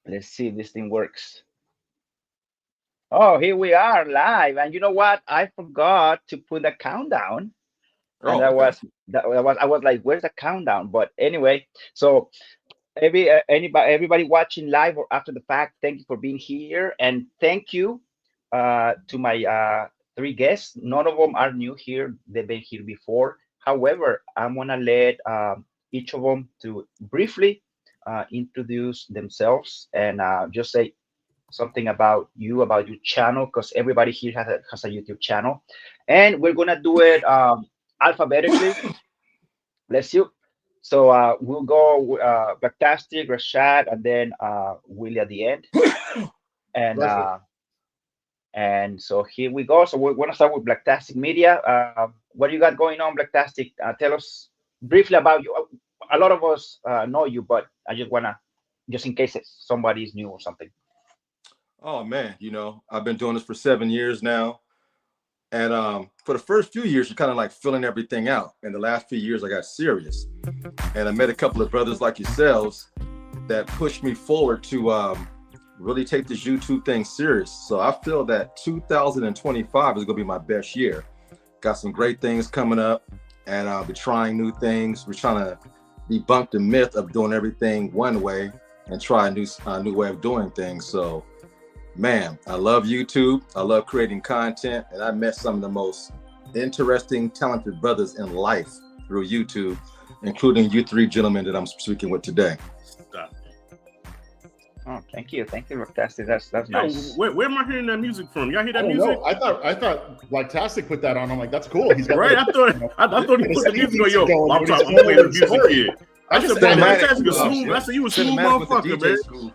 Let's see if this thing works. Oh, here we are live. And you know what? I forgot to put a countdown. And Oh, okay. that was I was like, where's the countdown? But anyway, so everybody watching live or after the fact, thank you for being here. And thank you to my three guests. None of them are new here. They've been here before. However, I'm gonna let each of them to briefly introduce themselves and just say something about your channel, because everybody here has a YouTube channel, and we're gonna do it alphabetically. Let's see. So we'll go Blacktastic, Rashad, and then Willie at the end. And so here we go. So we're gonna start with Blacktastic Media. What do you got going on, Blacktastic? Tell us briefly about you. A lot of us know you, but I just wanna, just in case somebody's new or something. Oh man, I've been doing this for 7 years now. And for the first few years, you're kind of like filling everything out. And the last few years, I got serious. And I met a couple of brothers like yourselves that pushed me forward to really take this YouTube thing serious. So I feel that 2025 is going to be my best year. Got some great things coming up, and I'll be trying new things. We're trying to debunk the myth of doing everything one way and try a new way of doing things. So, man, I love YouTube. I love creating content, and I met some of the most interesting, talented brothers in life through YouTube, including you three gentlemen that I'm speaking with today. Stop. Oh, thank you, Fantastic. That's nice. Where am I hearing that music from? Y'all hear that music? No, I thought Blacktastic put that on. I'm like, that's cool. He's got right. Like, I thought he put the music on. Yo, I'm playing the music here. I said, Blacktastic is smooth. I said, you a smooth motherfucker, man.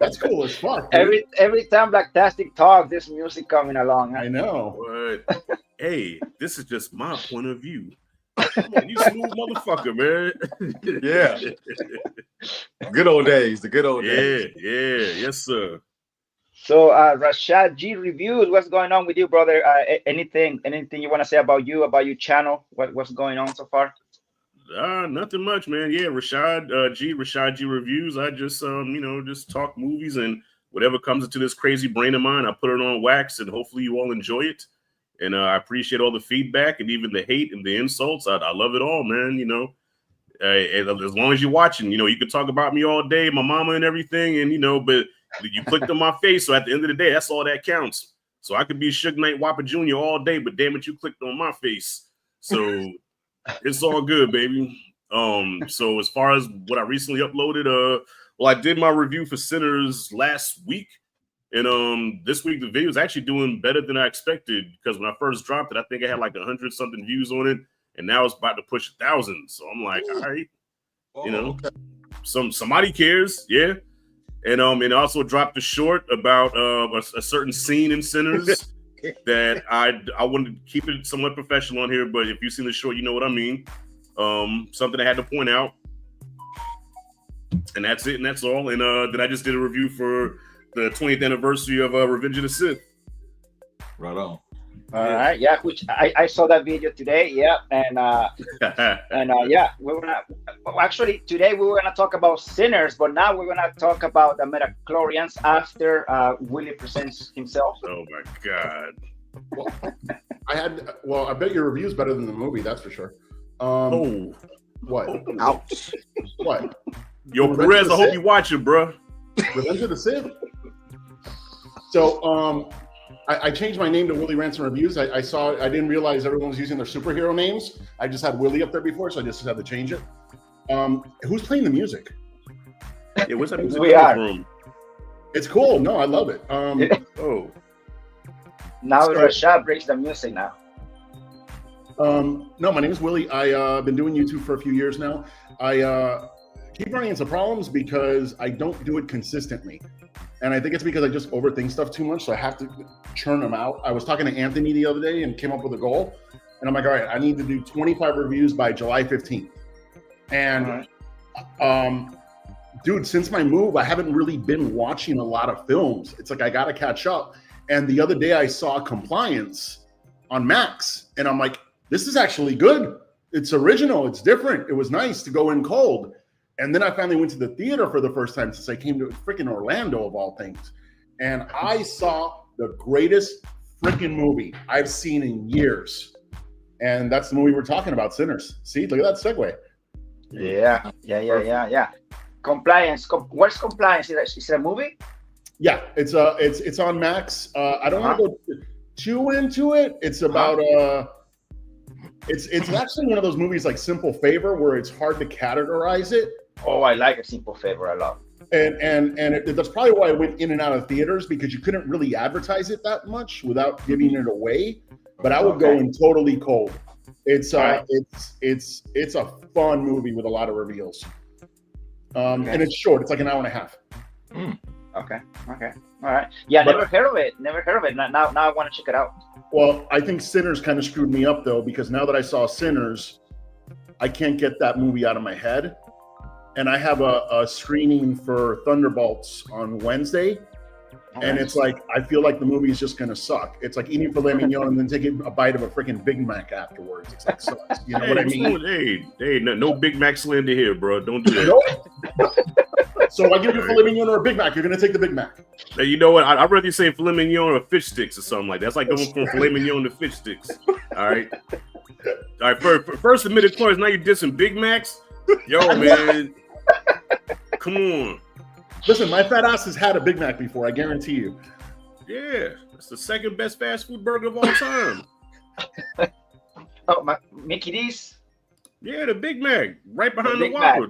That's cool as fuck. Every time Blacktastic talks, there's music coming along. Huh? I know. But hey, this is just my point of view. You smooth motherfucker, man. Yeah. Good old days. The good old days. Yeah. Yes, sir. So, Rashad G Reviews, what's going on with you, brother? Anything you want to say about your channel? What's going on so far? Nothing much, man. Yeah, Rashad G Reviews. I just just talk movies and whatever comes into this crazy brain of mine, I put it on wax, and hopefully you all enjoy it. And I appreciate all the feedback and even the hate and the insults. I love it all, man. As long as you're watching, you can talk about me all day, my mama and everything, and but you clicked on my face, so at the end of the day, that's all that counts. So I could be Suge Knight Whopper Jr. all day, but damn it, you clicked on my face. So it's all good, baby. So as far as what I recently uploaded, I did my review for Sinners last week. And this week the video is actually doing better than I expected, because when I first dropped it, I think I had like 100 something views on it, and now it's about to push 1,000. So I'm like, all right, okay. Somebody cares, yeah. And it also dropped a short about a certain scene in Sinners that I wanted to keep it somewhat professional on here, but if you've seen the short, you know what I mean. Something I had to point out, and that's it, and that's all. And then I just did a review for the 20th anniversary of Revenge of the Sith. Right on. All right, yeah, which I saw that video today, yeah, and yeah, today we were gonna talk about Sinners, but now we're gonna talk about the Metachlorians after Willie presents himself. Oh my God! I bet your review's better than the movie, that's for sure. What? Ouch! What? Yo, Perez, I hope you watch it, bro. Revenge of the Sith. So, I changed my name to Willie Ransom Reviews. I didn't realize everyone was using their superhero names. I just had Willie up there before, so I just had to change it. Who's playing the music? Yeah, what's that music from? It's cool. No, I love it. Now Rashad breaks the music now. No, my name is Willie. I've been doing YouTube for a few years now. I keep running into problems because I don't do it consistently. And I think it's because I just overthink stuff too much, so I have to churn them out. I was talking to Anthony the other day and came up with a goal. And I'm like, all right, I need to do 25 reviews by July 15th. And dude, since my move, I haven't really been watching a lot of films. It's like I got to catch up. And the other day I saw Compliance on Max, and I'm like, this is actually good. It's original. It's different. It was nice to go in cold. And then I finally went to the theater for the first time since I came to freaking Orlando of all things. And I saw the greatest freaking movie I've seen in years. And that's the movie we're talking about, Sinners. See, look at that segue. Yeah. Compliance. What's Compliance? Is it a movie? Yeah, it's on Max. I don't want to go too into it. It's about it's actually one of those movies like Simple Favor where it's hard to categorize it. Oh, I like a Simple Favor a lot. And that's probably why I went in and out of theaters, because you couldn't really advertise it that much without giving it away. But I would go in totally cold. It's it's a fun movie with a lot of reveals. And it's short. It's like an hour and a half. Okay. All right. Yeah, never heard of it. Now I want to check it out. Well, I think Sinners kind of screwed me up though, because now that I saw Sinners, I can't get that movie out of my head. And I have a screening for Thunderbolts on Wednesday. And it's like, I feel like the movie is just going to suck. It's like eating filet mignon and then taking a bite of a freaking Big Mac afterwards. It's like, sucks. You know what I mean? Hey, no Big Mac slander here, bro. Don't do that. So I give you filet mignon or a Big Mac. You're going to take the Big Mac. Now, you know what? I'd rather you say filet mignon or fish sticks or something like that. That's like going from filet mignon to fish sticks. All right. All right. First admitted clause. Now you're dissing Big Macs. Yo, man. Come on. Listen, my fat ass has had a Big Mac before, I guarantee you. Yeah, it's the second best fast food burger of all time. Mickey D's? Yeah, the Big Mac, right behind the Whopper.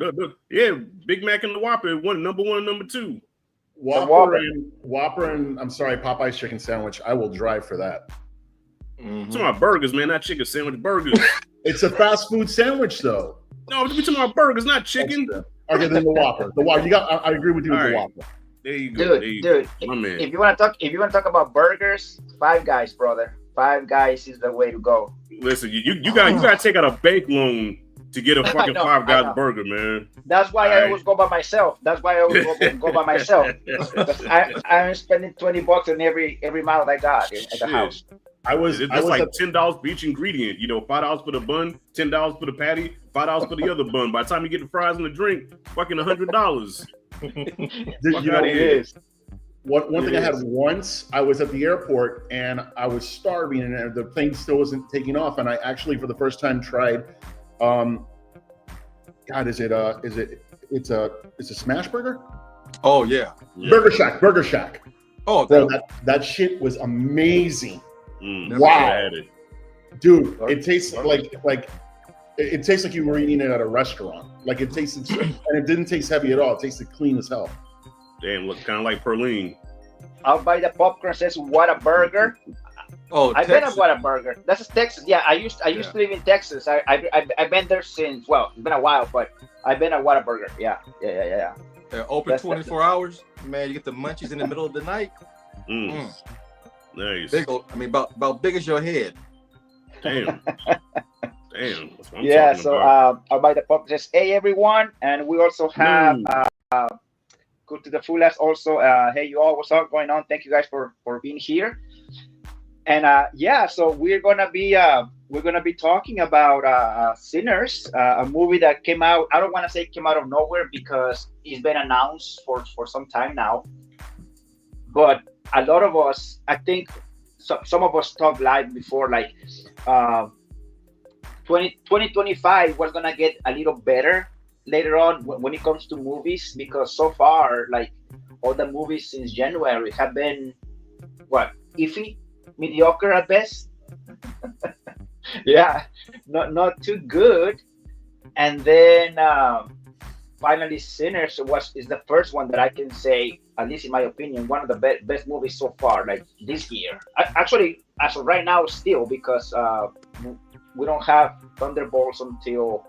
Big Mac and the Whopper, number one and number two. Whopper and I'm sorry, Popeye's chicken sandwich. I will drive for that. It's about burgers, man, not chicken sandwich burgers. It's a fast food sandwich, though. No, we're talking about burgers, not chicken. Okay, then the Whopper. The Whopper. I agree with you with the Whopper. There you go, dude. My man. If you want to talk about burgers, Five Guys, brother. Five Guys is the way to go. Listen, you got to take out a bank loan to get a fucking Five Guys burger, man. That's why I always go by myself. I'm spending $20 on every mile I got at the house. It's like $10 for each ingredient. You know, $5 for the bun, $10 for the patty, $5 for the other bun. By the time you get the fries and the drink, fucking $100. You know, it is. One thing I had once, I was at the airport and I was starving and the plane still wasn't taking off. And I actually, for the first time, tried. It's a Smash Burger? Oh yeah. Burger Shack. Oh, bro, that shit was amazing. Wow, dude, it tastes like it tastes like you were eating it at a restaurant. Like it tasted, and it didn't taste heavy at all. It tasted clean as hell. Damn, look kind of like Perline. I'll buy the popcorn. Says what a burger. Oh, I've been at Whataburger. That's Texas. Yeah, I used to live in Texas. I've been there since. Well, it's been a while, but I've been at Whataburger. Yeah. They're open 24 hours. Man, you get the munchies in the middle of the night. Nice. Big, about big as your head. Damn. That's what I'm talking so about. I'll buy the popcorn. Says hey everyone, and we also have go to the fullest. Also, hey you all, what's up going on? Thank you guys for being here. And so we're gonna be talking about Sinners, a movie that came out. I don't want to say it came out of nowhere because it's been announced for some time now. But a lot of us, I think, some of us talked live before, like 2025 was gonna get a little better later on when it comes to movies, because so far, like all the movies since January have been iffy. Mediocre at best. Yeah, not too good. And then finally, Sinners is the first one that I can say, at least in my opinion, one of the best movies so far, like this year. Actually, as of right now, still, because we don't have Thunderbolts until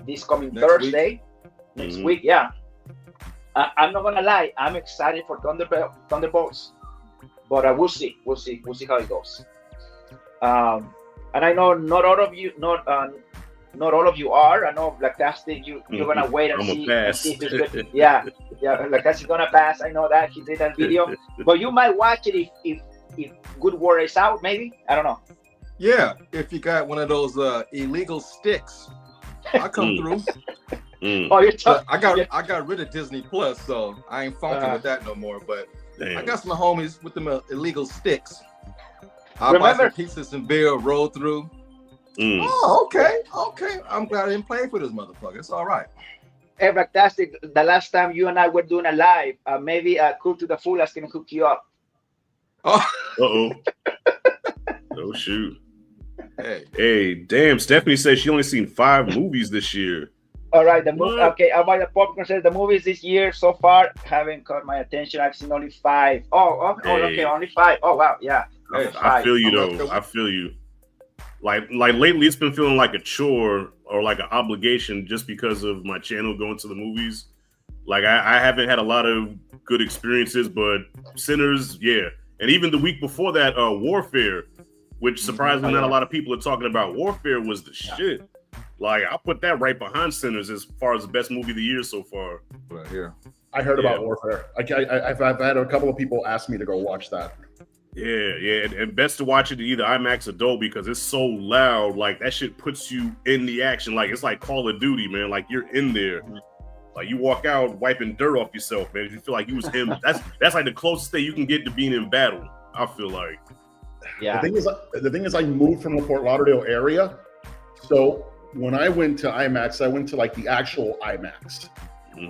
this coming Thursday, next week. Yeah, I'm not gonna lie, I'm excited for Thunderbolts. But we'll see how it goes. And I know not all of you are. I know Lactastic, you're gonna wait and see if it's good. Yeah, Lactastic gonna pass. I know that he did that video, but you might watch it if Good Word is out. Maybe, I don't know. Yeah, if you got one of those illegal sticks, I'll come through. Oh, you're But talking. I got rid of Disney Plus, so I ain't funking with that no more. But Damn. I got some homies with them illegal sticks. I'll buy some pizzas and beer, roll through. Oh, okay. I'm glad I didn't play for this motherfucker. It's all right. Hey, fantastic. The last time you and I were doing a live, maybe Cook to the Fullest can hook you up. Oh, Uh-oh. Oh, shoot. hey. Hey, damn. Stephanie says she only seen 5 movies this year. All right, the movie. Okay, about the popcorn says the movies this year so far haven't caught my attention. I've seen only 5. Okay, only 5. Oh, wow, yeah. I feel you though. I feel you. Like lately, it's been feeling like a chore or like an obligation just because of my channel going to the movies. Like I haven't had a lot of good experiences, but Sinners, yeah. And even the week before that, Warfare, which surprisingly not a lot of people are talking about. Warfare was the shit. Like I put that right behind Sinners as far as the best movie of the year so far. Right here. I heard about Warfare. I've had a couple of people ask me to go watch that. Yeah, and best to watch it either IMAX or Dolby because it's so loud. Like that shit puts you in the action. Like it's like Call of Duty, man. Like you're in there. Like you walk out wiping dirt off yourself, man. You feel like you was him. That's like the closest thing you can get to being in battle. I feel like. Yeah. The thing is, I moved from the Fort Lauderdale area, so when I went to IMAX, I went to like the actual IMAX,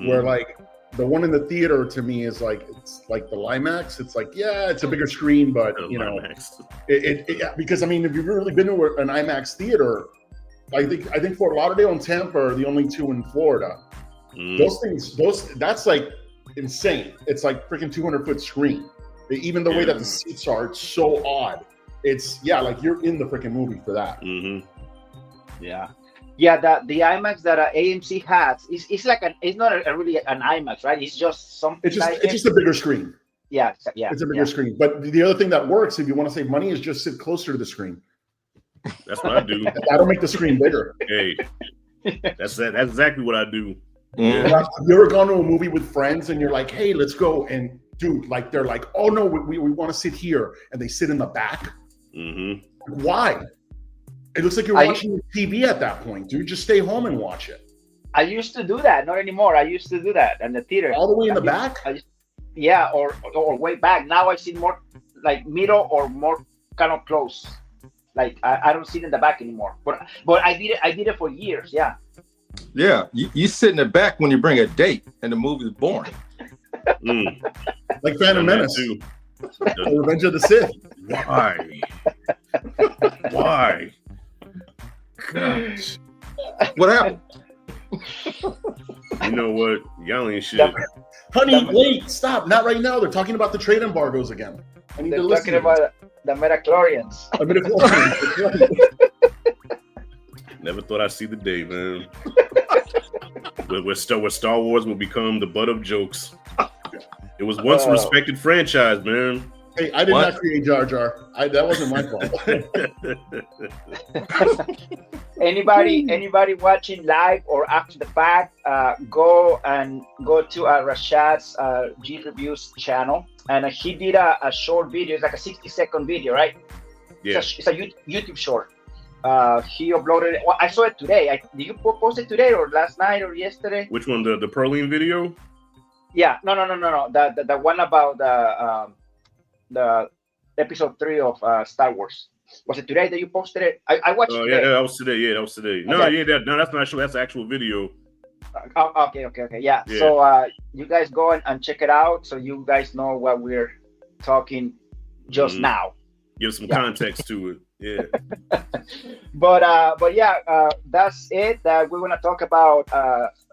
where like. The one in the theater to me is like it's like the Limax. It's like it's a bigger screen, but you know, because I mean, if you've really been to an IMAX theater, I think Fort Lauderdale and Tampa are the only 2 in Florida. That's like insane. It's like freaking 200-foot screen. Even the way that the seats are, it's so odd. It's like you're in the freaking movie for that. Yeah, the IMAX that AMC has is like it's not really an IMAX, right? It's just something. It's just a bigger screen. Yeah. It's a bigger screen. But the other thing that works if you want to save money is just sit closer to the screen. That's what I do. That'll make the screen bigger. Hey, that's exactly what I do. Yeah. Have you ever gone to a movie with friends and you're like, hey, let's go, and dude, like they're like, oh no, we want to sit here, and they sit in the back. Why? It looks like you're watching TV at that point, dude. Just stay home and watch it. I used to do that, not anymore. I used to do that in the theater. All the way in the back? Or way back. Now I see more like middle or more kind of close. Like I don't sit in the back anymore. But I did it for years. Yeah. Yeah, you sit in the back when you bring a date and the movie's boring. Like Phantom Menace. Revenge of the Sith. Why? Gosh. What happened? You know what? Y'all ain't shit. Honey, wait, stop. Not right now. They're talking about the trade embargoes again. I need to listen. They're talking about the midichlorians. Never thought I'd see the day, man. where Star Wars will become the butt of jokes. It was once a respected franchise, man. Hey, I did not create Jar Jar. That wasn't my fault. Anybody watching live or after the fact, go to Rashad's G Reviews channel, and he did a short video. It's like a 60-second video, right? Yeah. It's a YouTube short. He uploaded it. Well, I saw it today. Did you post it today or last night or yesterday? Which one? The Perline video? Yeah. No. The one about the episode 3 of Star Wars. Was it today that you posted it? I watched it today. Yeah, that was today. Yeah, that was today. No, okay. That's not actual. That's the actual video. Okay. Yeah. So you guys go and check it out, so you guys know what we're talking just now. Give some context to it. Yeah. But yeah, that's it. We're gonna talk about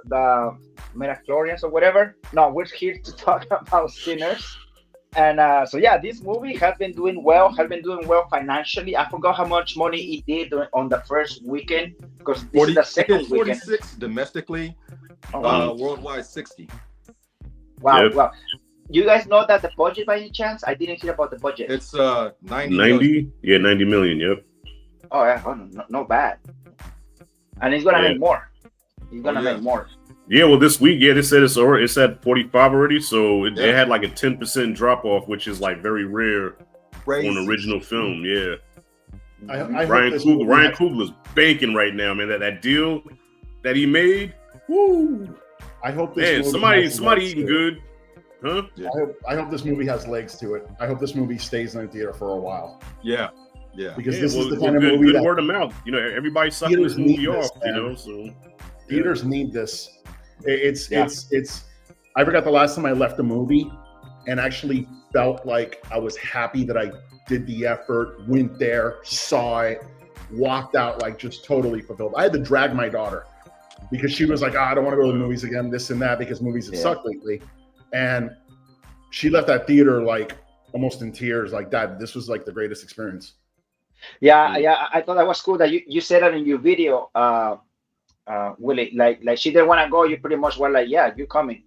the midichlorians or whatever. No, we're here to talk about Sinners. And so yeah, this movie has been doing well financially. I forgot how much money it did on the first weekend, because this is the second 46 weekend. 46 domestically, worldwide 60. Wow, Yep. wow. You guys know that the budget by any chance? I didn't hear about the budget. It's 90 million? Yeah, 90 million, yep. Oh yeah, no bad. And he's gonna make more. He's gonna make more. Yeah, well, this week, they said it's at 45 already, so it had like a 10% drop off, which is like very rare on an original film. Yeah, I Ryan Coogler's banking right now, man. That deal that he made, Woo! I hope this movie has somebody legs eating to it. good, huh? Yeah. I hope this movie has legs to it. I hope this movie stays in the theater for a while. Yeah. Because this is the kind of good, movie good that word of mouth. You know, everybody's sucking theaters this movie need this, off. You man. know, so theaters need this. It's. I forgot the last time I left a movie and actually felt like I was happy that I did the effort, went there, saw it, walked out like just totally fulfilled. I had to drag my daughter because she was like, I don't want to go to the movies again, this and that, because movies have sucked lately. And she left that theater like almost in tears, like, Dad, this was like the greatest experience. Yeah, I thought that was cool that you said that in your video, Willie. Like she didn't want to go. You pretty much were like, yeah, you're coming.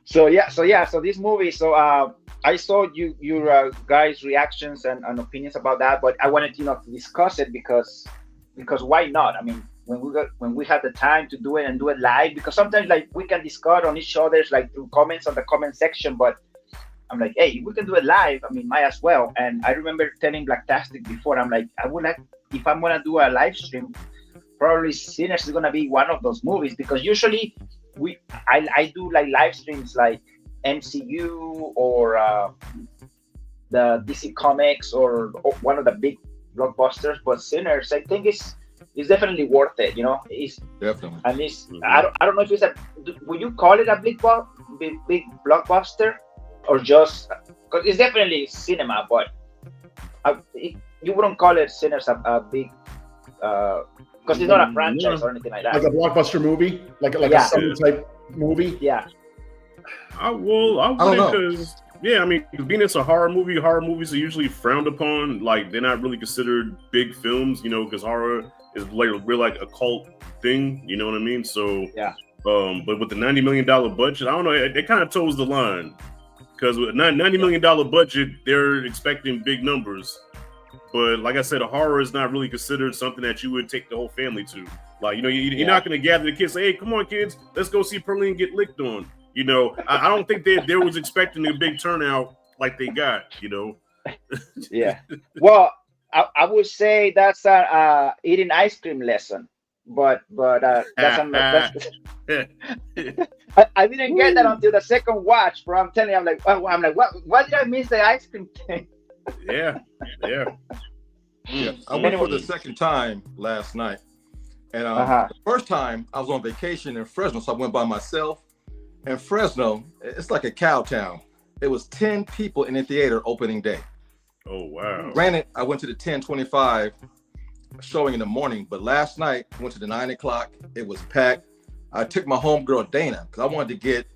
So this movie. So I saw your guys' reactions and opinions about that, but I wanted to discuss it because why not? I mean, when we had the time to do it and do it live, because sometimes like we can discuss on each other's like through comments on the comment section, but I'm like, hey, we can do it live. I mean, might as well. And I remember telling Blacktastic before, I'm like, I would like, if I'm gonna do a live stream, probably Sinners is gonna be one of those movies, because usually I do like live streams like MCU or the DC Comics or one of the big blockbusters, but Sinners, I think it's definitely worth it. You know, it's Definitely. at least I don't know if it's would you call it a big blockbuster or just, because it's definitely cinema, but you wouldn't call it Sinners a big because it's not a franchise or anything like that. Like a blockbuster movie, like a summer type movie. Yeah. I wouldn't, because I mean, being it's a horror movies are usually frowned upon. Like, they're not really considered big films, you know, because horror is like a cult thing. You know what I mean? So yeah. But with the $90 million budget, I don't know. It kind of toes the line, because with a $90 million budget, they're expecting big numbers. But like I said, a horror is not really considered something that you would take the whole family to. Like, you know, you're not going to gather the kids, say, hey, come on, kids, let's go see Pearline get licked on. You know, I don't think they was expecting a big turnout like they got, you know. Yeah. Well, I would say that's a eating ice cream lesson. But that's I didn't get that until the second watch, bro. I'm telling you, I'm like, what did I miss the ice cream thing? Yeah. I went for the second time last night, and the first time I was on vacation in Fresno, so I went by myself. And Fresno, it's like a cow town. There was 10 people in the theater opening day. Oh wow! Granted, I went to the 10:25 showing in the morning, but last night I went to the 9 o'clock. It was packed. I took my homegirl Dana because I wanted to get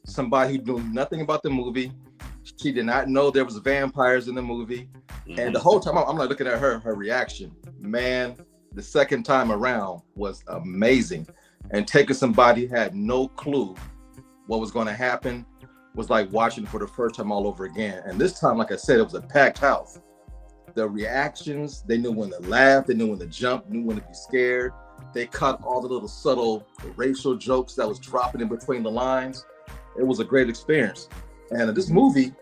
somebody who knew nothing about the movie. She did not know there was vampires in the movie. And the whole time I'm like looking at her reaction. Man, the second time around was amazing. And taking somebody who had no clue what was going to happen was like watching for the first time all over again. And this time, like I said, it was a packed house. The reactions, they knew when to laugh, they knew when to jump, knew when to be scared. They caught all the little subtle racial jokes that was dropping in between the lines. It was a great experience. And this movie,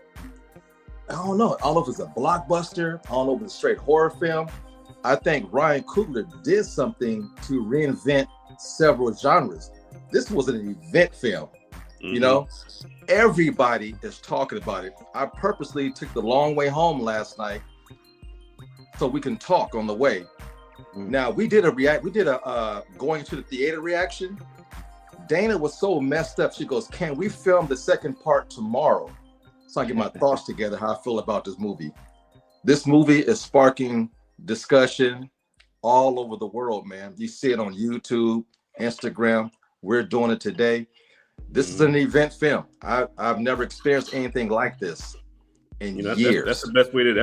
I don't know if it's a blockbuster. I don't know if it's a straight horror film. I think Ryan Coogler did something to reinvent several genres. This was an event film. You know, everybody is talking about it. I purposely took the long way home last night so we can talk on the way. Now we did a going to the theater reaction. Dana was so messed up. She goes, "Can we film the second part tomorrow?" So I get my thoughts together, how I feel about this movie. This movie is sparking discussion all over the world, man. You see it on YouTube, Instagram. We're doing it today. This is an event film. I've never experienced anything like this in years. That's the best way to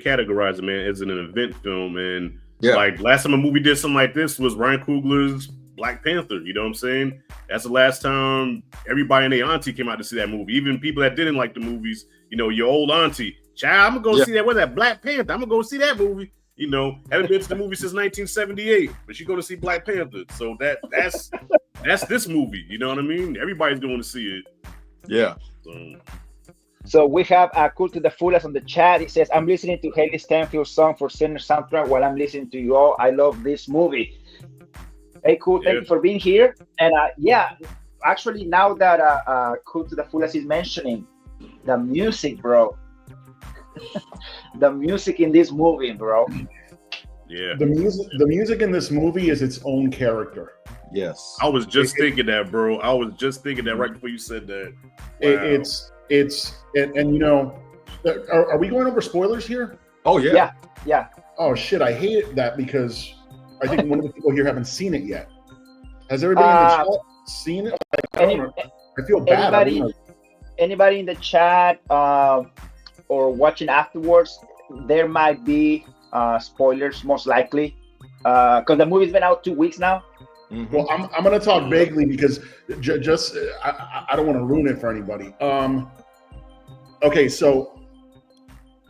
categorize it, man. It's an event film, and like last time a movie did something like this was Ryan Coogler's Black Panther. You know what I'm saying? That's the last time everybody and their auntie came out to see that movie. Even people that didn't like the movies, you know, your old auntie, child, I'm gonna go see that. What's that? Black Panther. I'm gonna go see that movie. You know, haven't been to the movie since 1978, but you're going to see Black Panther. So that's this movie. You know what I mean? Everybody's going to see it. Yeah. So, So we have Cool to the Fullest on the chat. It says, I'm listening to Haley Stanfield's song for Sinner soundtrack while I'm listening to you all. I love this movie. Hey, Cool, thank you for being here. And yeah, actually, now that Cool to the Fullest is mentioning the music, bro. The music in this movie, bro. Yeah. The music in this movie is its own character. Yes. I was just thinking that, bro. I was just thinking that right before you said that. Wow. And you know, are we going over spoilers here? Oh yeah. Yeah. Oh shit, I hate that because I think one of the people here haven't seen it yet. Has everybody in the chat seen it? I feel bad. Anybody in the chat or watching afterwards, there might be spoilers, most likely, because the movie's been out 2 weeks now. Mm-hmm. Well, I'm going to talk vaguely because just I don't want to ruin it for anybody. Okay, so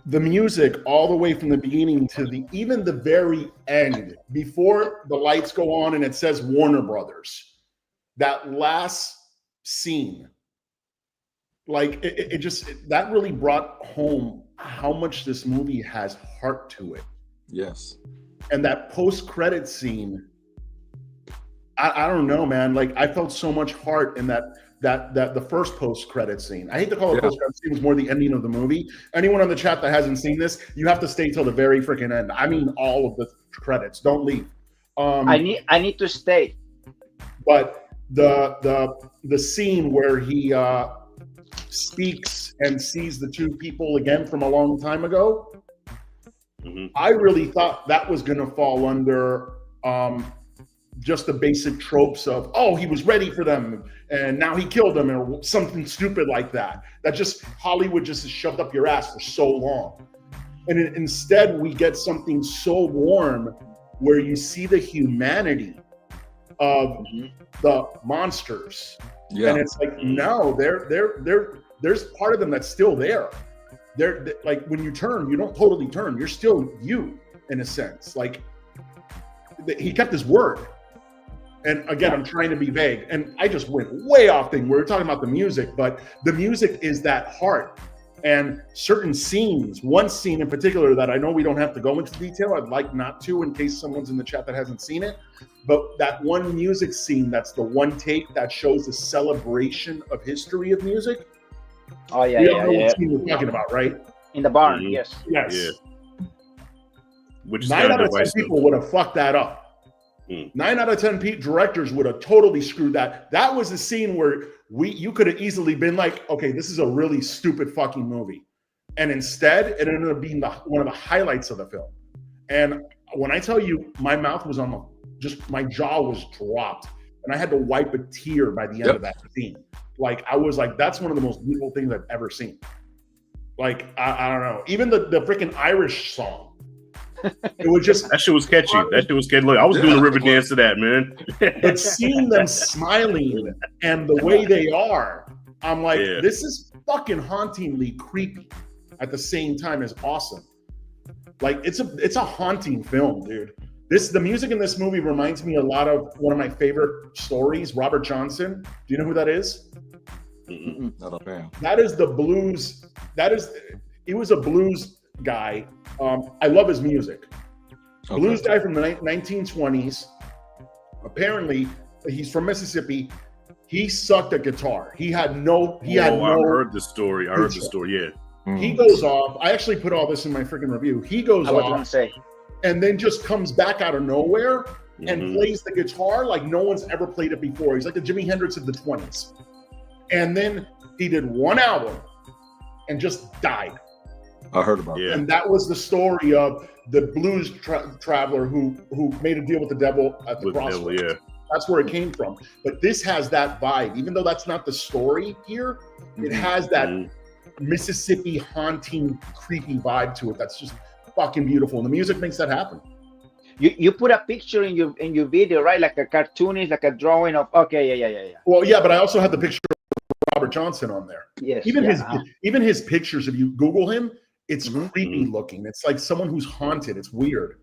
the music all the way from the beginning to even the very end, before the lights go on and it says Warner Brothers, that last scene, like it just that really brought home how much this movie has heart to it. Yes. And that post-credit scene, I don't know, man. Like I felt so much heart in that the first post-credit scene. I hate to call it post-credit scene, it was more the ending of the movie. Anyone on the chat that hasn't seen this, you have to stay till the very freaking end. I mean all of the credits. Don't leave. I need to stay. But the scene where he speaks and sees the two people again from a long time ago, I really thought that was going to fall under just the basic tropes of, oh, he was ready for them and now he killed them or something stupid like that. That just Hollywood just has shoved up your ass for so long. And instead we get something so warm where you see the humanity of the monsters. Yeah. And it's like, no, there's part of them that's still there. They're like, when you turn, you don't totally turn. You're still you in a sense. Like he kept his word. And again, I'm trying to be vague. And I just went way off thing. We were talking about the music, but the music is that heart. And certain scenes, one scene in particular that I know we don't have to go into detail, I'd like not to in case someone's in the chat that hasn't seen it. But that one music scene, that's the one take that shows the celebration of history of music. Oh, yeah, you know what scene we're talking about, right? In the barn, yes. Yes. Yeah. Which 9 out of 10 people would have fucked that up. 9 out of 10 directors would have totally screwed that. That was a scene where you could have easily been like, okay, this is a really stupid fucking movie. And instead, it ended up being one of the highlights of the film. And when I tell you, my mouth was my jaw was dropped. And I had to wipe a tear by the end of that scene. Like, I was like, that's one of the most beautiful things I've ever seen. Like, I don't know. Even the freaking Irish song. It was just that shit was catchy. That shit was catchy. Look, I was doing a river dance to that, man. But seeing them smiling and the way they are, I'm like, this is fucking hauntingly creepy at the same time as awesome. Like it's a haunting film, dude. The music in this movie reminds me a lot of one of my favorite stories, Robert Johnson. Do you know who that is? Not a fan. That is the blues. He was a blues guy. I love his music. Okay. Blues guy from the 1920s. Apparently, he's from Mississippi. He sucked at guitar. I heard the story. Yeah. He goes off. I actually put all this in my freaking review. He goes off and then just comes back out of nowhere and plays the guitar like no one's ever played it before. He's like the Jimi Hendrix of the 20s. And then he did one album and just died. I heard about that. And that was the story of the blues traveler who made a deal with the devil at the crossroads. That's where it came from. But this has that vibe. Even though that's not the story here, it has that Mississippi haunting, creepy vibe to it. That's just fucking beautiful. And the music makes that happen. You put a picture in your video, right? Like a cartoonist, like a drawing of. Okay, yeah. Well, yeah, but I also had the picture of Robert Johnson on there. Yes. Even his pictures. If you Google him, it's creepy looking. It's like someone who's haunted. It's weird.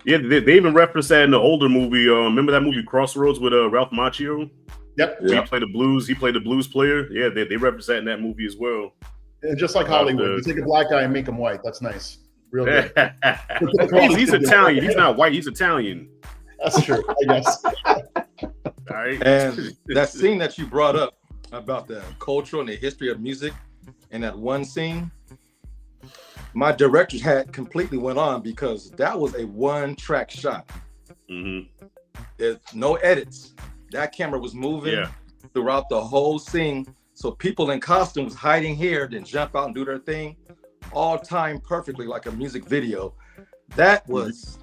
Yeah, they even referenced that in the older movie. Remember that movie Crossroads with Ralph Macchio? Yep. He played the blues. He played the blues player. Yeah, they referenced that in that movie as well. And just like Hollywood, you take a black guy and make him white. That's nice. Real good. he's Italian. He's not white. He's Italian. That's true, I guess. All right. And that scene that you brought up about the culture and the history of music, and that one scene, my director's hat completely went on because that was a one-track shot. There's no edits. That camera was moving throughout the whole scene. So people in costumes hiding here, then jump out and do their thing, all timed perfectly like a music video. That was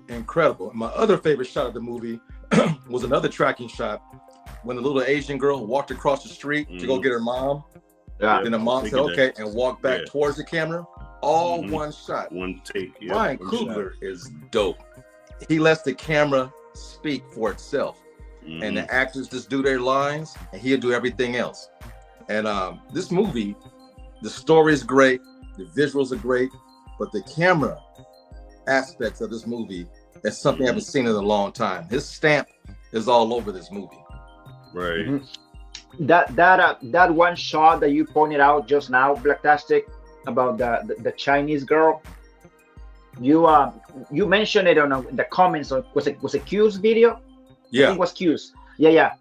incredible. My other favorite shot of the movie was another tracking shot when the little Asian girl walked across the street to go get her mom. Then the mom said, okay, and walked back towards the camera. All one shot. One take. Ryan Coogler is dope. He lets the camera speak for itself. And the actors just do their lines, and he'll do everything else. And this movie, the story is great, the visuals are great, but the camera aspects of this movie is something I haven't seen in a long time. His stamp is all over this movie. Right. That one shot that you pointed out just now, Blacktastic, about the Chinese girl. You mentioned it on the comments. Was it Q's video? Yeah, I think it was Q's. Yeah.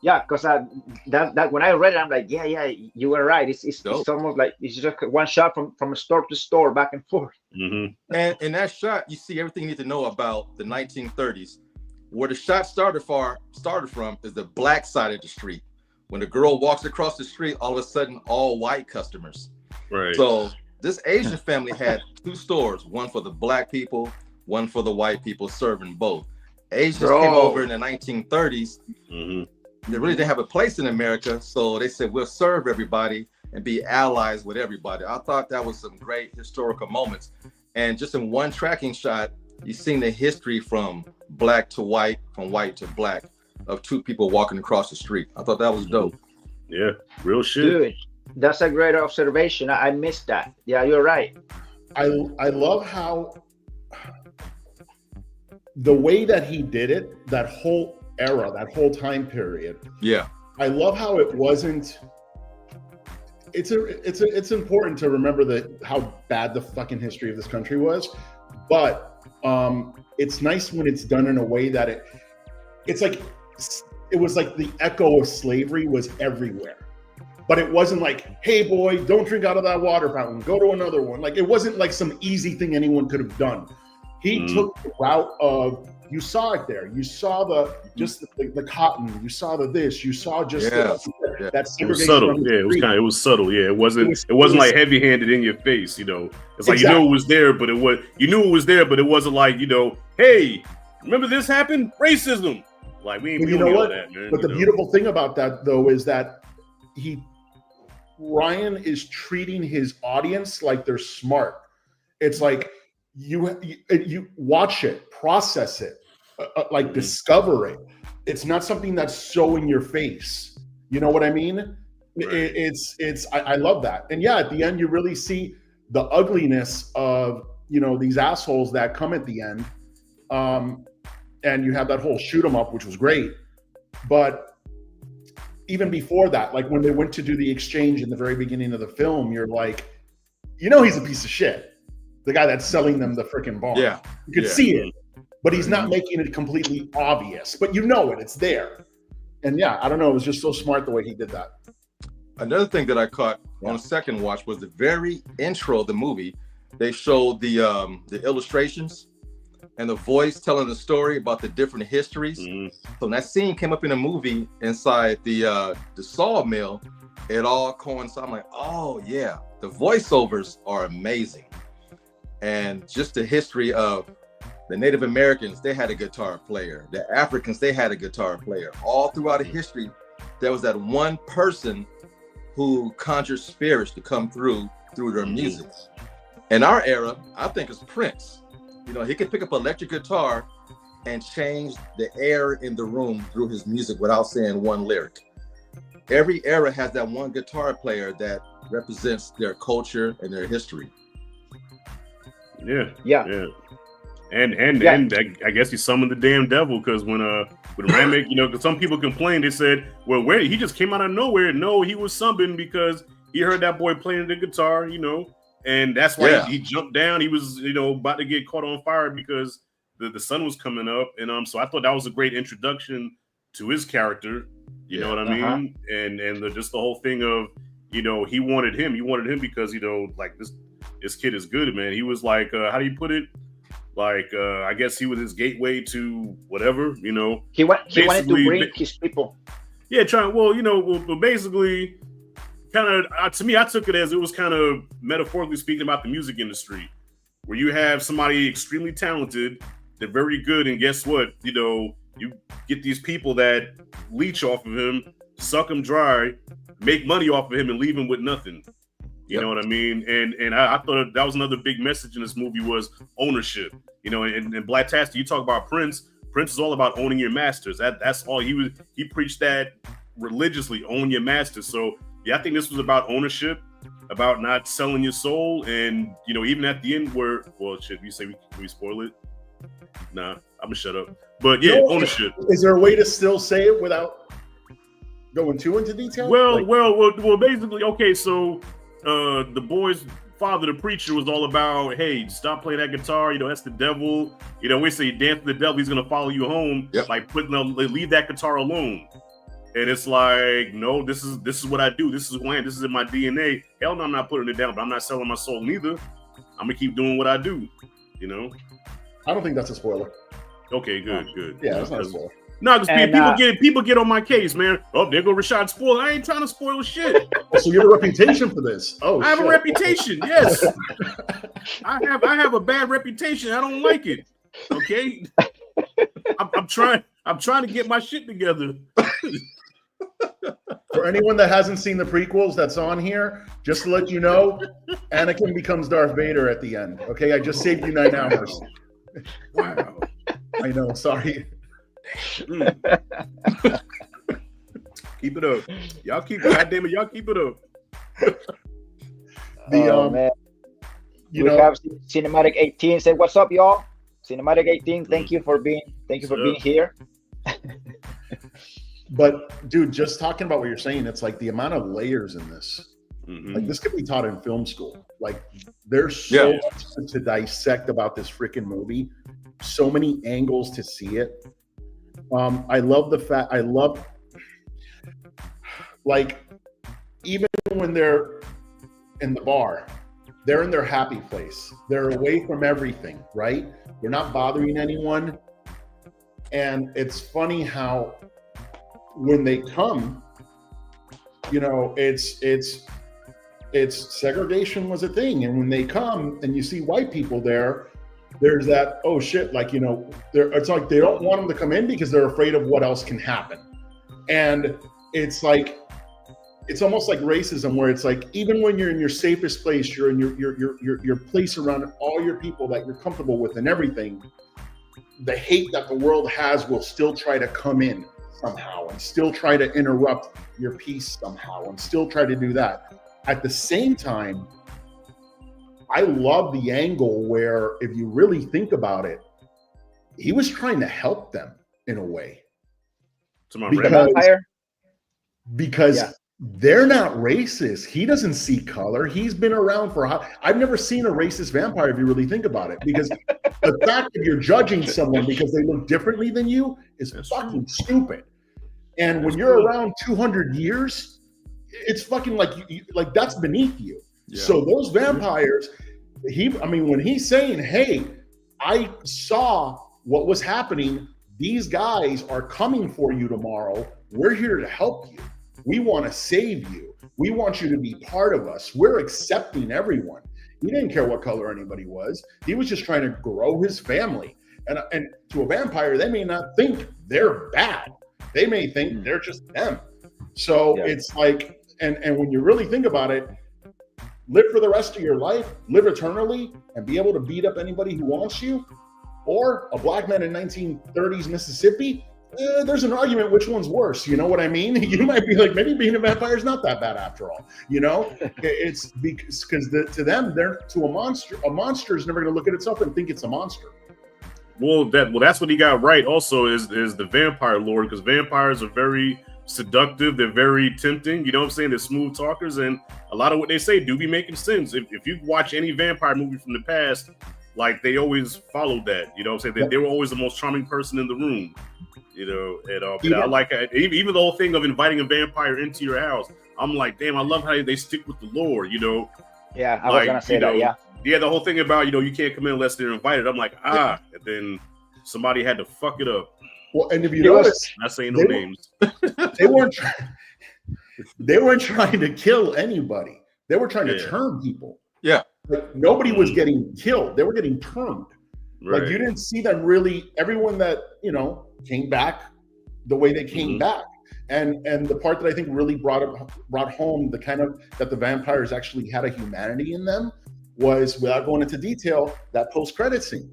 Because that when I read it, I'm like, yeah, you were right. It's almost like it's just one shot from store to store, back and forth. And in that shot, you see everything you need to know about the 1930s. Where the shot started from is the black side of the street. When the girl walks across the street, all of a sudden, all white customers. Right. So this Asian family had two stores, one for the black people, one for the white people, serving both. Asians came over in the 1930s. They really didn't have a place in America, so they said, we'll serve everybody and be allies with everybody. I thought that was some great historical moments. And just in one tracking shot, you've seen the history from black to white, from white to black, of two people walking across the street. I thought that was dope. Yeah, real shit. Dude, that's a great observation. I missed that. Yeah, you're right. I love how the way that he did it, that whole era, that whole time period. Yeah. I love how it wasn't. It's important to remember how bad the fucking history of this country was, but it's nice when it's done in a way that it was like the echo of slavery was everywhere, but it wasn't like, hey boy, don't drink out of that water fountain, go to another one. Like, it wasn't like some easy thing anyone could have done. He took the route of, you saw it there. You saw the cotton. You saw this. You saw just that segregation. It was subtle. Yeah, it was subtle. Yeah, it wasn't like heavy-handed in your face. You know, it's like you knew it was there, but it wasn't like, hey, remember this happened? Racism. Like, we don't know that, man. But the beautiful thing about that, though, is that Ryan is treating his audience like they're smart. It's like you watch it, process it, discover it. It's not something that's so in your face. You know what I mean? Right. I love that. And yeah, at the end, you really see the ugliness of, these assholes that come at the end. And you have that whole shoot 'em up, which was great. But even before that, like when they went to do the exchange in the very beginning of the film, you're like, he's a piece of shit. The guy that's selling them the freaking barn. Yeah. You could see it, but he's not making it completely obvious. But it's there. And yeah, I don't know. It was just so smart the way he did that. Another thing that I caught on a second watch was the very intro of the movie. They showed the illustrations and the voice telling the story about the different histories. So when that scene came up in a movie inside the sawmill, it all coincided. I'm like, oh yeah, the voiceovers are amazing. And just the history of the Native Americans, they had a guitar player. The Africans, they had a guitar player. All throughout the history, there was that one person who conjured spirits to come through their music. In our era, I think it's Prince. He could pick up an electric guitar and change the air in the room through his music without saying one lyric. Every era has that one guitar player that represents their culture and their history. Yeah. And I guess he summoned the damn devil, because when Ramek, because some people complained, they said, well, where he just came out of nowhere. No, he was summoned because he heard that boy playing the guitar, you know, and that's why Yeah. he jumped down. He was, you know, about to get caught on fire because the sun was coming up, and so I thought that was a great introduction to his character. You know what I mean? And just the whole thing of, you know, he wanted him because, you know, like this kid is good, man. He was like, how do you put it? Like, I guess he was his gateway to whatever, you know. He wanted to bring his people. Yeah, basically, kind of, to me, I took it as it was kind of metaphorically speaking about the music industry, where you have somebody extremely talented, they're very good, and guess what? You know, you get these people that leech off of him, suck him dry, make money off of him, and leave him with nothing. You know what I mean? And I thought that was another big message in this movie was ownership. You know, and Blacktastic, you talk about Prince. Prince is all about owning your masters. That's all he preached that religiously, own your masters. So yeah, I think this was about ownership, about not selling your soul. And, you know, even at the end where, well, should we say, can we spoil it? Nah, I'm gonna shut up. But yeah, ownership. Is there a way to still say it without going too into detail? Well, basically, okay, so the boy's father, the preacher, was all about, hey, stop playing that guitar, you know, that's the devil. You know, we say dance to the devil, he's gonna follow you home. Like leave that guitar alone. And it's like, no, this is what I do. This is who I am. This is in my DNA. Hell no, I'm not putting it down, but I'm not selling my soul neither. I'm gonna keep doing what I do, you know. I don't think that's a spoiler. Okay, good. Yeah, that's not a spoiler. No, because people get on my case, man. Oh, there go Rashad spoil. I ain't trying to spoil shit. So you have a reputation for this. Oh, I have a reputation. Yes, I have a bad reputation. I don't like it. Okay, I'm trying to get my shit together. For anyone that hasn't seen the prequels that's on here, just to let you know, Anakin becomes Darth Vader at the end. Okay, I just saved you 9 hours. Wow. I know. Sorry. Keep it up. Y'all keep it up. Man. We have Cinematic 18. Say what's up, y'all. Cinematic 18. Thank you for being here. But dude, just talking about what you're saying, it's like the amount of layers in this. Like this could be taught in film school. Like there's so much to dissect about this freaking movie. So many angles to see it. I love the fact. I love, like, even when they're in the bar, they're in their happy place. They're away from everything, right? They're not bothering anyone. And it's funny how when they come, you know, it's segregation was a thing. And when they come and you see white people there, there's that, oh shit, like, you know, it's like they don't want them to come in because they're afraid of what else can happen. And it's like, it's almost like racism where it's like, even when you're in your safest place, you're in your place around all your people that you're comfortable with and everything, the hate that the world has will still try to come in somehow and still try to interrupt your peace somehow and still try to do that. At the same time, I love the angle where, if you really think about it, he was trying to help them in a way. Because they're not racist. He doesn't see color. He's been around for I've never seen a racist vampire, if you really think about it. Because the fact that you're judging someone because they look differently than you is fucking stupid. And when you're around 200 years, it's fucking like like that's beneath you. Yeah. So those vampires, when he's saying, hey, I saw what was happening. These guys are coming for you tomorrow. We're here to help you. We want to save you. We want you to be part of us. We're accepting everyone. He didn't care what color anybody was. He was just trying to grow his family. And to a vampire, they may not think they're bad. They may think they're just them. So it's like, and when you really think about it, live for the rest of your life, live eternally, and be able to beat up anybody who wants you, or a black man in 1930s Mississippi, there's an argument which one's worse. You know what I mean? You might be like, maybe being a vampire is not that bad after all. You know, it's because to them, to a monster. A monster is never going to look at itself and think it's a monster. Well, that's what he got right. Also, is the vampire lore, because vampires are very seductive. They're very tempting. You know what I'm saying? They're smooth talkers, and a lot of what they say do be making sense. If you watch any vampire movie from the past, like they always followed that. You know what I'm saying? They were always the most charming person in the room. You know, and I like even the whole thing of inviting a vampire into your house. I'm like, damn, I love how they stick with the lore. You know? Yeah, I was gonna say that. Yeah. Yeah, the whole thing about you can't come in unless they're invited. I'm like, and then somebody had to fuck it up. Well, and if you notice, not saying no names. They weren't trying to kill anybody. They were trying to turn people. Yeah. Like, nobody was getting killed. They were getting turned. Right. Like you didn't see them really. Everyone that came back the way they came back, and the part that I think really brought home the kind of that the vampires actually had a humanity in them was, without going into detail, that post-credit scene.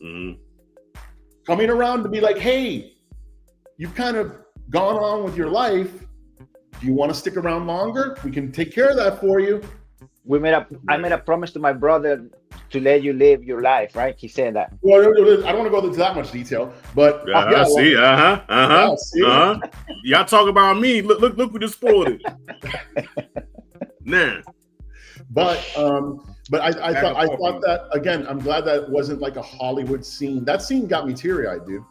Mm-hmm. Coming around to be like, hey, you've kind of gone on with your life. Do you want to stick around longer? We can take care of that for you. I made a promise to my brother to let you live your life, right? He said that. Well, I don't want to go into that much detail, but see, y'all talk about me. Look, we just spoiled it. Nah. But I thought that, again, I'm glad that it wasn't like a Hollywood scene. That scene got me teary-eyed, dude.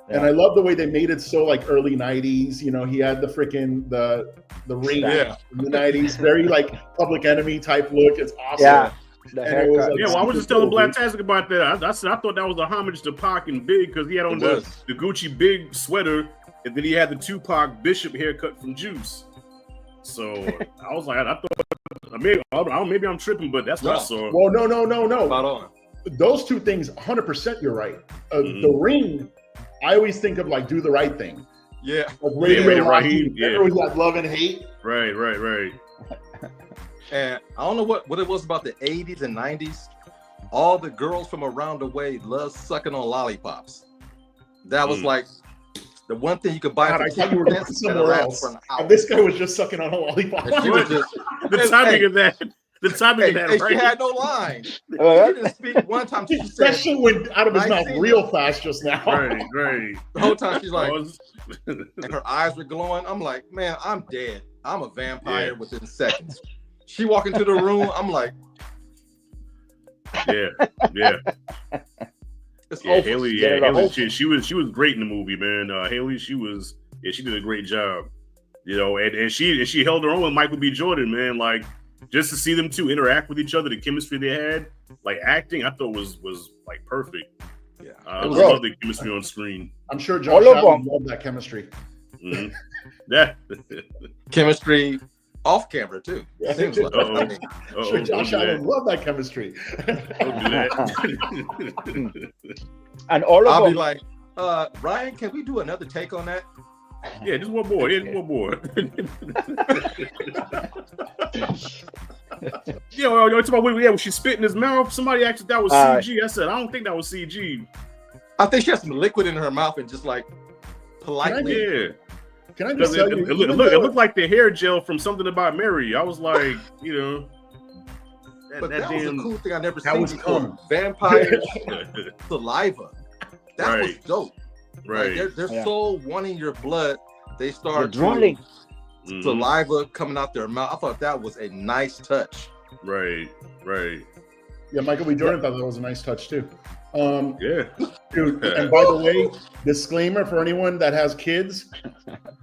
Yeah. And I love the way they made it so like early 90s. He had the freaking the ring in the 90s, very like Public Enemy type look. It's awesome. Yeah. I was just telling Blacktastic about that. I said I thought that was a homage to Pac and Big, because he had on the Gucci Big sweater, and then he had the Tupac Bishop haircut from Juice. So I was like, I thought maybe I'm tripping, but that's what I saw. Well, no. Spot on. Those two things, 100%. You're right. The ring, I always think of like Do the Right Thing. Yeah. Like Radio Raheem. Remember we got Love and Hate? Right. And I don't know what it was about the 80s and 90s. All the girls from around the way loved sucking on lollipops. That was like the one thing you could buy. God, I thought you were going somewhere else. And this guy was just sucking on a lollipop. She was just, the timing of that. The timing of that. She had no line. She didn't speak one time. She said, that shit went out of his mouth real fast just now. Right. The whole time she's like, and her eyes were glowing. I'm like, man, I'm dead. I'm a vampire within seconds. She walked into the room. I'm like, Haley, she was great in the movie, man. Haley, she did a great job. And she held her own with Michael B. Jordan, man. Like, just to see them two interact with each other, the chemistry they had, like acting, I thought was like perfect. Yeah, I love the chemistry on screen. I'm sure Josh Allen loved that chemistry. Mm-hmm. Yeah, chemistry off camera too. Yeah. Seems like. Sure, Josh Allen loved that chemistry. Don't do that. And all of I'll them. be like, Ryan, can we do another take on that? Yeah, just one more. Yeah, just one more. It's about when she spit in his mouth. Somebody asked if that was CG. I said, I don't think that was CG. I think she has some liquid in her mouth and just like politely. Can I just tell you? It looked like the hair gel from Something About Mary. I was like, But that was a cool thing I never that seen was before. Vampires saliva. That was dope. Right. Like they're so wanting your blood. They start drooling. Saliva coming out their mouth. I thought that was a nice touch. Right. Yeah, Michael B. Jordan thought that was a nice touch too. Dude. And by the way, disclaimer for anyone that has kids: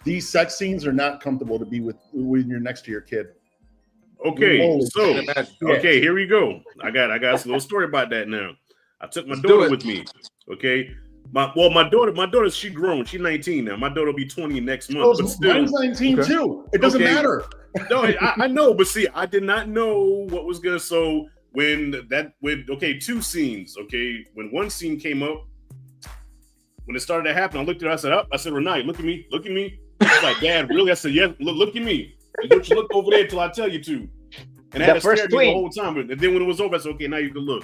these sex scenes are not comfortable to be with when you're next to your kid. Okay, here we go. I got a little story about that now. I took my daughter with me. Okay. My daughter, she grown. She's 19 now. My daughter will be 20 next month. But still, mine's 19 too. It doesn't matter. No, I know, but see, I did not know what was gonna. So two scenes. Okay, when one scene came up, when it started to happen, I looked at her. I said, Renee, look at me. She's like, Dad, really? I said, yeah. Look at me. Don't you look over there until I tell you to. And I had to stare at me the whole time. And then when it was over, I said, okay, now you can look.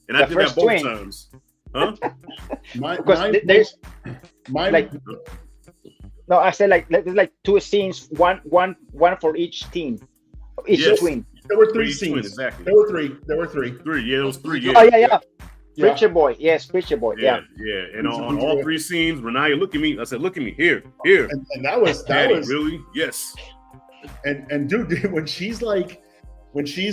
And I did that both times. Huh? I said there's like two scenes, one for each team, each twin. There were three scenes. Exactly. There were three. Three. Yeah, it was three. Yeah. Oh yeah. Preacher Boy. Yes, Preacher Boy. Yeah. And on all 3 scenes, Renaya, look at me. I said, look at me. Here. And that was Daddy, really? Yes. And dude, when she's like, she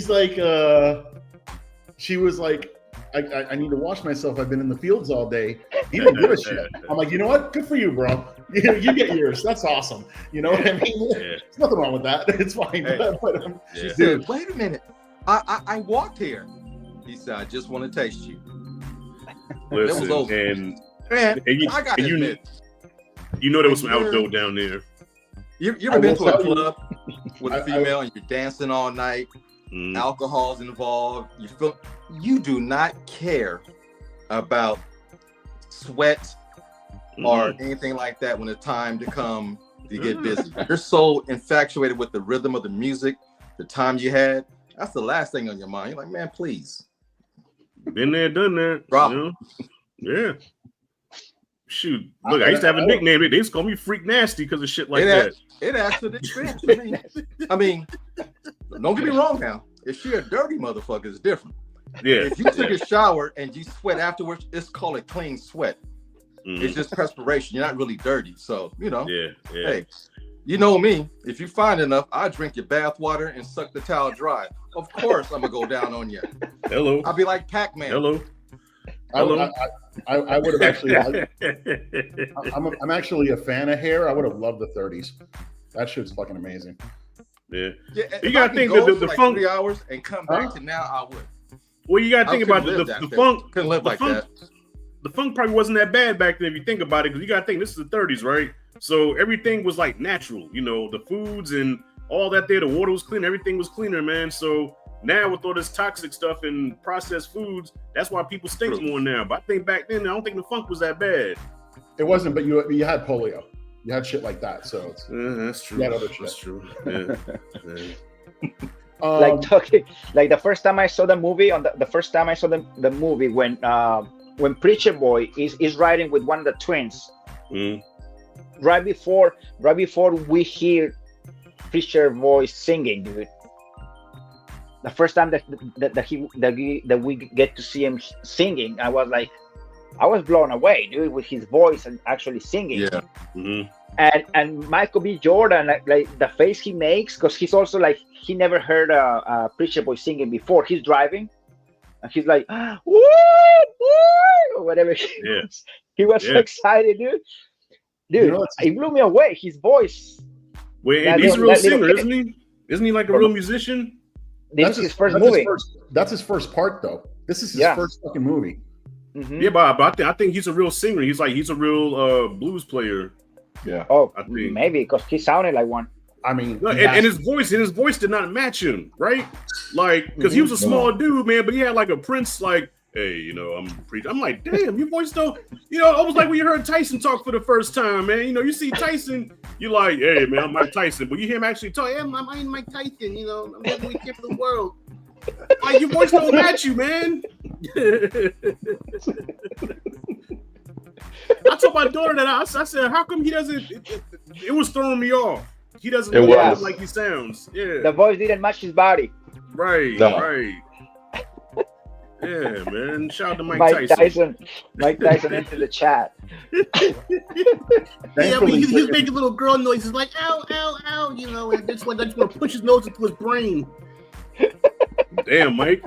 was like, I need to wash myself. I've been in the fields all day. He didn't give a shit. I'm like, you know what? Good for you, bro. You get yours. That's awesome. You know what I mean? There's nothing wrong with that. It's fine. Hey, she said, wait a minute. I walked here. He said, I just want to taste you. Listen, I got to admit. You know there was some outdoor down there. You ever been to a club with a female and you're dancing all night? Alcohol's involved. You do not care about sweat or anything like that when it's time to come to get busy. You're so infatuated with the rhythm of the music, the time you had. That's the last thing on your mind. You're like, man, please. Been there, done that. Drop. You know? Yeah. Shoot. Look, I used to have a nickname. They used to call me Freak Nasty because of shit like that. It adds to the experience. I mean, don't get me wrong now. If she a dirty motherfucker, it's different. Yeah. If you took a shower and you sweat afterwards, it's called a clean sweat. It's just perspiration. You're not really dirty. So, you know, hey, you know me. If you find enough, I drink your bath water and suck the towel dry. Of course, I'm going to go down on you. Hello. I'll be like Pac-Man. Hello. I would have actually. I'm actually a fan of hair. I would have loved the 30s. That shit's fucking amazing. Yeah. You gotta think that the like funk 3 hours and come back to now. I would. Well, you gotta think about the funk. Couldn't live like that. The funk probably wasn't that bad back then if you think about it, because you gotta think this is the 30s, right? So everything was like natural. You know, the foods and all that there. The water was clean. Everything was cleaner, man. So now with all this toxic stuff and processed foods, that's why people stink more now. But I think back then, I don't think the funk was that bad. It wasn't, but you had polio. You had shit like that. So it's, that's true. You had other shit. That's true. Yeah. Like talking, like the first time I saw the movie, the first time I saw the movie when Preacher Boy is riding with one of the twins, right before we hear Preacher Boy singing, dude. The first time that we get to see him singing, I was blown away, dude, with his voice and actually singing. Yeah. And Michael B. Jordan, like the face he makes, because he's also like, he never heard a Preacher Boy singing before. He's driving, and he's like, woo, woo, or whatever. He was so excited, dude. Dude, you know, it blew me away. His voice. Wait, and he's a real singer, isn't he? Isn't he like a real musician? This is his first movie. That's his first part, though. This is his first fucking movie. Yeah, but I think he's a real singer. He's a real blues player. Yeah. Oh, maybe because he sounded like one. I mean, and his voice did not match him, right? Like, because he was a small dude, man, but he had like a Prince, like, hey, you know, I'm preaching. I'm like, damn, your voice don't, you know, almost like when you heard Tyson talk for the first time, man. You know, you see Tyson, you're like, hey, man, I'm Mike Tyson. But you hear him actually talk, hey, I'm Mike Tyson, you know, I'm the champ of the world. Like, your voice don't match you, man. I told my daughter that I said, how come he doesn't, it was throwing me off. He doesn't look like he sounds. Yeah. The voice didn't match his body. Right, right. Yeah, man. Shout out to Mike Tyson. Mike Tyson into the chat. Yeah, but he's making little girl noises like, ow, ow, ow, you know, and that's when I just want to push his nose into his brain. Damn, Mike.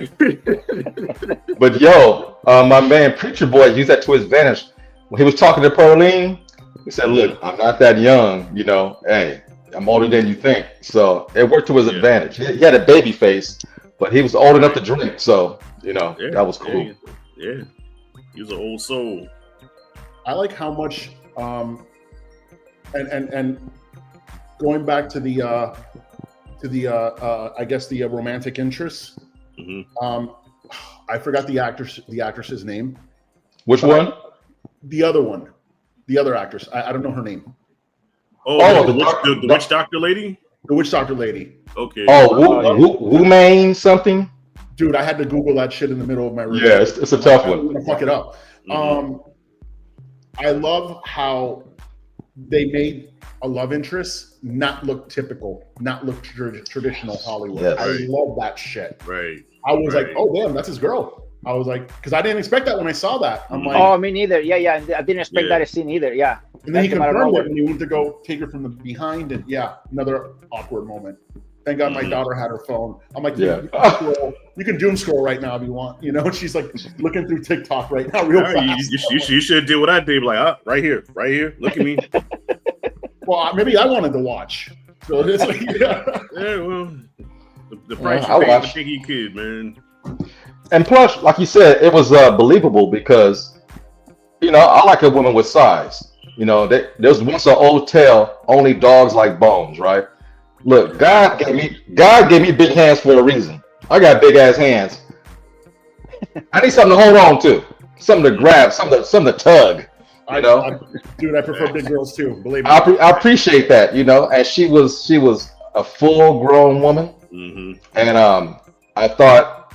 But yo, my man Preacher Boy used that to his advantage. When he was talking to Pearline, he said, look, I'm not that young, you know, hey, I'm older than you think. So it worked to his advantage. He had a baby face, but he was old enough to drink. So, you know, that was cool. Yeah. He was an old soul. I like how much, and going back to the I guess the romantic interests. I forgot the actress's name. Which one? The other one, the other actress. I don't know her name. The witch doctor lady. The witch doctor lady. Okay. Wu Main something. Dude, I had to Google that shit in the middle of my room. Yeah, it's a tough one. I'm gonna fuck it up. I love how they made a love interest not look typical, not look traditional Hollywood. Yes. I love that shit. Right. I was like, oh damn, that's his girl. I was like, because I didn't expect that when I saw that. I'm like, oh, me neither. Yeah. I didn't expect that scene either. Yeah. and then he That came out of confirmed nowhere. it when he went to go take her from the behind, and another awkward moment. Thank God my daughter had her phone. I'm like, you can doom scroll right now if you want. You know, she's like looking through TikTok right now, real fast. You should do what I did, like, right here. Look at me. Well, maybe I wanted to watch. So it's like, well, the price I you pay watched. for Piggy Kid, man. And plus, like you said, it was believable because, I like a woman with size. There's once an old tale, only dogs like bones, right? Look, God gave me big hands for a reason. I got big ass hands. I need something to hold on to, something to grab, something to tug. Dude, I prefer big girls too. Believe me. I appreciate that. And she was a full grown woman, and I thought,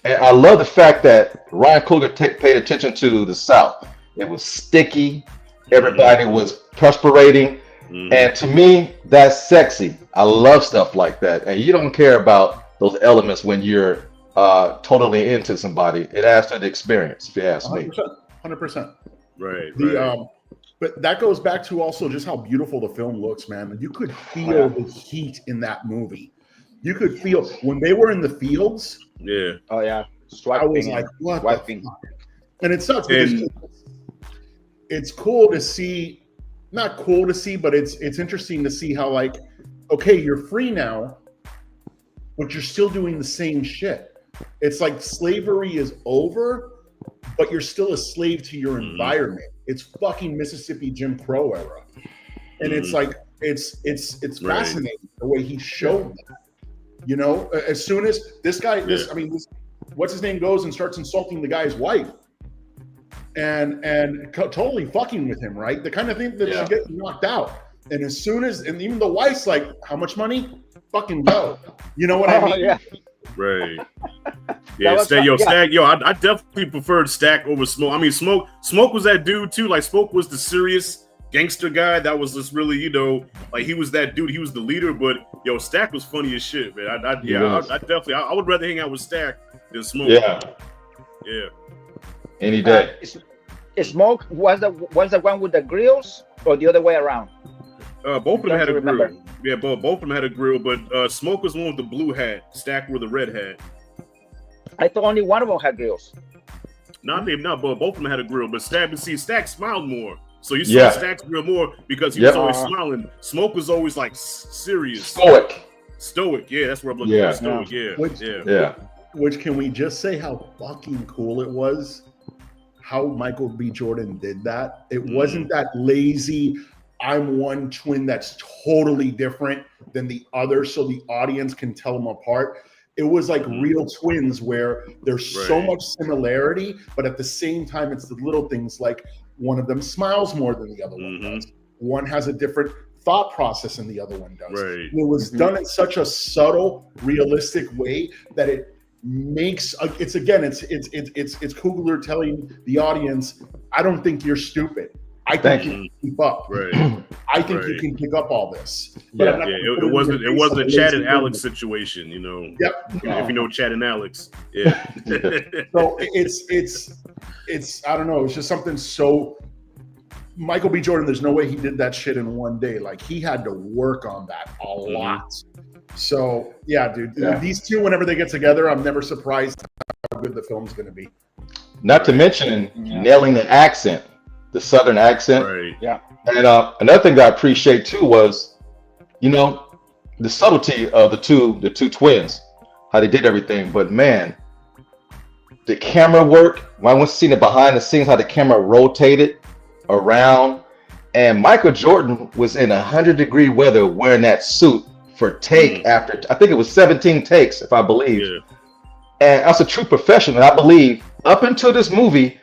and I love the fact that Ryan Coogler paid attention to the South. It was sticky. Everybody was perspirating. And to me, that's sexy. I love stuff like that. And you don't care about those elements when you're totally into somebody. It adds to the experience, if you ask me. 100%. Right. But that goes back to also just how beautiful the film looks, man. You could feel the heat in that movie. You could feel when they were in the fields. Yeah. Oh yeah. I was like, what the fuck? And it sucks because it's cool to see. Not cool to see, but it's interesting to see how, like, okay, you're free now, but you're still doing the same shit. It's like slavery is over, but you're still a slave to your environment. It's fucking Mississippi Jim Crow era. And it's like it's fascinating the way he showed that. As soon as this guy, what's his name goes and starts insulting the guy's wife. And totally fucking with him, right? The kind of thing that should get knocked out. And as soon as, and even the wife's like, how much money? Fucking go. You know what I mean? Yeah. Right. Yeah, Stack. I definitely preferred Stack over Smoke. I mean, Smoke was that dude too. Like, Smoke was the serious gangster guy that was just really, like, he was that dude. He was the leader. But Stack was funny as shit, man. I definitely, I would rather hang out with Stack than Smoke. Yeah. Any day. Smoke was the one with the grills or the other way around? Both of them had a grill. Yeah, both of them had a grill, but Smoke was the one with the blue hat. Stack with the red hat. I thought only one of them had grills. But both of them had a grill. But Stack smiled more. So you saw Stack's grill more because he was always smiling. Smoke was always like serious. Stoic. Yeah, that's where I'm looking for. Stoic. Yeah. Which, can we just say how fucking cool it was? How Michael B. Jordan did that. It wasn't that lazy, I'm one twin that's totally different than the other, so the audience can tell them apart. It was like real twins where there's so much similarity, but at the same time, it's the little things like one of them smiles more than the other one does. One has a different thought process than the other one does. Right. And it was done in such a subtle, realistic way that it makes it's Coogler telling the audience, I don't think you're stupid. I think you can keep up. Right. I think you can pick up all this. It wasn't a Chad and Alex situation, Yep. If you know Chad and Alex. Yeah. So it's I don't know, it's just something so Michael B. Jordan, there's no way he did that shit in one day. Like, he had to work on that a lot. So, dude, these two, whenever they get together, I'm never surprised how good the film's going to be. Not to mention nailing the accent, the Southern accent. Right. Yeah. And another thing that I appreciate too was, the subtlety of the two twins, how they did everything. But man, the camera work, when I went to see it behind the scenes, how the camera rotated around, and Michael Jordan was in 100-degree weather wearing that suit for take after, I think it was 17 takes, if I believe. Yeah. And that's a true professional. I believe up until this movie,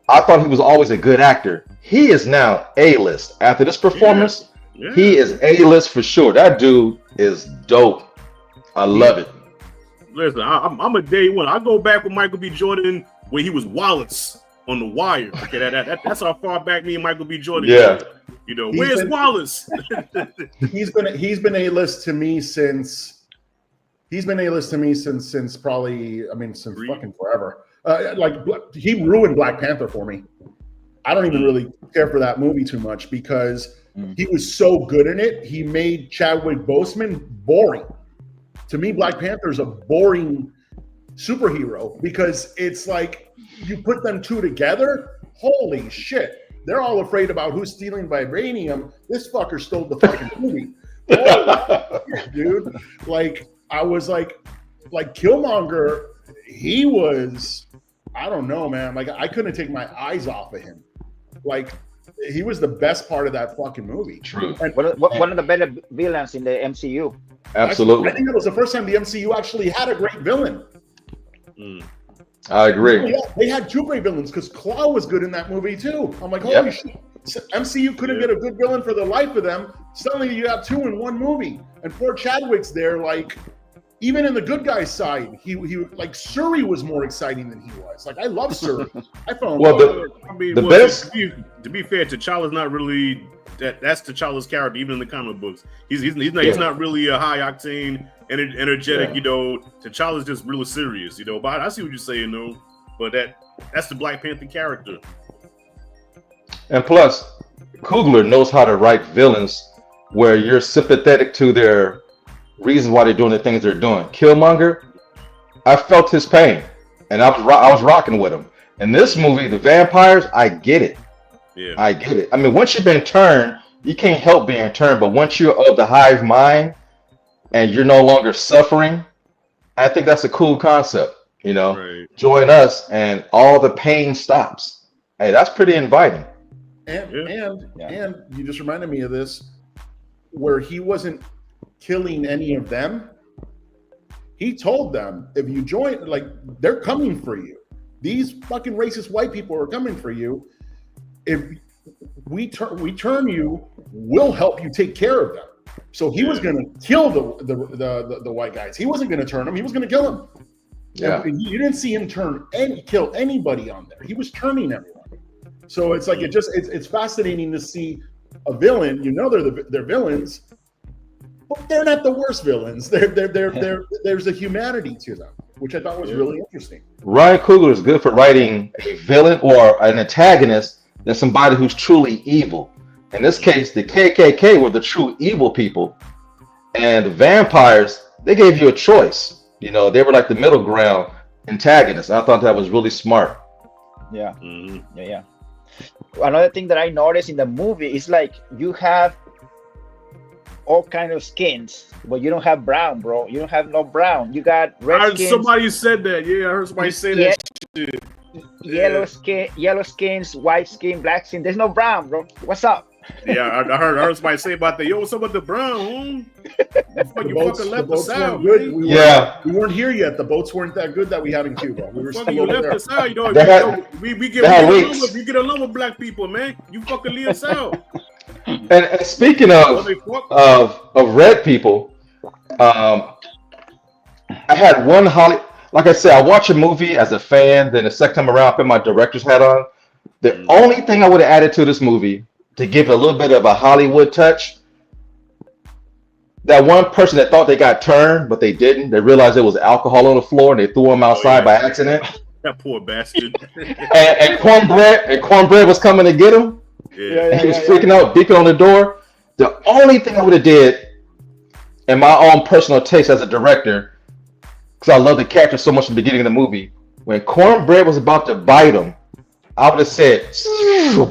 I thought he was always a good actor. He is now A-list. After this performance, he is A-list for sure. That dude is dope. I love it. Listen, I'm a day one. I go back with Michael B. Jordan when he was Wallace on The Wire. Okay, that's how far back me and Michael B. Jordan go. Where's Wallace? He's been A-list to me since probably, since fucking forever. He ruined Black Panther for me. I don't even really care for that movie too much because he was so good in it. He made Chadwick Boseman boring. To me, Black Panther is a boring superhero because it's like you put them two together. Holy shit. They're all afraid about who's stealing vibranium. This fucker stole the fucking movie. Oh, dude. Like, I was like Killmonger, he was, I don't know, man. Like, I couldn't take my eyes off of him. Like, he was the best part of that fucking movie. True. And One of the better villains in the MCU. Absolutely. I think it was the first time the MCU actually had a great villain. I agree. Yeah, they had two great villains because Claw was good in that movie too. I'm like, holy shit. MCU couldn't get a good villain for the life of them. Suddenly you have two in one movie. And poor Chadwick's there, like, even in the good guy's side, he like Shuri was more exciting than he was. Like, I love Shuri. I fell in love with her. The best. To be fair, T'Challa's not really that's T'Challa's character, even in the comic books. He's not really a high octane, energetic. You know, T'Challa's just really serious. You know, but I see what you're saying, though. But that's the Black Panther character. And plus, Coogler knows how to write villains where you're sympathetic to their reasons why they're doing the things they're doing. Killmonger, I felt his pain, and I was rocking with him. In this movie, the vampires, I get it. Yeah, I get it. I mean, once you've been turned, you can't help being turned. But once you're of the hive mind and you're no longer suffering, I think that's a cool concept. You know, join us, and all the pain stops. Hey, that's pretty inviting. And you just reminded me of this, where he wasn't killing any of them. He told them, if you join, like, they're coming for you. These fucking racist white people are coming for you. If we turn you, we'll help you take care of them. So he was going to kill the white guys. He wasn't going to turn them. He was going to kill them. Yeah. And you didn't see him kill anybody on there. He was turning everyone. So it's like it's fascinating to see a villain. You know they're villains, but they're not the worst villains. There's a humanity to them, which I thought was really interesting. Ryan Coogler is good for writing a villain or an antagonist than somebody who's truly evil. In this case, the KKK were the true evil people, and the vampires, they gave you a choice. You know, they were like the middle ground antagonists. I thought that was really smart. Yeah. Yeah. Another thing that I noticed in the movie is like you have all kind of skins, but you don't have brown, bro. You don't have no brown. You got red skins. Somebody said that. Yeah, I heard somebody say that shit. Yellow skins, white skin, black skin. There's no brown, bro. What's up? Yeah, I heard somebody say about that. Yo, what's up with the brown? You fucking left us out. We weren't here yet. The boats weren't that good that we had in Cuba. We were still you over left there. us out. You know, we get along with black people, man. You fucking leave us out. And speaking of red people, I had one like I said, I watch a movie as a fan, then the second time around I put my director's hat on. The only thing I would have added to this movie to give it a little bit of a Hollywood touch, that one person that thought they got turned, but they didn't. They realized there was alcohol on the floor and they threw him outside by accident. That poor bastard. and cornbread was coming to get him. And he was freaking out, beeping on the door. The only thing I would have did, in my own personal taste as a director, because I love the character so much in the beginning of the movie, when cornbread was about to bite him, I would have said,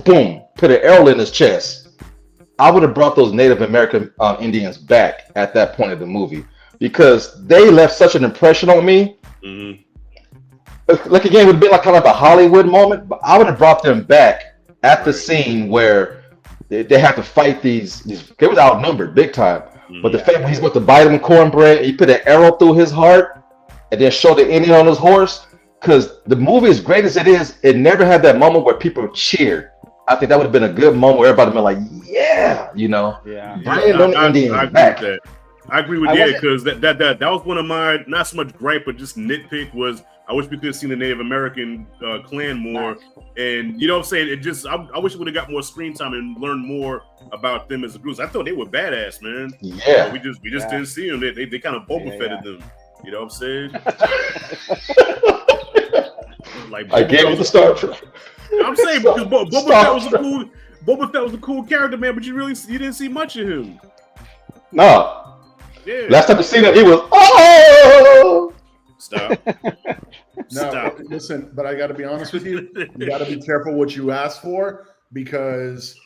boom, put an arrow in his chest. I would have brought those Native American Indians back at that point of the movie because they left such an impression on me. Like again, it would have been like kind of a Hollywood moment, but I would have brought them back at the scene where they had to fight these. They was outnumbered big time. But the fact when he's about to bite him cornbread, he put an arrow through his heart and then showed the Indian on his horse. Because the movie, as great as it is, it never had that moment where people cheered. I think that would have been a good moment where everybody would have been like, yeah, you know. Yeah. I agree with that. I agree with that because that was one of my, not so much gripe, but just nitpick was I wish we could have seen the Native American clan more. And you know what I'm saying? It just, I wish we would have got more screen time and learned more about them as a group. I thought they were badass, man. Yeah. We just didn't see them. They kind of Boba Fetted them. You know what I'm saying? Like I gave it the Star Trek. I'm saying because Boba Fett was a cool character, man. But you didn't see much of him. No. Yeah. Last time you seen him, he was oh. Stop. No, Stop. listen, but I got to be honest with you. You got to be careful what you ask for, because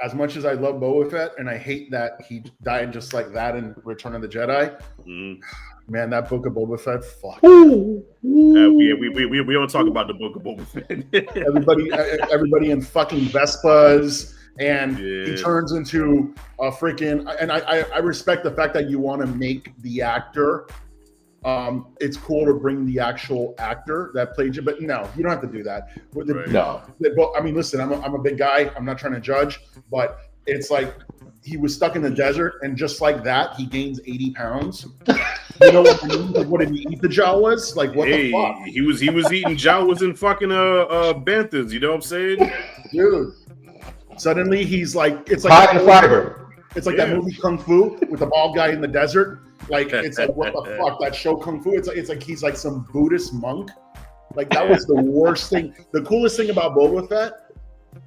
as much as I love Boba Fett and I hate that he died just like that in Return of the Jedi, man, that book of Boba Fett, fuck. We don't talk about the book of Boba Fett. everybody in fucking Vespas, and he turns into a freaking. And I respect the fact that you want to make the actor. It's cool to bring the actual actor that played you, but no, you don't have to do that. Right. No. I mean, listen, I'm a big guy. I'm not trying to judge, but it's like he was stuck in the desert, and just like that, he gains 80 pounds. You know what I mean? Like, what did he eat the Jawas? Like, what the fuck? He was eating Jawas and fucking banthas. You know what I'm saying, dude? Suddenly he's like, it's high like in fiber. It's like that movie Kung Fu with the bald guy in the desert. Like, it's like, what the fuck? That show Kung Fu. It's like he's like some Buddhist monk. Like, that was the worst thing. The coolest thing about Boba Fett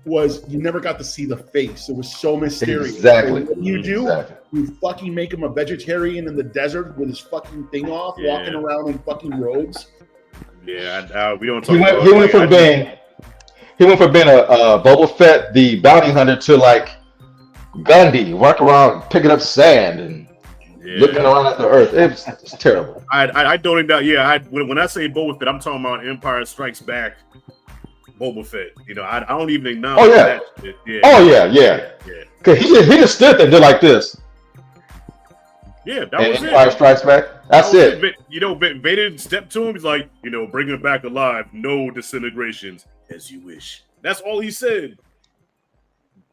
was you never got to see the face. It was so mysterious. Exactly. So what you do, you fucking make him a vegetarian in the desert with his fucking thing off, walking around in fucking robes. Yeah, we don't talk about he went from being a Boba Fett, the bounty hunter, to like Gundy, walking around picking up sand and looking around at the earth. It's terrible. I don't even doubt. Yeah, when I say Boba Fett, I'm talking about Empire Strikes Back. Boba Fett, you know, I don't even acknowledge that shit. Yeah. Oh yeah. Cause he just stood there and did like this. Yeah, that was Empire Strikes Back. That's it. You know, Vader stepped to him. He's like, you know, bring him back alive. No disintegrations, as you wish. That's all he said.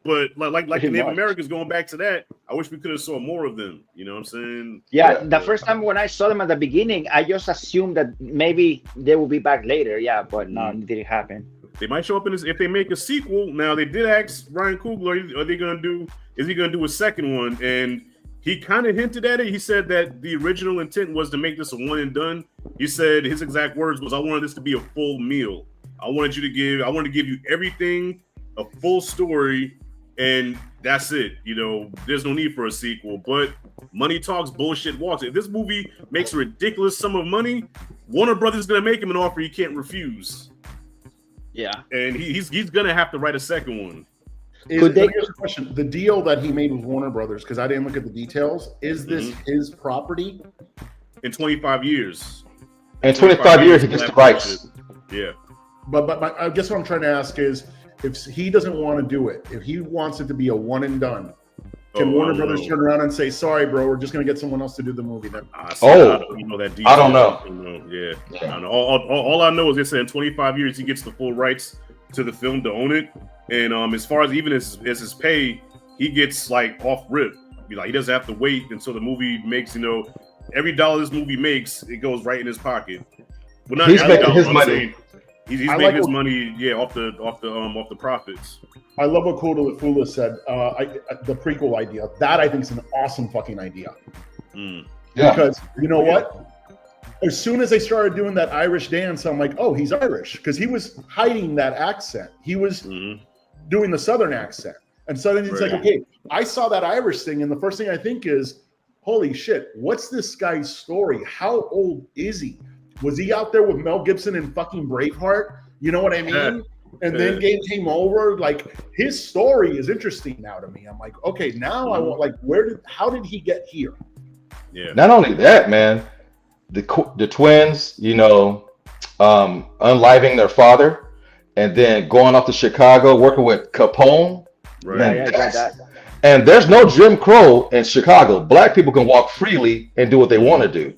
But like the Native Americans, going back to that, I wish we could have saw more of them. You know what I'm saying? Yeah, the first time when I saw them at the beginning, I just assumed that maybe they will be back later. Yeah, but no, it didn't happen. They might show up in this if they make a sequel. Now they did ask Ryan Coogler, is he gonna do a second one? And he kind of hinted at it. He said that the original intent was to make this a one and done. He said his exact words was, "I wanted this to be a full meal. I wanted to give you everything, a full story, and that's it. You know, there's no need for a sequel. But money talks, bullshit walks. If this movie makes a ridiculous sum of money, Warner Brothers is gonna make him an offer he can't refuse. Yeah, and he's gonna have to write a second one. Here's a question: the deal that he made with Warner Brothers, because I didn't look at the details, is this his property? In 25 years. In 25 years, he gets the rights. Yeah. But I guess what I'm trying to ask is, if he doesn't want to do it, if he wants it to be a one and done, can Warner Brothers turn around and say, "Sorry, bro, we're just going to get someone else to do the movie"? Then I don't know that detail. I don't know. Yeah. I don't know. All I know is they said in 25 years he gets the full rights to the film to own it, and as far as even as his pay, he gets like off rip. Like, he doesn't have to wait until the movie makes. You know, every dollar this movie makes, it goes right in his pocket. Well, not he's making his money. He's making his money, off the profits. I love what Fula said. The prequel idea, that I think is an awesome fucking idea. Yeah. Because you know what? As soon as they started doing that Irish dance, I'm like, oh, he's Irish, because he was hiding that accent. He was doing the Southern accent, and suddenly it's like, okay, I saw that Irish thing, and the first thing I think is, holy shit, what's this guy's story? How old is he? Was he out there with Mel Gibson and fucking Braveheart? You know what I mean? And then game came over. Like, his story is interesting now to me. I'm like, okay, now I want, like, how did he get here? Yeah. Not only that, man, the twins, you know, unliving their father, and then going off to Chicago, working with Capone. Right. Man, and there's no Jim Crow in Chicago. Black people can walk freely and do what they want to do.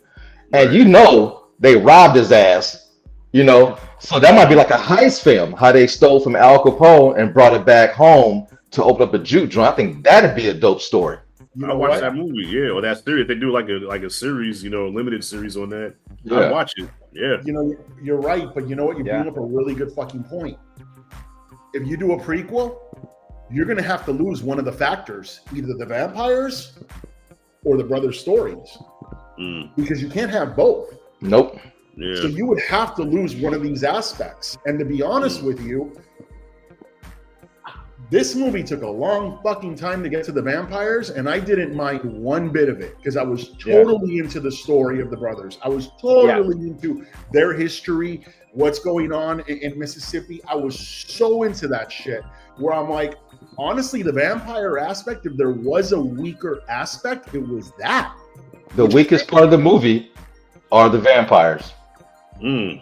And you know, they robbed his ass, you know, so that might be like a heist film, how they stole from Al Capone and brought it back home to open up a juke joint. I think that'd be a dope story. I watch that movie, or that series. If they do like a series, you know, limited series on that, I'd watch it. Yeah. You know, you're right, but you know what? You bring up a really good fucking point. If you do a prequel, you're going to have to lose one of the factors, either the vampires or the brothers' stories, because you can't have both. Nope. Yeah. So you would have to lose one of these aspects. And to be honest with you, this movie took a long fucking time to get to the vampires, and I didn't mind one bit of it because I was totally into the story of the brothers. I was totally into their history, what's going on in Mississippi. I was so into that shit where I'm like, honestly, the vampire aspect, if there was a weaker aspect, it was that. The weakest part of the movie are the vampires. Mm.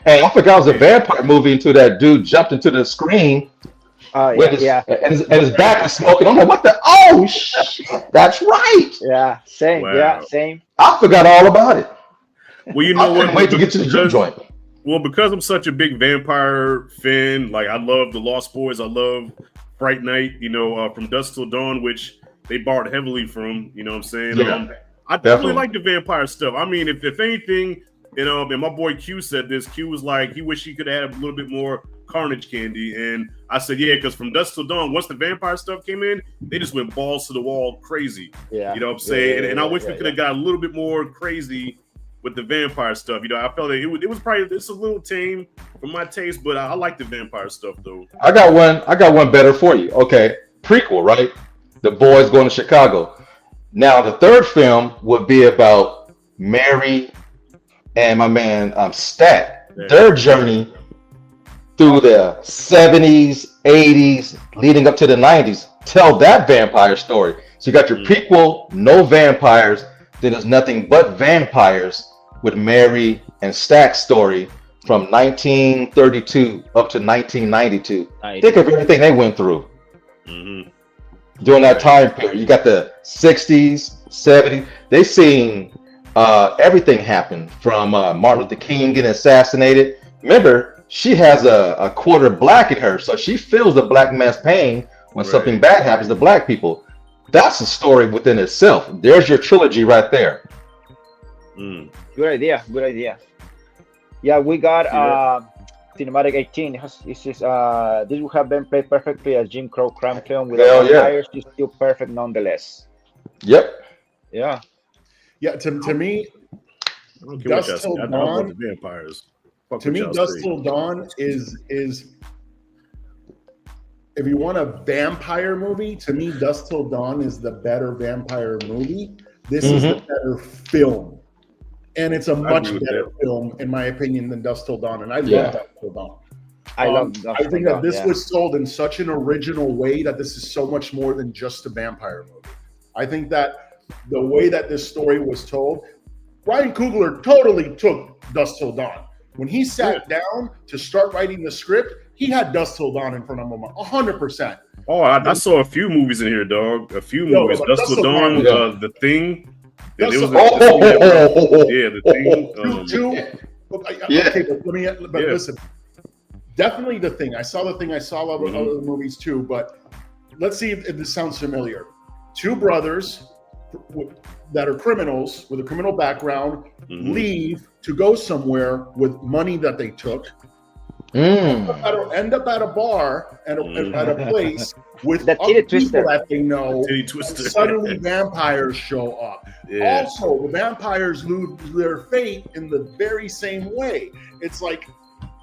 And I forgot it was a vampire movie until that dude jumped into the screen. And his back was smoking. I'm like, what the? Oh, shit. That's right. Yeah, same. Wow. Yeah, same. I forgot all about it. Well, you know I couldn't wait to get to the gym joint. Well, because I'm such a big vampire fan, like I love The Lost Boys. I love Fright Night, you know, From Dusk Till Dawn, which they borrowed heavily from, you know what I'm saying? Yeah, I definitely like the vampire stuff. I mean, if anything, you know, and my boy Q said this. Q was like, he wished he could have a little bit more Carnage candy. And I said, yeah, because From Dusk Till Dawn, once the vampire stuff came in, they just went balls to the wall crazy. Yeah. You know what I'm saying? And I wish we could have got a little bit more crazy with the vampire stuff. You know, I felt that it was probably, it's a little tame for my taste, but I like the vampire stuff though. I got one better for you. Okay. Prequel, right? The boys going to Chicago. Now the third film would be about Mary and my man Stat. Their journey through the 70s, 80s, leading up to the 90s. Tell that vampire story. So you got your prequel, no vampires, then there's nothing but vampires with Mary and Stack's story from 1932 up to 1992. Think of everything they went through during that time period. You got the 60s, 70s. They seen everything happen from Martin Luther King getting assassinated. Remember, she has a quarter black in her, so she feels the black man's pain when something bad happens to black people. That's a story within itself. There's your trilogy right there. Good idea. Good idea. Yeah, we got Cinematic 18. This would have been played perfectly as Jim Crow crime film with vampires. It's still perfect nonetheless. Yep. Yeah. Yeah. To me, Dusk Till Dawn. Vampires. To me, Dusk Till Dawn is if you want a vampire movie, to me, Dusk Till Dawn is the better vampire movie. This is the better film. And it's a much better film, in my opinion, than Dusk Till Dawn. And I love Dusk Till Dawn. I think that this was told in such an original way that this is so much more than just a vampire movie. I think that the way that this story was told, Ryan Coogler totally took Dusk Till Dawn. When he sat down to start writing the script, he had Dusk Till Dawn in front of him 100%. Oh, I saw a few movies in here, dog. A few movies. Dusk Till Dawn, The Thing. The Thing. Okay, but listen. Definitely The Thing. I saw The Thing. I saw other movies too. But let's see if this sounds familiar. Two brothers that are criminals with a criminal background leave to go somewhere with money that they took. End up at a bar at a place with other people that they know. Suddenly vampires show up. Yeah. Also, the vampires lose their fate in the very same way. It's like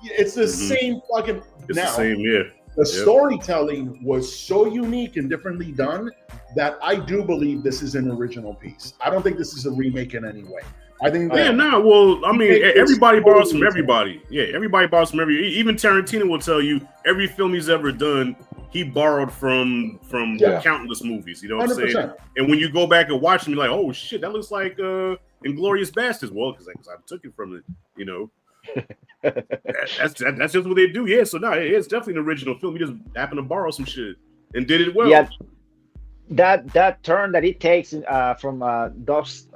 it's the same fucking. It's the same, yeah. The storytelling was so unique and differently done that I do believe this is an original piece. I don't think this is a remake in any way. I think that well, I mean, everybody borrows from everybody. Yeah, everybody borrows from every. Even Tarantino will tell you every film he's ever done, he borrowed from countless movies. You know what 100%. I'm saying? And when you go back and watch them, you're like, oh shit, that looks like Inglourious Basterds. Well, because I took it from it. You know, that's just what they do. Yeah, so no, it's definitely an original film. He just happened to borrow some shit and did it well. Yeah. That turn that it takes from Dusk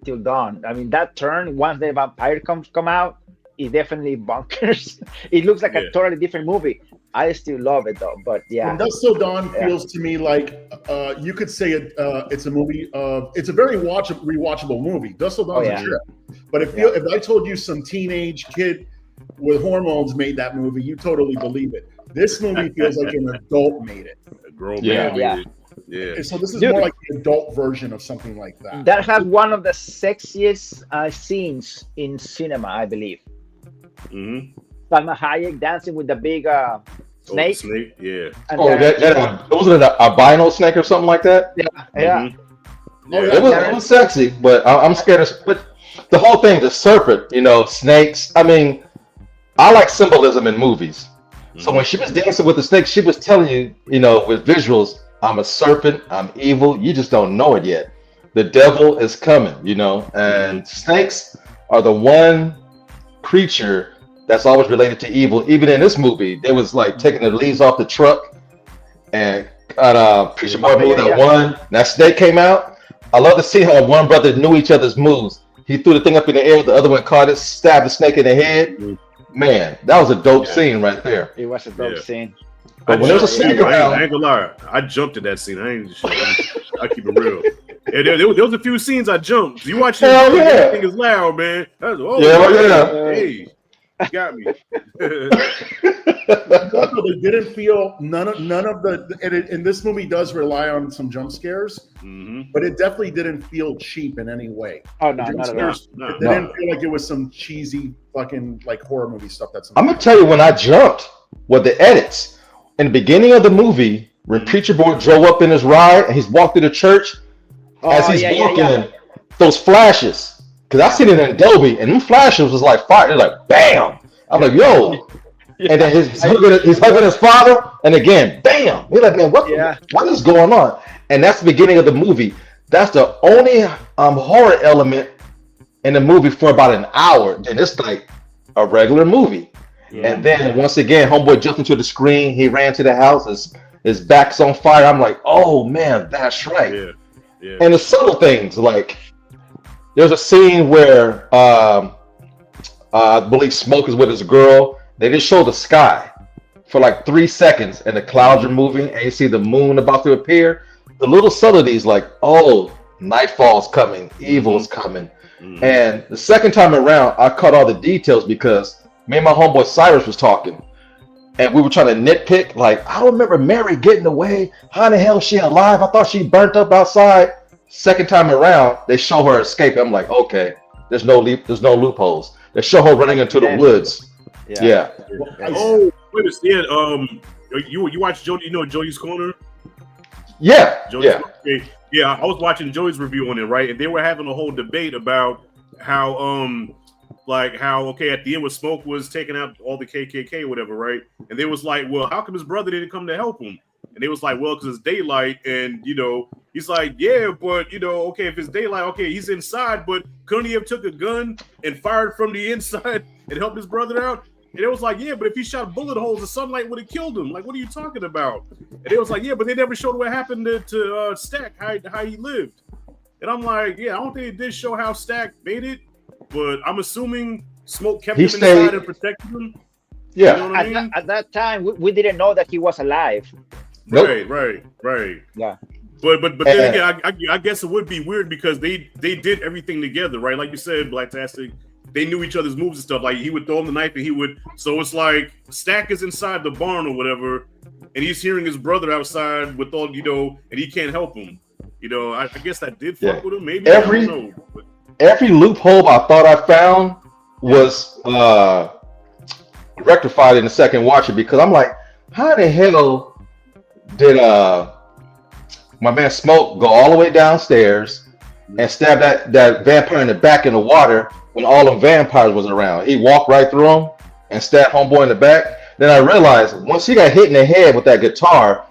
Till Dawn. I mean, that turn once the vampire come out is definitely bonkers. It looks like a totally different movie. I still love it though. But yeah, Dusk Till Dawn feels to me like you could say it's a movie of. It's a very rewatchable movie. Dusk Till Dawn's a trip. But if I told you some teenage kid with hormones made that movie, you totally believe it. This movie feels like an adult made it. A grown man made it. Yeah. So this is Dude. more like the adult version of something like that. That has one of the sexiest scenes in cinema, I believe. Mm-hmm. Salma Hayek dancing with the big snake. Snake. Yeah. And Oh, was it an albino snake or something like that? yeah. Mm-hmm. Oh, Yeah. yeah. It was sexy, but I'm scared of. But the whole thing, the serpent, snakes. I mean, I like symbolism in movies. So when she was dancing with the snake, she was telling you, with visuals, I'm a serpent, I'm evil. You just don't know it yet. The devil is coming, and snakes are the one creature that's always related to evil. Even in this movie, they was like taking the leaves off the truck, and Preacher Boy movie that one. That snake came out. I love to see how one brother knew each other's moves. He threw the thing up in the air, the other one caught it, stabbed the snake in the head. Man, that was a dope scene right there. It was a dope scene. But when there's a snake around, I ain't gonna lie, I jumped at that scene. I keep it real. Yeah, there was a few scenes I jumped. You watch everything is loud, man. Hey, you got me. They didn't feel none of the. And this movie does rely on some jump scares, but it definitely didn't feel cheap in any way. Oh no, not at all. They didn't feel like it was some cheesy fucking like horror movie stuff. I'm gonna tell you when I jumped with the edits in the beginning of the movie when Preacher Boy drove up in his ride and he's walked through the church. As he's walking, those flashes, because I seen it in Dolby, and them flashes was like fire. They're like, bam! I'm like, yo. And then he's hugging his father, and again, bam! We're like, man, what is going on? And that's the beginning of the movie. That's the only horror element in the movie for about an hour. And it's like a regular movie. Yeah. And then once again, homeboy jumped into the screen. He ran to the house. His back's on fire. I'm like, oh man, that's right. Yeah. Yeah. And the subtle things, like there's a scene where I believe Smoke is with his girl. They just show the sky for like 3 seconds, and the clouds are moving, and you see the moon about to appear. The little subtleties, like, oh, nightfall's coming, evil's coming. And the second time around, I caught all the details because me and my homeboy Cyrus was talking, and we were trying to nitpick. Like, I don't remember Mary getting away. How in the hell is she alive? I thought she burnt up outside. Second time around, they show her escape. I'm like, okay, there's no loopholes. They show her running into the woods. Yeah. Oh, wait a second. You watch Jody? You know Jody's Corner? Yeah. Yeah. I was watching Joey's review on it, right? And they were having a whole debate about how at the end when Smoke was taking out all the KKK or whatever, right? And they was like, well, how come his brother didn't come to help him? And they was like, well, because it's daylight, and he's like, yeah, but okay, if it's daylight, okay, he's inside, but couldn't he have took a gun and fired from the inside and helped his brother out? And it was like, yeah, but if he shot bullet holes, the sunlight would have killed him. Like, what are you talking about? And it was like, yeah, but they never showed what happened to Stack, how he lived. And I'm like, yeah, I don't think it did show how Stack made it, but I'm assuming Smoke kept him inside and protected him. Yeah. You know what I mean? At that time, we didn't know that he was alive. Nope. Right. Yeah. But then again, I guess it would be weird because they did everything together, right? Like you said, Blacktastic, they knew each other's moves and stuff. Like he would throw him the knife, and he would. So it's like Stack is inside the barn or whatever, and he's hearing his brother outside with all and he can't help him. I guess that did fuck with him. Maybe I don't know. Every loophole I thought I found was rectified in the second watcher because I'm like, how the hell did my man Smoke go all the way downstairs and stab that vampire in the back in the water when all them vampires was around? He walked right through them and stabbed homeboy in the back. Then I realized once he got hit in the head with that guitar,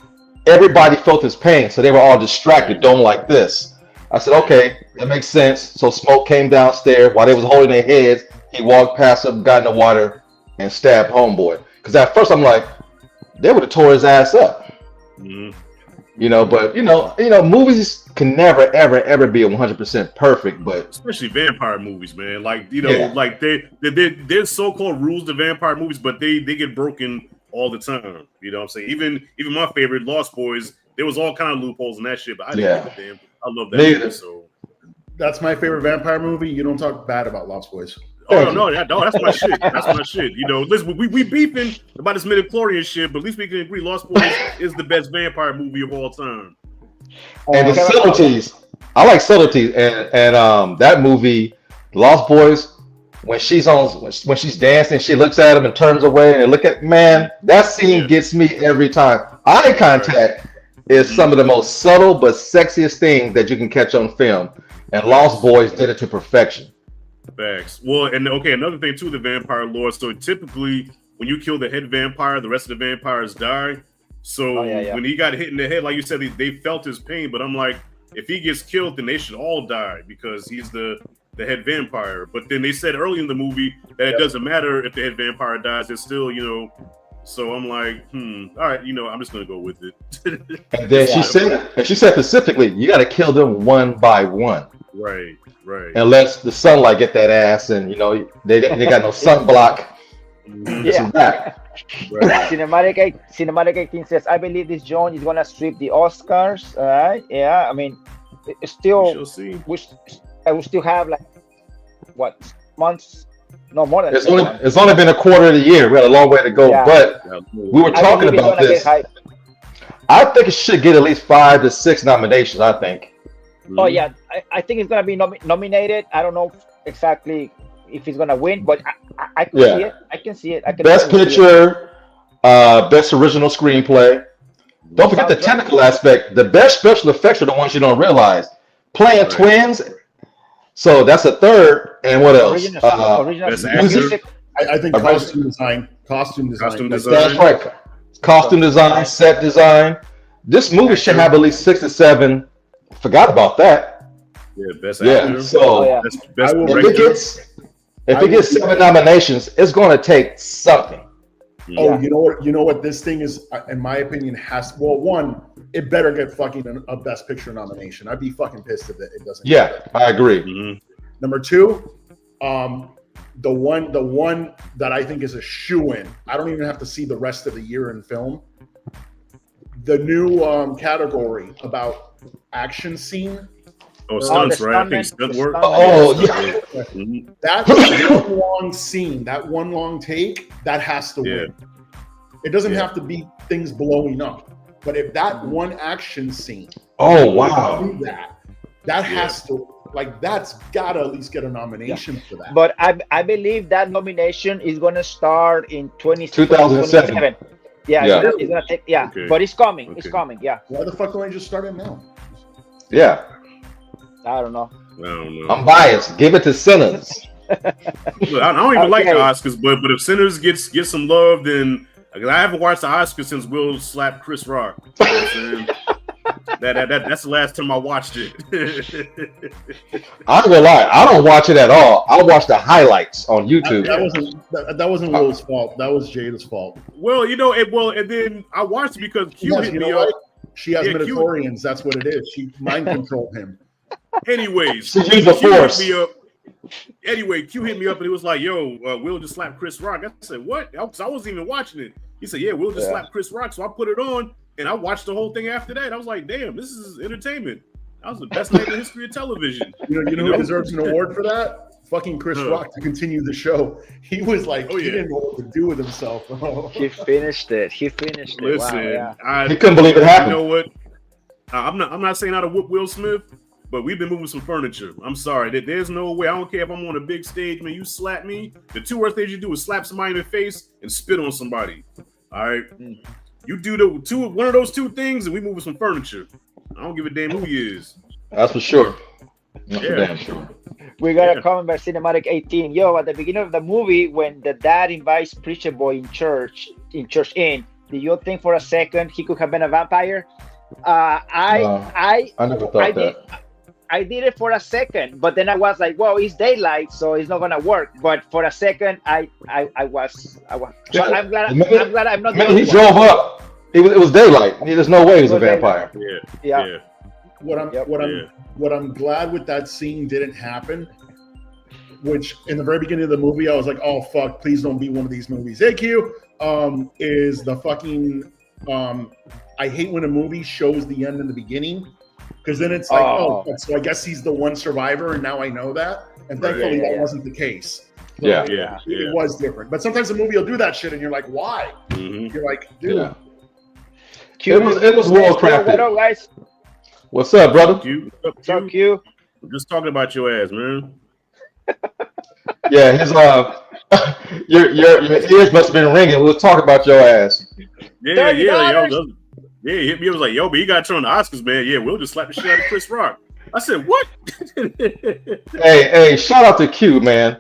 everybody felt his pain, so they were all distracted, doing like this. I said, okay, that makes sense. So Smoke came downstairs while they was holding their heads. He walked past them, got in the water, and stabbed homeboy. Because at first I'm like, they would have tore his ass up. But movies can never ever be 100% perfect, but especially vampire movies, man. Like like there's so-called rules to vampire movies, but they get broken all the time. You know what I'm saying? Even my favorite Lost Boys, there was all kind of loopholes in that shit, but I didn't give a damn. I love that movie, so that's my favorite vampire movie. You don't talk bad about Lost Boys. Oh no, that's my shit. That's my shit. Listen, we beefing about this midichlorian shit, but at least we can agree Lost Boys is the best vampire movie of all time. And the Okay, subtleties, I like subtleties, and that movie, Lost Boys, when she's dancing, she looks at him and turns away and look at man. That scene Yeah. gets me every time. Eye contact is some of the most subtle but sexiest things that you can catch on film, and Lost Boys did it to perfection. Facts. Well, and okay, another thing too, the vampire lore. So typically, when you kill the head vampire, the rest of the vampires die. So when he got hit in the head, like you said, they felt his pain. But I'm like, if he gets killed, then they should all die because he's the head vampire. But then they said early in the movie that it doesn't matter if the head vampire dies. It's still, So I'm like, all right, I'm just gonna go with it. And then she said specifically, you got to kill them one by one. Right. Unless the sunlight get that ass, and they got no sunblock. Yeah. Right. Cinematic 18 says, I believe this John is gonna sweep the Oscars. All right. Yeah. I mean, it's still. We'll see. I will still have months. No more than. It's only been a quarter of the year. We had a long way to go, but we were talking about this. I think it should get at least 5 to 6 nominations. I think. Oh yeah, I think it's gonna be nominated. I don't know exactly if he's gonna win, but I can see it. I can see it. Best Picture, Best Original Screenplay. Don't forget the technical aspect. The best special effects are the ones you don't realize. Playing twins. So that's a third. And what else? Music. I think costume design. That's right. Costume design, set design. This movie should have at least 6 to 7. Forgot about that. Yeah, best actor. So best if it gets 7 nominations, it's going to take something. Oh, you know what this thing is, in my opinion, one, it better get fucking a Best Picture nomination. I'd be fucking pissed if it doesn't. Yeah, I agree. Number 2, the one that I think is a shoo-in. I don't even have to see the rest of the year in film. The new category about action scene. Oh, stunts, right? I think stunt work. Oh, yeah. That one long scene, that one long take, that has to win. It doesn't have to be things blowing up. But if that one action scene, that has to, that's got to at least get a nomination for that. But I believe that nomination is going to start in 2007. Yeah. It's gonna take. Yeah, okay. But it's coming. It's coming. Yeah. Why the fuck don't I just start it now? Yeah. I don't know. I'm biased. Give it to Sinners. I don't even like the Oscars, but if Sinners gets some love, then I haven't watched the Oscars since Will slapped Chris Rock. You know what I'm saying? That's the last time I watched it. I'm gonna lie, I don't watch it at all. I watch the highlights on YouTube. That wasn't Will's fault. That was Jada's fault. Well, and then I watched it because Q hit me up. She has Minotaurians. That's what it is. She mind controlled him. Anyways, she used the force. Anyway, Q hit me up and he was like, "Yo, Will just slapped Chris Rock." I said, "What?" I wasn't even watching it. He said, "Yeah, Will just slapped Chris Rock." So I put it on and I watched the whole thing after that. I was like, "Damn, this is entertainment." That was the best night in the history of television. You know who deserves an award for that? Fucking Chris Rock to continue the show. He was like, he didn't know what to do with himself. He finished it. Listen, wow, he couldn't believe it happened. You know what? I'm not saying how to whoop Will Smith, but we've been moving some furniture. I'm sorry. There's no way. I don't care if I'm on a big stage, man. You slap me. The two worst things you do is slap somebody in the face and spit on somebody. All right. You do one of those two things, and we moving some furniture. I don't give a damn who he is. That's for sure. That's for damn sure. We got a comment by Cinematic 18. Yo, at the beginning of the movie, when the dad invites Preacher Boy in church, do you think for a second he could have been a vampire? I never thought that. I did it for a second, but then I was like, "Well, it's daylight, so it's not gonna work." But for a second, I was. So I'm glad I'm not. He drove up. It was daylight. There's no way he was a vampire. Yeah. What I'm glad with that scene didn't happen. Which in the very beginning of the movie, I was like, "Oh fuck, please don't be one of these movies." Hey Q, is the fucking I hate when a movie shows the end in the beginning. Because then it's like, so I guess he's the one survivor, and now I know that. And thankfully, that wasn't the case. So it was different. But sometimes a movie will do that shit, and you're like, why? You're like, dude. It was well crafted. What up, guys? What's up, brother? Q. What's up, Q? I'm just talking about your ass, man. Yeah, his your ears must have been ringing. We was talking about your ass. Yeah, yeah. $30? Yeah, he hit me. It was like, yo, but he got to turn the Oscars, man. Yeah, we'll just slap the shit out of Chris Rock. I said, what? Hey, shout out to Q, man.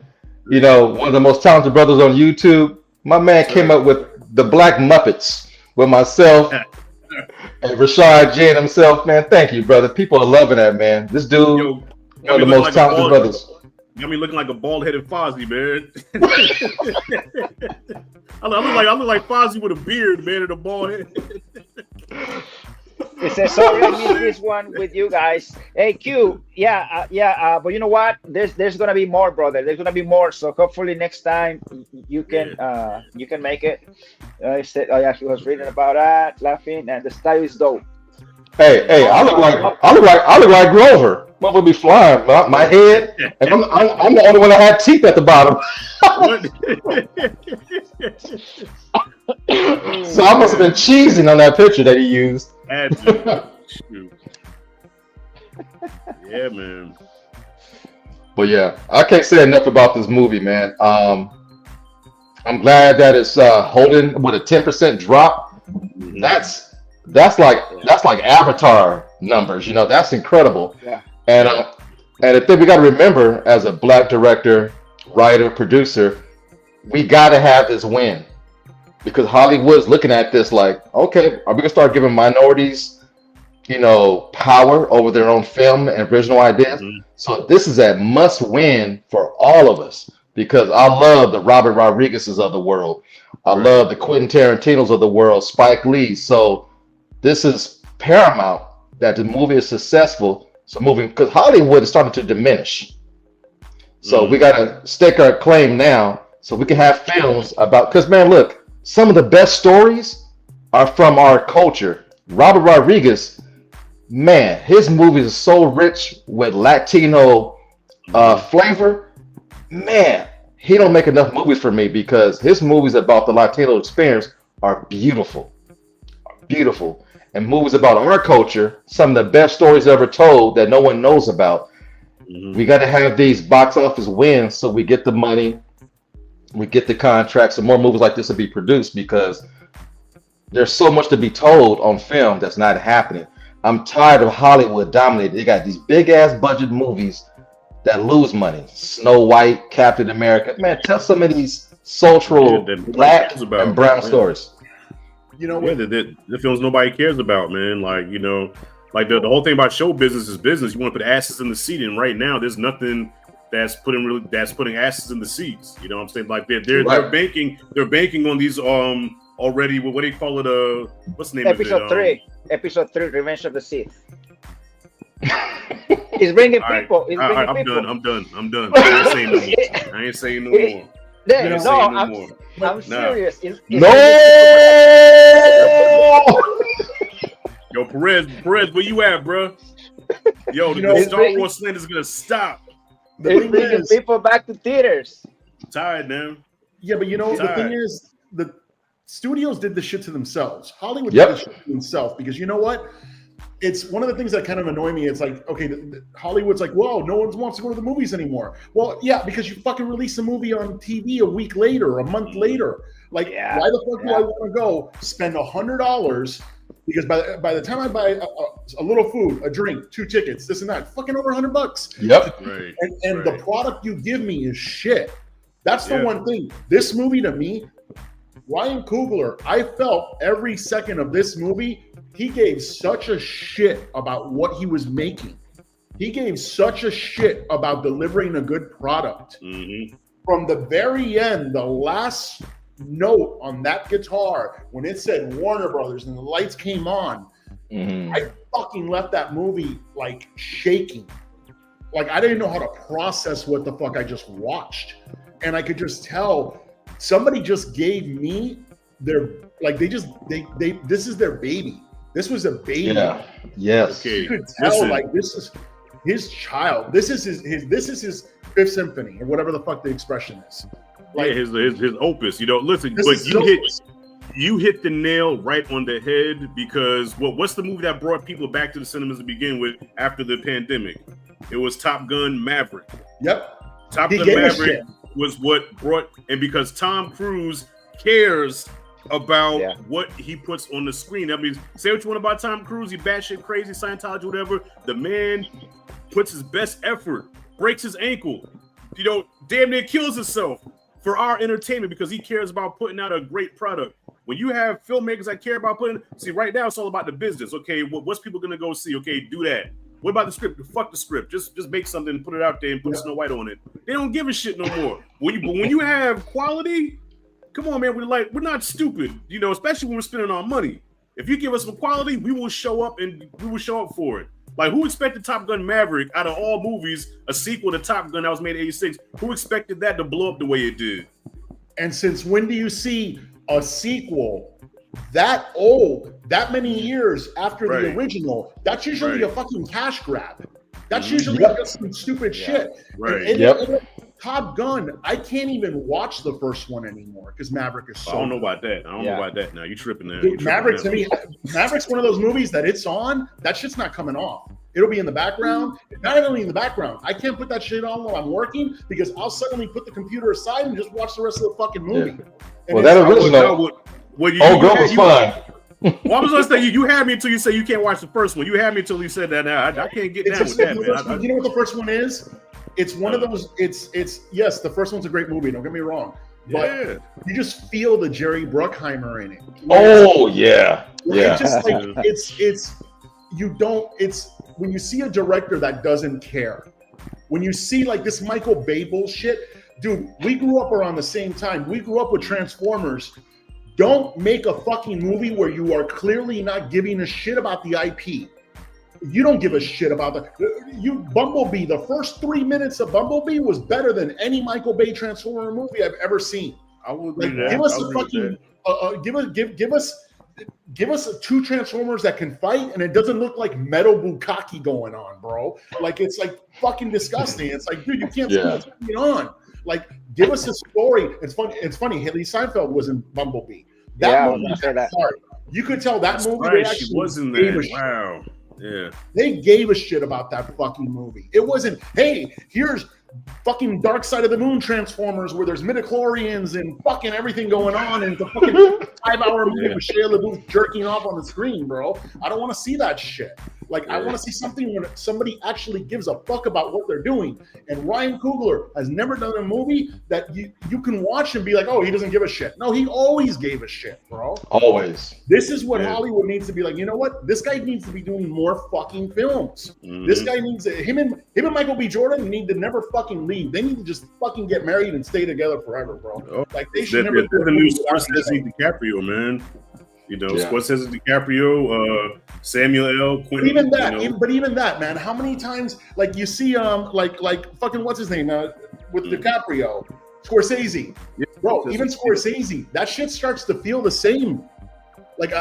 You know, one of the most talented brothers on YouTube. My man came up with the Black Muppets with myself and Rashad J and himself, man. Thank you, brother. People are loving that, man. This dude, Yo, one of the most talented brothers. Got me looking like a bald-headed Fozzie, man. I look like Fozzie with a beard, man, and a bald head. It says, sorry, I missed this one with you guys. Hey, Q, but you know what? There's gonna be more, brother. There's gonna be more. So hopefully next time you can make it. He said, oh yeah, he was reading about that, laughing, and the style is dope. Hey, I look like Grover. What would be flying? My head, and I'm the only one that had teeth at the bottom. So I must have been cheesing on that picture that he used. Shoot. Yeah, man. But yeah, I can't say enough about this movie, man. I'm glad that it's holding with a 10% drop. Mhm. That's like Avatar numbers, you know. That's incredible. Yeah. And the thing we got to remember, as a black director, writer, producer, we got to have this win, because Hollywood's looking at this like, okay, are we gonna start giving minorities, you know, power over their own film and original ideas? Mhm. So this is a must win for all of us, because I love the Robert Rodriguez's of the world. I love the Quentin Tarantino's of the world, Spike Lee. So this is paramount that the movie is successful. So moving, because Hollywood is starting to diminish. So we got to stake our claim now so we can have films about, because man, look, some of the best stories are from our culture. Robert Rodriguez, man, his movies are so rich with Latino flavor. Man, he don't make enough movies for me, because his movies about the Latino experience are beautiful. Beautiful. And movies about our culture, some of the best stories ever told that no one knows about. Mhm. We got to have these box office wins so we get the money, we get the contracts, and more movies like this will be produced, because there's so much to be told on film that's not happening. I'm tired of Hollywood dominating. They got these big ass budget movies that lose money. Snow White, Captain America. Man, tell some of these social black and brown stories. You know Yeah, what? the films nobody cares about, man. Like, you know, like the whole thing about show business is business. You want to put asses in the seat, and right now there's nothing that's putting asses in the seats. You know what I'm saying? Like they're banking on these already, what do you call it? What's the name Episode of it? Episode 3, Revenge of the Sith. He's bringing people. He's bringing I'm people. done. I ain't saying no more. I'm serious. No! Yo, Perez, where you at, bro? Yo, the Star Wars slander is gonna stop. It's bringing people back to theaters. I'm tired, man. Yeah, but you know, the thing is, the studios did the shit to themselves. Hollywood did the shit to themselves, because you know what? It's one of the things that kind of annoy me. It's like, okay, Hollywood's like, whoa, no one wants to go to the movies anymore. Well, yeah, because you fucking release a movie on TV a week later, a month later. Like, why the fuck do I want to go spend $100? Because by the time I buy a little food, a drink, 2 tickets, this and that, fucking over $100. Yep. Right. And the product you give me is shit. That's the one thing. This movie, to me, Ryan Coogler, I felt every second of this movie, he gave such a shit about what he was making. He gave such a shit about delivering a good product. Mm-hmm. From the very end, the last note on that guitar, when it said Warner Brothers and the lights came on, I fucking left that movie like shaking. Like, I didn't know how to process what the fuck I just watched. And I could just tell somebody just gave me their, like, this is their baby. This was a baby. Yeah. Yes. You could tell, like, this is his child. This is his Fifth Symphony, or whatever the fuck the expression is. Like his opus. You know, listen, but You hit the nail right on the head because what's the movie that brought people back to the cinemas to begin with after the pandemic? It was Top Gun Maverick. Yep. Top Gun Maverick was what brought, and because Tom Cruise cares about what he puts on the screen. That means, say what you want about Tom Cruise, he batshit crazy, Scientology, whatever. The man puts his best effort, breaks his ankle, damn near kills himself for our entertainment because he cares about putting out a great product. When you have filmmakers that care about see, right now it's all about the business. Okay, what's people gonna go see? Okay, do that. What about the script? Fuck the script. Just make something and put it out there and put Snow White on it. They don't give a shit no more. When you have quality, come on, man. We're not stupid, especially when we're spending our money. If you give us some quality, we will show up and we will show up for it. Like, who expected Top Gun Maverick out of all movies, a sequel to Top Gun that was made in '86? Who expected that to blow up the way it did? And since when do you see a sequel that old, that many years after the original? That's usually a fucking cash grab. That's usually just some stupid shit. Right. And Top Gun, I can't even watch the first one anymore because Maverick is so. I don't know about that. I don't know about that now. You tripping there. Dude, Maverick to me, Maverick's one of those movies that it's on, that shit's not coming off. It'll be in the background. Not only in the background, I can't put that shit on while I'm working because I'll suddenly put the computer aside and just watch the rest of the fucking movie. Yeah. Well, that original. Girl was fine. Well, I was gonna say you had me until you say you can't watch the first one. You had me until you said that. Now I can't get down with that, man. You know what the first one is? It's one of those. It's yes, the first one's a great movie. Don't get me wrong, but you just feel the Jerry Bruckheimer in it. It's just like it's you don't. It's when you see a director that doesn't care. When you see like this Michael Bay bullshit, dude. We grew up around the same time. We grew up with Transformers. Don't make a fucking movie where you are clearly not giving a shit about the IP. You don't give a shit about Bumblebee. The first 3 minutes of Bumblebee was better than any Michael Bay Transformer movie I've ever seen. I will agree that. Give us a fucking give us two Transformers that can fight, and it doesn't look like metal bukkake going on, bro. Like it's like fucking disgusting. It's like, dude, you can't see what's going on. Like, give us a story. It's funny. It's funny. Haley Seinfeld was in Bumblebee. That movie, you could tell that movie. Right, she wasn't there. Wow. Yeah. They gave a shit about that fucking movie. It wasn't, hey, here's fucking Dark Side of the Moon Transformers where there's midichlorians and fucking everything going on, and it's a fucking 5-hour movie with Shia LaBeouf jerking off on the screen, bro. I don't want to see that shit. Like, I want to see something where somebody actually gives a fuck about what they're doing. And Ryan Coogler has never done a movie that you can watch and be like, oh, he doesn't give a shit. No, he always gave a shit, bro. Always. This is what Hollywood needs to be like. You know what? This guy needs to be doing more fucking films. This guy needs him and Michael B. Jordan need to never fucking leave. They need to just fucking get married and stay together forever, bro. Like they should never. They're the new Scorsese DiCaprio, man. Scorsese DiCaprio, Samuel L. Quentin. Even that, but even that, man. How many times, like you see, like fucking what's his name, with DiCaprio, Scorsese, bro. Even Scorsese, that shit starts to feel the same. Like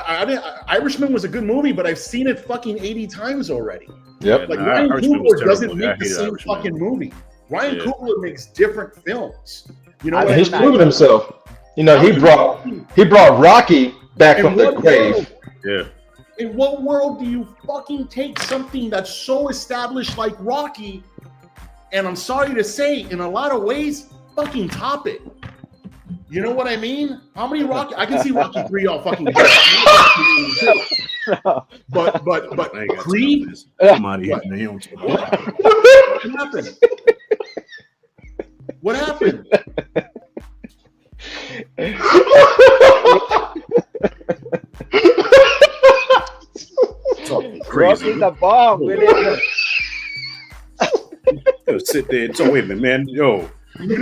Irishman was a good movie, but I've seen it fucking 80 times already. Yep. Like Ryan Coogler doesn't make the same fucking movie. Ryan Coogler makes different films. You know, he's proven himself. You know, he brought Rocky back from the grave. Yeah. In what world do you fucking take something that's so established like Rocky, and I'm sorry to say, in a lot of ways, fucking top it? You know what I mean? How many Rocky? I can see Rocky 3 all fucking good. But Creed? I'm out of here, man. What happened? What happened? Crazy. The bomb, Willie. Sit there and so wait a minute, man. Yo, you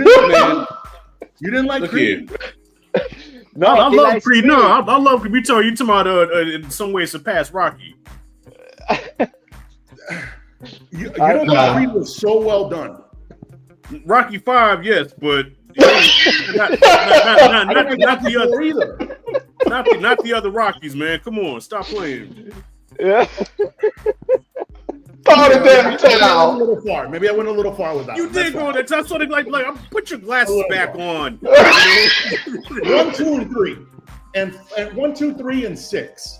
didn't like Creed? No, I love Creed. No, I love Creed. You talking about in some ways surpassed Rocky. You don't think Creed was so well done? Rocky 5, yes, but not the other Rockies, man. Come on, stop playing. Yeah. Maybe I went a little far with that. You did go there. Sort of like put your glasses back on. 1, 2, and 3. and 1, 2, 3, and 6.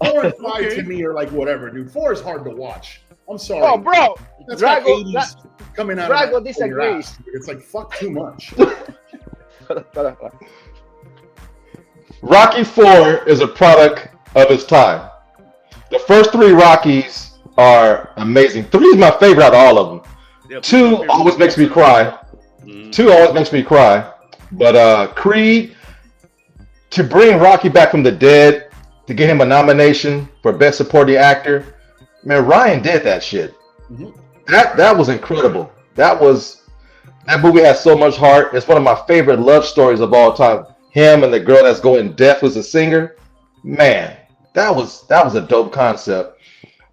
4 and 5 to me are like whatever, dude. 4 is hard to watch. I'm sorry. Oh, bro, That's got Drago, 80s coming out Drago of your disagrees. ass. It's like fuck too much. Rocky IV is a product of its time. The first 3 Rockies are amazing. 3 is my favorite out of all of them. Yeah, 2 always makes me cry. Mhm. 2 always makes me cry. But Creed, to bring Rocky back from the dead, to get him a nomination for Best Supporting Actor, man, Ryan did that shit. Mhm. That was incredible. That movie has so much heart. It's one of my favorite love stories of all time. Him and the girl that's going deaf was a singer. Man, that was a dope concept.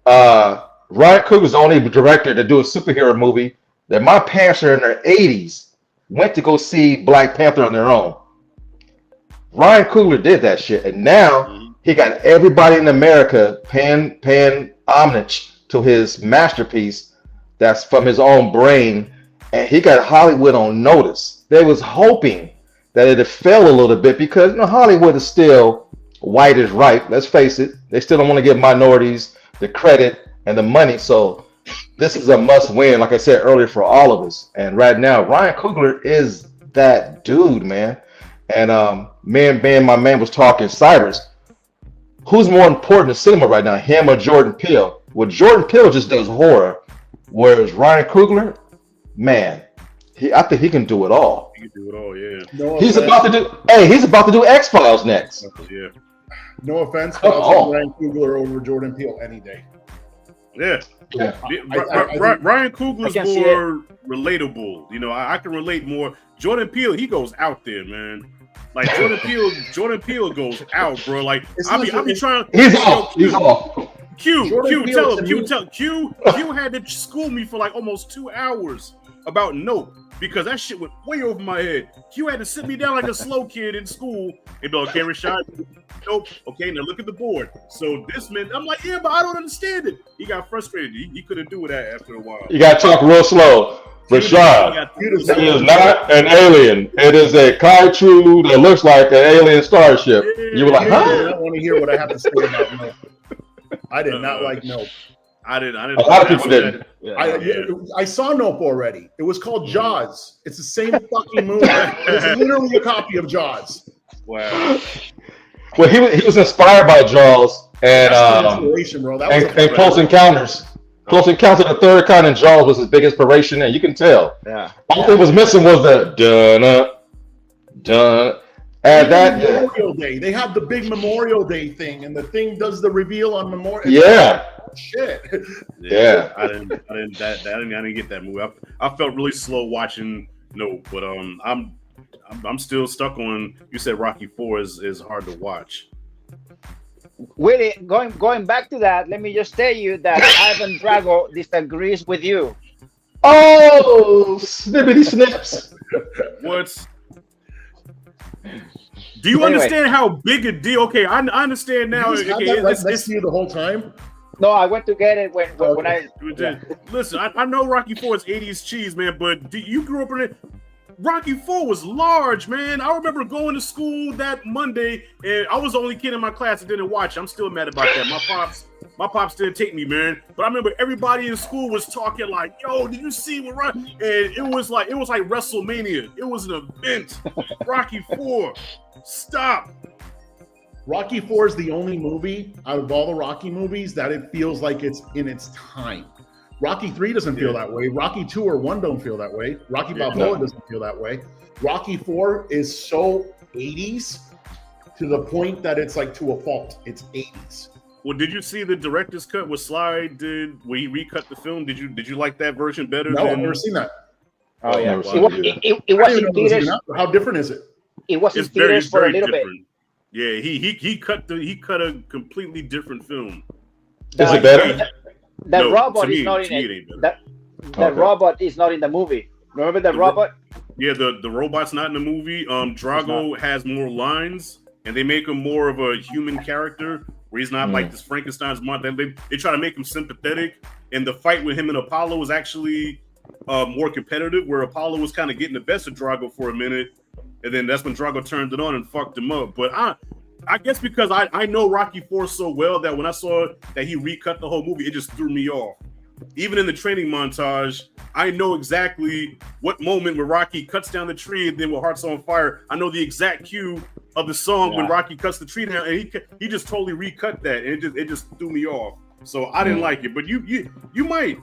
Ryan Coogler's the only director to do a superhero movie that my parents are in their 80s went to go see Black Panther on their own. Ryan Coogler did that shit, and now he got everybody in America paying homage to his masterpiece that's from his own brain, and he got Hollywood on notice. They was hoping that it'd fail a little bit because Hollywood is still white is right. Let's face it, they still don't want to give minorities the credit and the money. So this is a must win, like I said earlier, for all of us. And right now, Ryan Coogler is that dude, man. And my man was talking Cyrus. Who's more important in cinema right now, him or Jordan Peele? Well, Jordan Peele just does horror, whereas Ryan Coogler, man, I think he can do it all. He can do it all, yeah. No He's offense. about to do X-Files next. Yeah. No offense, but I'll take Ryan Coogler over Jordan Peele any day. Yeah. Yeah. Ryan Coogler's I can see more relatable. I can relate more. Jordan Peele, he goes out there, man. Like Jordan Peele goes out, bro. Like I'll be trying. He's off. He's off. Q had to school me for like almost 2 hours about Nope because that shit went way over my head. Q had to sit me down like a slow kid in school and be like, okay, Rashad, Nope. Okay, now look at the board. So this meant I'm like, yeah, but I don't understand it. He got frustrated. He couldn't do that after a while. You gotta talk real slow. Rashad, it is not an alien. It is a Kaiju that looks like an alien starship. You were like, I huh? don't want to hear what I have to say about Nope. I did not like Nope. I didn't. A lot of people didn't. I saw Nope already. It was called Jaws. It's the same fucking movie. It's literally a copy of Jaws. Wow. Well, he was inspired by Jaws and Bro. That was Close Encounters. Close Encounters of the Third Kind and Jaws was his big inspiration, and you can tell. Yeah. All thing was missing was the dun. And that Memorial Day. They have the big Memorial Day thing, and the thing does the reveal on Memorial. Yeah. Shit. Yeah. I didn't get that movie. I felt really slow watching Nope, but I'm still stuck on. You said Rocky IV is hard to watch. Willie, going back to that, let me just tell you that Ivan Drago disagrees with you. Oh, snippety snips. What? Do you understand how big a deal? Okay, I understand now. You just had that right next to you the whole time. No, I went to get it when I. Yeah. Listen, I know Rocky IV is 80s cheese, man, but you grew up in it. Rocky IV was large, man. I remember going to school that Monday, and I was the only kid in my class that didn't watch. I'm still mad about that. My pops didn't take me, man. But I remember everybody in school was talking like, "Yo, did you see what Rocky?" And it was like WrestleMania. It was an event. Rocky IV. Stop. Rocky IV is the only movie out of all the Rocky movies that it feels like it's in its time. Rocky III doesn't feel that way. Rocky II or 1 don't feel that way. Rocky Balboa doesn't feel that way. Rocky IV is so 80s to the point that it's like to a fault. It's 80s. Well, did you see the director's cut with Sly did where he recut the film? Did you like that version better? No, I've never seen that. Oh yeah, It was in theaters. How different is it? It was in theaters for a little bit. Yeah, he cut a completely different film. Is it better? That robot is not in it. That robot is not in the movie. Remember the robot? Yeah, the robot's not in the movie. Drago has more lines, and they make him more of a human character, where he's not like this Frankenstein's monster. They try to make him sympathetic, and the fight with him and Apollo was actually more competitive, where Apollo was kind of getting the best of Drago for a minute, and then that's when Drago turned it on and fucked him up. But I guess because I know Rocky IV so well that when I saw that he recut the whole movie, it just threw me off. Even in the training montage, I know exactly what moment where Rocky cuts down the tree and then with Hearts on Fire, I know the exact cue of the song when Rocky cuts the tree down, and he just totally recut that, and it just threw me off. So I didn't like it, but you might.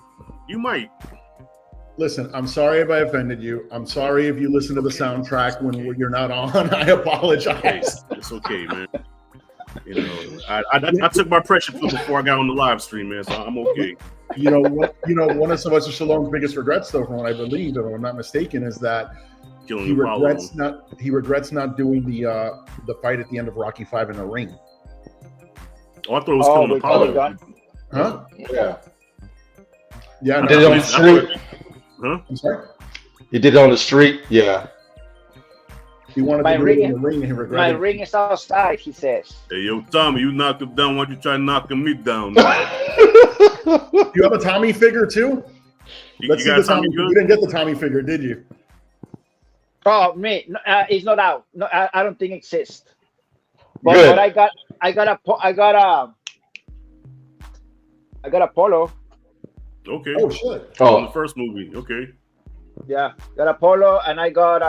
Listen, I'm sorry if I offended you. I'm sorry if you listen to the soundtrack when you're not on. I apologize. It's okay, man. You know, I took my pressure pill before I got on the live stream, man. So I'm okay. You know what? One of Sylvester Stallone's biggest regrets, though, from what I believe, if I'm not mistaken, is that he regrets not doing the fight at the end of Rocky V in the ring. Oh, I thought it was killing Apollo. Huh? Yeah. Yeah. He did it on the street. Huh? I'm sorry. He did it on the street. Yeah. He wanted to do it in the ring, and he regretted. My ring is outside, he says. Hey, yo, Tommy, you knocked him down. Why don't you try knocking me down? You have a Tommy figure too? Let's see the Tommy. You didn't get the Tommy figure, did you? Oh, me, no, it's not out. No, I don't think it exists. But I got a polo. Okay. Oh shit. Oh, the first movie. Okay. Yeah, got a polo, and I got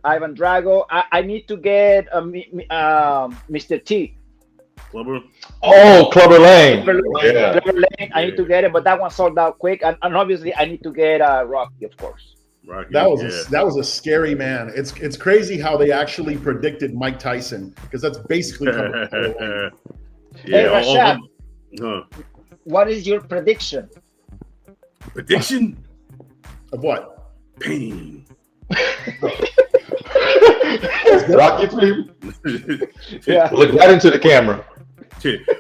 Ivan Drago. I need to get Mr. T. Clubber. Oh, Clubber Lane. Clubber Lane. I Yeah. need to get it, but that one sold out quick. And obviously, I need to get Rocky, of course. Rocky, that was a scary man. It's crazy how they actually predicted Mike Tyson, because that's basically Hey, Rashad, what is your prediction? Prediction of what? Pain. Rocky 3. Yeah. Look right into the camera.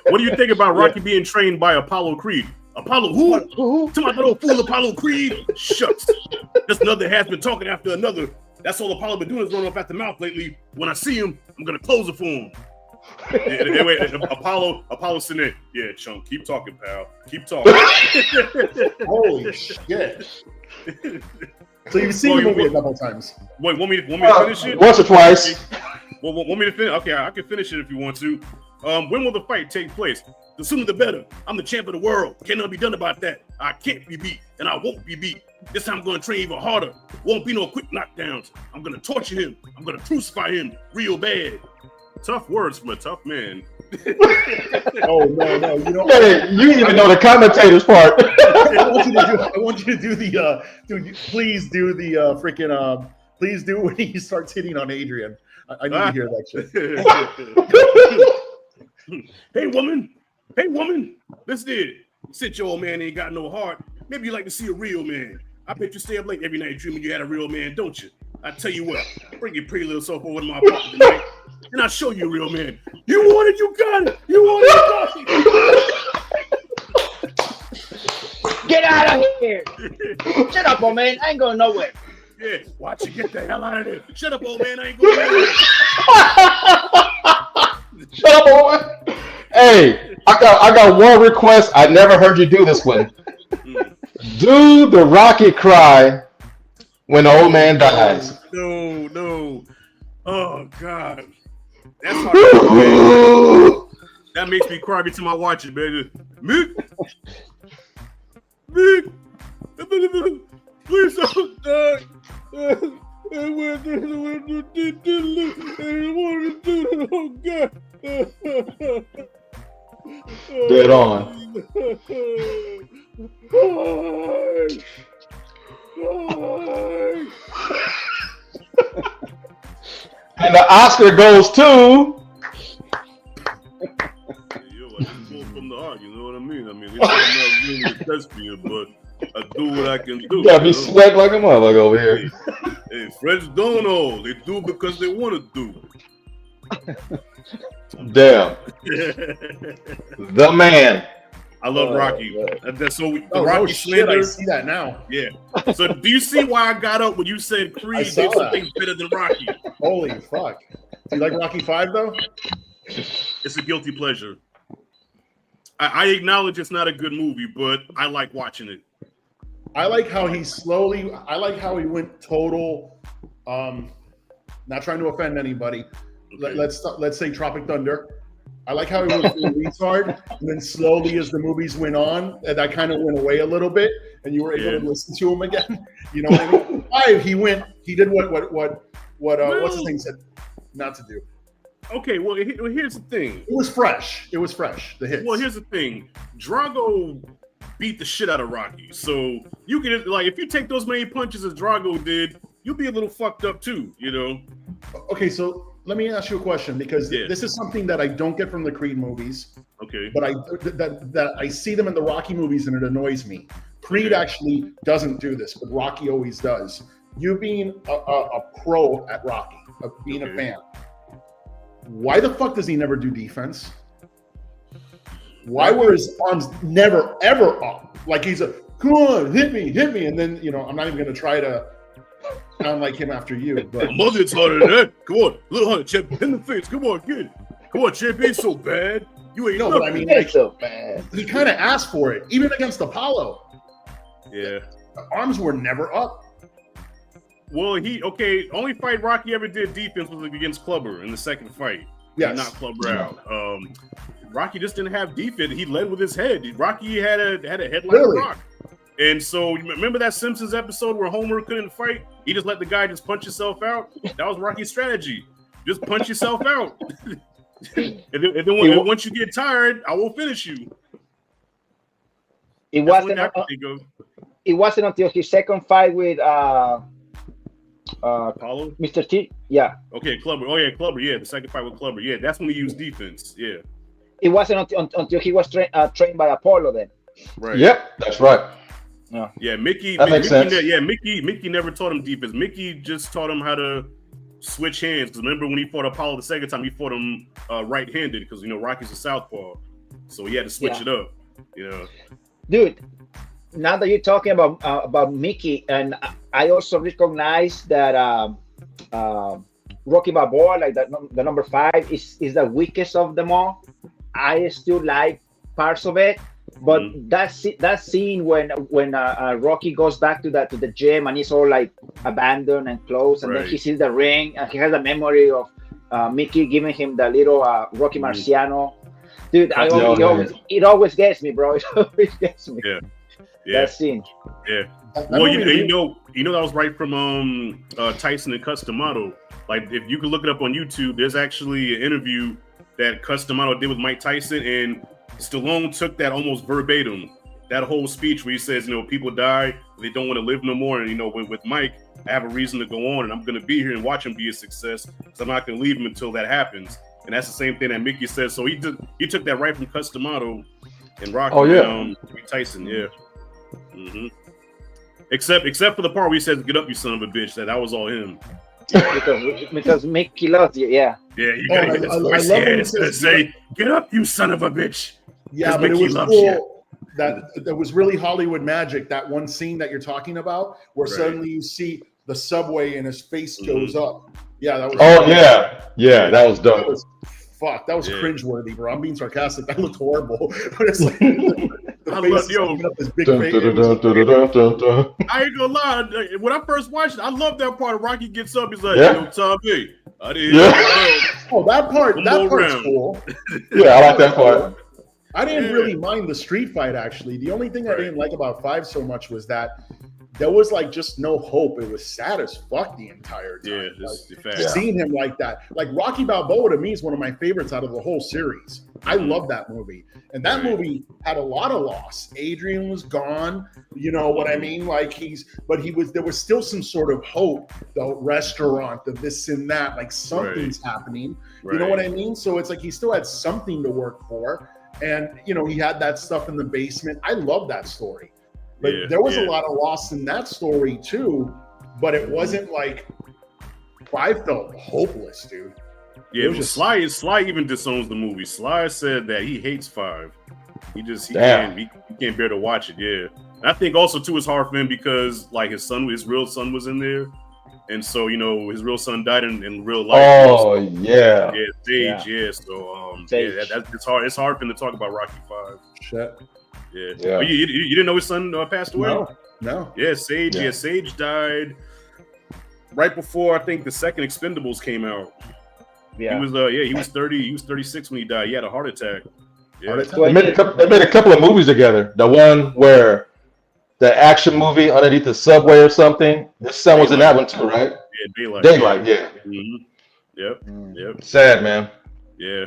What do you think about Rocky being trained by Apollo Creed? Apollo who? To my little fool Apollo Creed? Shucks. Just another has been talking after another. That's all Apollo been doing is running off at the mouth lately. When I see him, I'm gonna close it for him. Anyway, Apollo Sinet. Yeah, Chunk, keep talking, pal. Keep talking. Holy shit. So you've seen the movie a couple times. Wait, want me to finish it? Once or twice. Well, want me to finish? Okay, I can finish it if you want to. When will the fight take place? The sooner the better. I'm the champ of the world. Can't nothing be done about that. I can't be beat, and I won't be beat. This time I'm going to train even harder. Won't be no quick knockdowns. I'm going to torture him. I'm going to crucify him real bad. Tough words from a tough man. Oh no! You know, You didn't even know the commentators part. I want you to do the dude. Please do the freaking. Please do when he starts hitting on Adrian. I need to hear that shit. Hey woman, listen to it. Since your old man ain't got no heart, maybe you like to see a real man. I bet you stay up late every night dreaming you had a real man, don't you? I tell you what, bring your pretty little self over to my apartment tonight, and I'll show you a real man. You want it, you got it. You want it, you got it. Get out of here! Shut up, old man. I ain't going nowhere. Yeah, watch it. Get the hell out of there. Shut up, old man. I ain't going nowhere. Shut up, old man. Hey, I got one request. I never heard you do this one. Do the Rocky cry when the old man dies. No. Oh God. That's hard. That makes me cry every time I watch it, baby. Mick. Please don't die. I want to do it. Oh God. Dead on. And the Oscar goes to. Yo, I just pulled from the heart, you know what I mean? I mean, it's not really a thespian, but I do what I can do. You gotta be sweat like a motherfucker over here. Hey, friends don't know. They do because they want to do. Damn. The man. I love Rocky. That's so the Oh, Rocky shit, slander. I see that now. Yeah. So do you see why I got up when you said Creed saw did that. something better than Rocky? Holy fuck. Do you like Rocky V though? It's a guilty pleasure. I acknowledge it's not a good movie, but I like watching it. I like how he went total Not trying to offend anybody. Okay. Let's say Tropic Thunder. I like how he was being retard, and then slowly as the movies went on, and that kind of went away a little bit, and you were able to listen to him again. You know what I mean? 5, he did what's his name said not to do. Okay, well, here's the thing. It was fresh. The hits. Well, here's the thing. Drago beat the shit out of Rocky, so you can like if you take those many punches as Drago did, you'll be a little fucked up too. You know. Okay, so. Let me ask you a question because this is something that I don't get from the Creed movies. Okay. But I see them in the Rocky movies and it annoys me. Creed actually doesn't do this, but Rocky always does. You being a pro at Rocky, being a fan, why the fuck does he never do defense? Why were his arms never ever up? Like he's come on, hit me, and then I'm not even gonna try to sound like him after you, but mother taught her that. Come on, little hunter, champ, in the face. Come on, get it. Come on, champ, ain't so bad. You ain't but I mean, like, so bad. He kind of asked for it, even against Apollo. Yeah, the arms were never up. Well, only fight Rocky ever did defense was against Clubber in the second fight. Yes, he knocked Clubber out. Rocky just didn't have defense. He led with his head. Rocky had a head like a rock. And so, remember that Simpsons episode where Homer couldn't fight? He just let the guy just punch himself out? That was Rocky's strategy. Just punch yourself out. and then once you get tired, I will finish you. It wasn't until his second fight with Apollo? Mr. T. Yeah. Okay, Clubber. Oh, yeah, Clubber. Yeah, the second fight with Clubber. Yeah, that's when he used defense. Yeah. It wasn't until he was trained by Apollo then. Right. Yep, that's right. Yeah, Mickey. That makes sense. Mickey never taught him defense. Mickey just taught him how to switch hands. Because remember when he fought Apollo the second time, he fought him right-handed because Rocky's a southpaw, so he had to switch it up. Dude. Now that you're talking about Mickey, and I also recognize that Rocky Balboa, like the number 5, is the weakest of them all. I still like parts of it. But that scene when Rocky goes back to the gym and he's all like abandoned and closed, and then he sees the ring and he has a memory of Mickey giving him the little Rocky Marciano. Dude, it always gets me, bro. It always gets me. Yeah. That scene. Yeah. Well, you know that was right from Tyson and Customato. Like if you can look it up on YouTube, there's actually an interview that Customato did with Mike Tyson, and Stallone took that almost verbatim, that whole speech where he says, people die, they don't want to live no more. And, with Mike, I have a reason to go on and I'm going to be here and watch him be a success because I'm not going to leave him until that happens. And that's the same thing that Mickey says. So he took that right from Customato and Rocky and Tyson. Yeah. Mm-hmm. Except for the part where he says, "Get up, you son of a bitch." That was all him. because Mickey loves you. Yeah. Yeah. You gotta get this voice here. It's gonna say, "Get up, you son of a bitch." Yeah, but Mickey, it was cool. That was really Hollywood magic. That one scene that you're talking about, where suddenly you see the subway and his face goes up. Yeah, that was. Oh yeah, that was dope. That was cringeworthy, bro. I'm being sarcastic. That looked horrible. But it's like the face up this big face. I ain't gonna lie. When I first watched it, I love that part. Rocky gets up. He's like, Tommy, I didn't. Oh, that part's cool. Yeah, I like that part. I didn't really mind the street fight, actually. The only thing I didn't like about 5 so much was that there was like just no hope. It was sad as fuck the entire time. Yeah, this is fact. Seeing him like that. Like Rocky Balboa to me is one of my favorites out of the whole series. I love that movie. And that movie had a lot of loss. Adrian was gone. You know what I mean? Like there was still some sort of hope. The restaurant, the this and that, like something's happening. You know what I mean? So it's like he still had something to work for. And, he had that stuff in the basement. I love that story. But there was a lot of loss in that story too. But it wasn't like I felt hopeless, dude. Yeah, it was Sly even disowns the movie. Sly said that he hates 5. He can't bear to watch it. Yeah, and I think also too it's hard for him because like his real son was in there, and so his real son died in real life. Oh Sage. Yeah. So it's hard. It's hard for him to talk about Rocky 5. Shit. Yeah. But you didn't know his son passed away? No. Yeah, Sage. Yeah, Sage died. right before I think the second Expendables came out. Yeah. He was he was 30. He was 36 when he died. He had a heart attack. Yeah. Heart attack? They made a couple of movies together. The one where the action movie underneath the subway or something. This son was in that one too, right? Yeah, Daylight. Daylight, yeah. Mm-hmm. Yep. Sad, man. Yeah.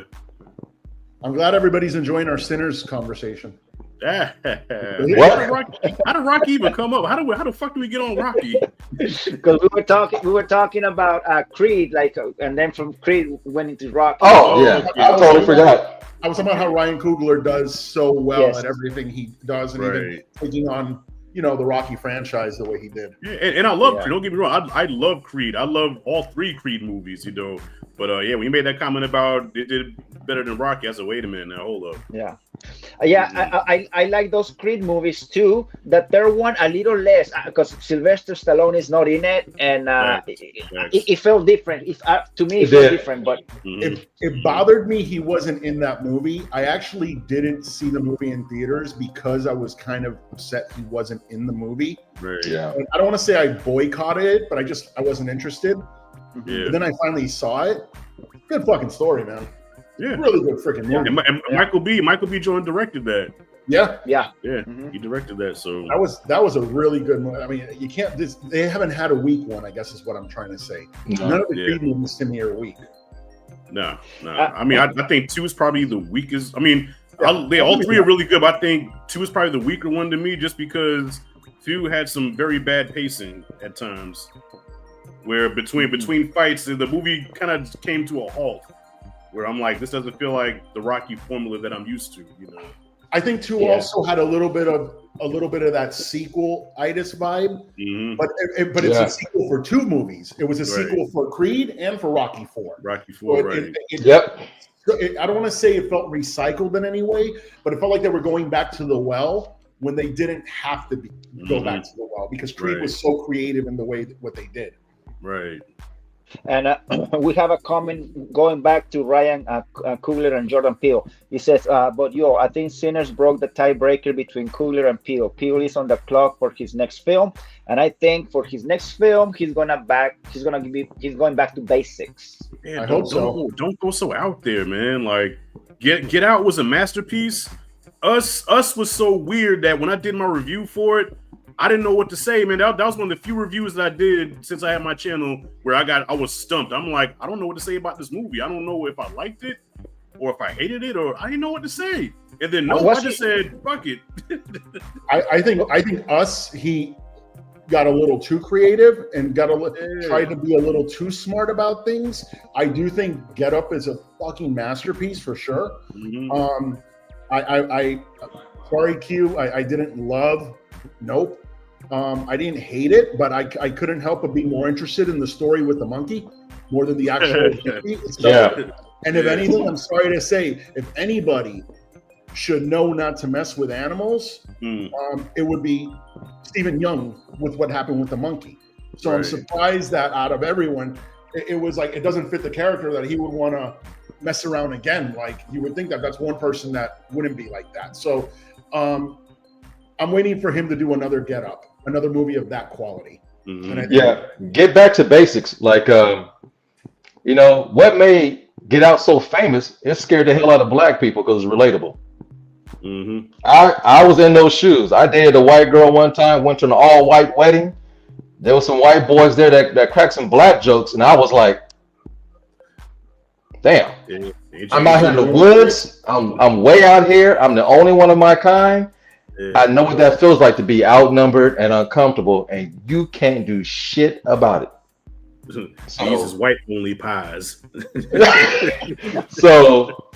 I'm glad everybody's enjoying our Sinners conversation. How What? did Rocky even come up? How the fuck do we get on Rocky? Because we were talking about Creed, and then from Creed we went into Rocky. Oh, yeah. I totally forgot. I was talking about how Ryan Coogler does so well Yes. at everything he does, and even Right. taking on, the Rocky franchise the way he did. Yeah, and I love Yeah. Creed. Don't get me wrong. I love Creed. I love all three Creed movies, But when you made that comment about it did better than Rocky, I said, wait a minute now, hold up. Yeah. I like those Creed movies too. The third one a little less because Sylvester Stallone is not in it, and it felt different. To me, it felt different. But It bothered me he wasn't in that movie. I actually didn't see the movie in theaters because I was kind of upset he wasn't in the movie. Right. Yeah. And I don't want to say I boycotted it, but I wasn't interested. Yeah. But then I finally saw it. Good fucking story, man. Yeah. Really good freaking movie. And Michael B. Jordan directed that. Yeah. yeah, He directed that. So That was a really good movie. I mean, you can't. They haven't had a weak one, I guess is what I'm trying to say. No. None of the Creed movies to me are weak. no. I mean, I think 2 is probably the weakest. I mean, all 3 are really good, but I think 2 is probably the weaker one to me, just because 2 had some very bad pacing at times, where between fights, the movie kind of came to a halt. Where I'm like, this doesn't feel like the Rocky formula that I'm used to, I think 2 also had a little bit of that sequel-itis vibe, but it's a sequel for 2 movies. It was a sequel for Creed and for Rocky 4. Rocky 4, right? Yep. I don't want to say it felt recycled in any way, but it felt like they were going back to the well when they didn't have to go back to the well because Creed was so creative in the way what they did. Right. and we have a comment going back to Ryan Coogler and Jordan Peele. He says, "But I think Sinners broke the tiebreaker between Coogler and Peele. Peele is on the clock for his next film, and I think for his next film, he's going back to basics." Man, I hope so. Don't go so out there, man. Like, Get Out was a masterpiece. Us was so weird that when I did my review for it, I didn't know what to say, man. That was one of the few reviews that I did since I had my channel where I was stumped. I'm like, I don't know what to say about this movie. I don't know if I liked it or if I hated it, or I didn't know what to say. And then I just said, fuck it. I think he got a little too creative and tried to be a little too smart about things. I do think Get Up is a fucking masterpiece for sure. Sorry, Q. I didn't love Nope. I didn't hate it, but I couldn't help but be more interested in the story with the monkey more than the actual movie. And if anything, I'm sorry to say, if anybody should know not to mess with animals, it would be Stephen Young with what happened with the monkey. So I'm surprised that out of everyone, it was like it doesn't fit the character that he would want to mess around again. Like you would think that that's one person that wouldn't be like that. So I'm waiting for him to do another Get Up, another movie of that quality. And get back to basics. Like, what made Get Out so famous? It scared the hell out of black people because it's relatable. I was in those shoes. I dated a white girl one time, went to an all-white wedding. There were some white boys there that cracked some black jokes, and I was like, damn. I'm out here in the woods. I'm way out here. I'm the only one of my kind. I know what that feels like to be outnumbered and uncomfortable, and you can't do shit about it. These is white only pies. So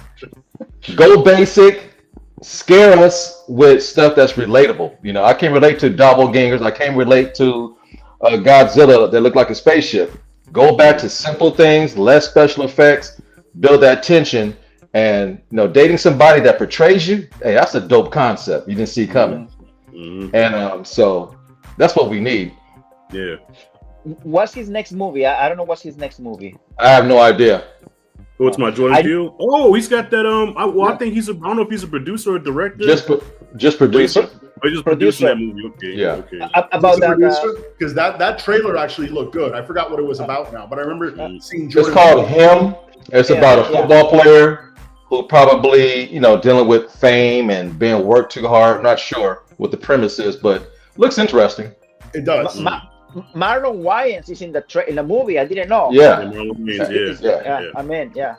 go basic, scare us with stuff that's relatable. I can't relate to doppelgangers. I can't relate to Godzilla that look like a spaceship. Go back to simple things, less special effects, build that tension. And dating somebody that portrays you, hey, that's a dope concept you didn't see coming. And so that's what we need. Yeah. What's his next movie? I don't know what's his next movie. I have no idea. Oh, it's my Jordan Peele. Oh, he's got that. I think I don't know if he's a producer or a director. Just producer. just producing producer. that movie. Okay. Yeah. Okay. About He's the that. producer because that trailer About that. because that trailer actually looked good. I forgot what it was about now, but I remember seeing It's Jordan. called Him. It's Yeah, about a yeah. football player who probably, dealing with fame and being worked too hard. Not sure what the premise is, but looks interesting. It does. Marlon Wayans is in in the movie. I didn't know. Yeah. Yeah. I mean, yeah.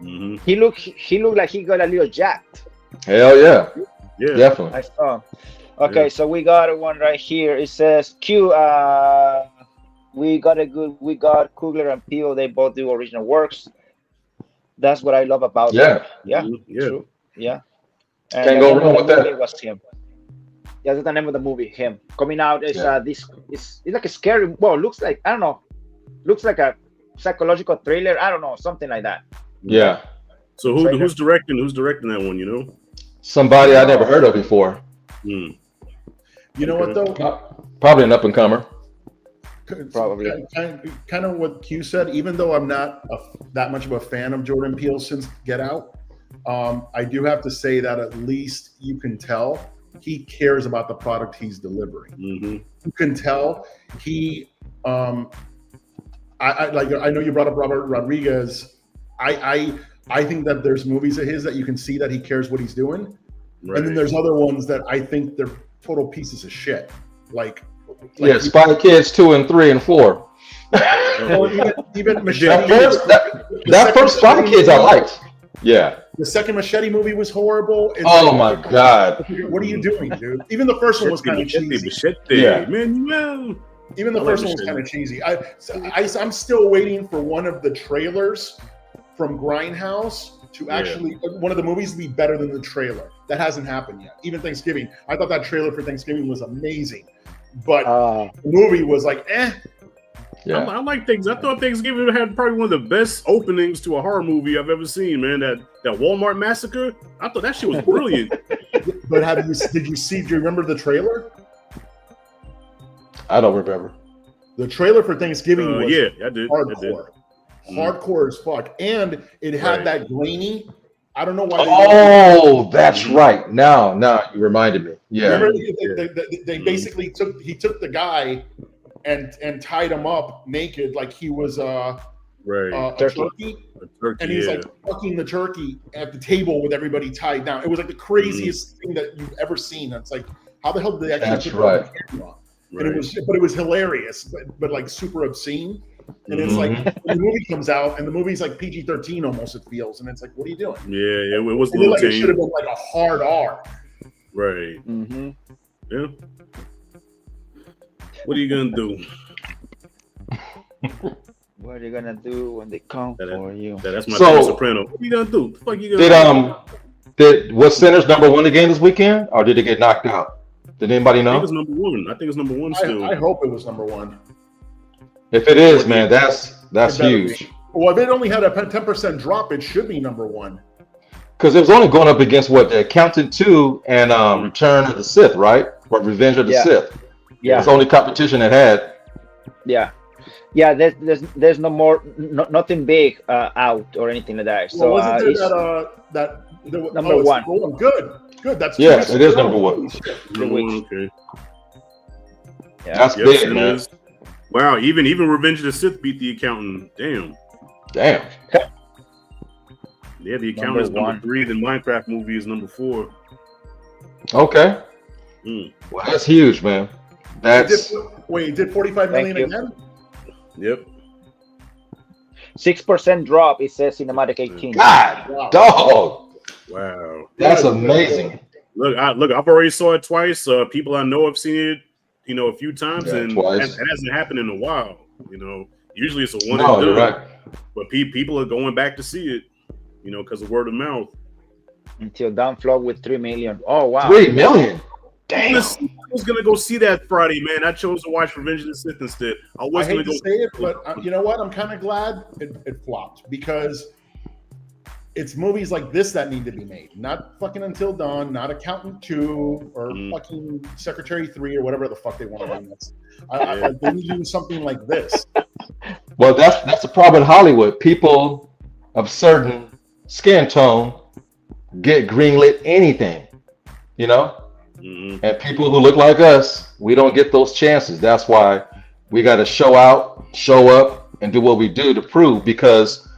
Mm-hmm. He looked like he got a little jacked. Hell yeah. Yeah. Definitely. I saw. Okay, Yeah. so we got one right here. It says Q. We got Kugler and Peel. They both do original works. That's what I love about them. Yeah. Yeah, Mhm. Yeah. true. Yeah. And Can't the go name wrong of with the movie that. was Him. Yeah, that's the name of the movie. Him coming out is Yeah. it's like a scary. Well, looks like I don't know. Looks like a psychological thriller. I don't know, something like that. Yeah. So who's directing? Who's directing that one? You know. Somebody I never heard of before. Mm. You know what though? Probably an up and comer. Probably. Kind of what Q said. Even though I'm not that much of a fan of Jordan Peele since Get Out, I do have to say that at least you can tell he cares about the product he's delivering. Mm-hmm. You can tell he. I know you brought up Robert Rodriguez. I think that there's movies of his that you can see that he cares what he's doing, Right. and then there's other ones that I think they're total pieces of shit. Like Yeah, Spy Kids 2 and 3 and 4. or even Machete. That first Spy Kids I liked. Yeah. The second Machete movie was horrible. It's Oh like, my God. what are you doing, dude? Even the first one was kind of cheesy. Yeah. Man, Even the I first like one was Machete. kind of cheesy. I'm still waiting for one of the trailers from Grindhouse to actually one of the movies to be better than the trailer. That hasn't happened yet. Even Thanksgiving, I thought that trailer for Thanksgiving was amazing, but the movie was like, eh. Yeah. I like things. I thought Thanksgiving had probably one of the best openings to a horror movie I've ever seen. Man, that Walmart massacre. I thought that shit was brilliant. But do you remember the trailer? I don't remember. The trailer for Thanksgiving was Yeah, I did. hardcore. Hardcore as fuck. And it had that grainy. I don't know why. Oh, that's right. Now you reminded me. Yeah. Remember they basically took the guy and tied him up naked like he was a turkey. And he's like fucking the turkey at the table with everybody tied down. It was like the craziest thing that you've ever seen. It's like, how the hell did they actually put it on camera? And it was hilarious, but like super obscene. And it's like when the movie comes out and the movie's like PG-13 almost, it feels, and it's like, what are you doing? Yeah, it was a little like it should have been like a hard R. Right. Mm-hmm. Yeah. What are you gonna do? What are you gonna do when they come for you? That's my Soprano. What are you gonna do? The fuck you gonna do? Was Sinners #1 again this weekend, or did it get knocked out? Did anybody know? I think it's #1. I think it's #1 still. I hope it was #1. If it is, man, that's huge. Well, if it only had a 10% drop, it should be #1. Because it was only going up against what, The Accountant 2 and Return of the Sith, right? Or Revenge of the Sith. Yeah, it's the only competition it had. Yeah. Yeah, there's no more, nothing big out or anything like that. So wasn't there #1? Good. That's yes, it is #1. Okay. Yeah. That's big, man. Wow, even Revenge of the Sith beat The Accountant. Damn. Yeah, The Accountant is #3. The Minecraft movie is #4. Okay. Well, that's huge, man. It did 45 million again? Yep. 6% drop, it says Cinematic 18. God, dog. Wow. That's amazing. Look, I've already saw it twice. People I know have seen it, a few times, and twice. it hasn't happened in a while. Usually it's a one No, and you're done. right. But people are going back to see it, because of word of mouth. Until Downflow with 3 million. Oh wow. 3 million. Damn. I was gonna go see that Friday, man. I chose to watch Revenge of the Sith instead. I was hate gonna to go say it, but you know what? I'm kind of glad it flopped because it's movies like this that need to be made, not fucking Until Dawn, not Accountant 2 or fucking Secretary 3 or whatever the fuck they want to do. They need to do something like this. Well, that's the problem in Hollywood. People of certain skin tone get greenlit anything, And people who look like us, we don't get those chances. That's why we got to show out, show up, and do what we do to prove. Because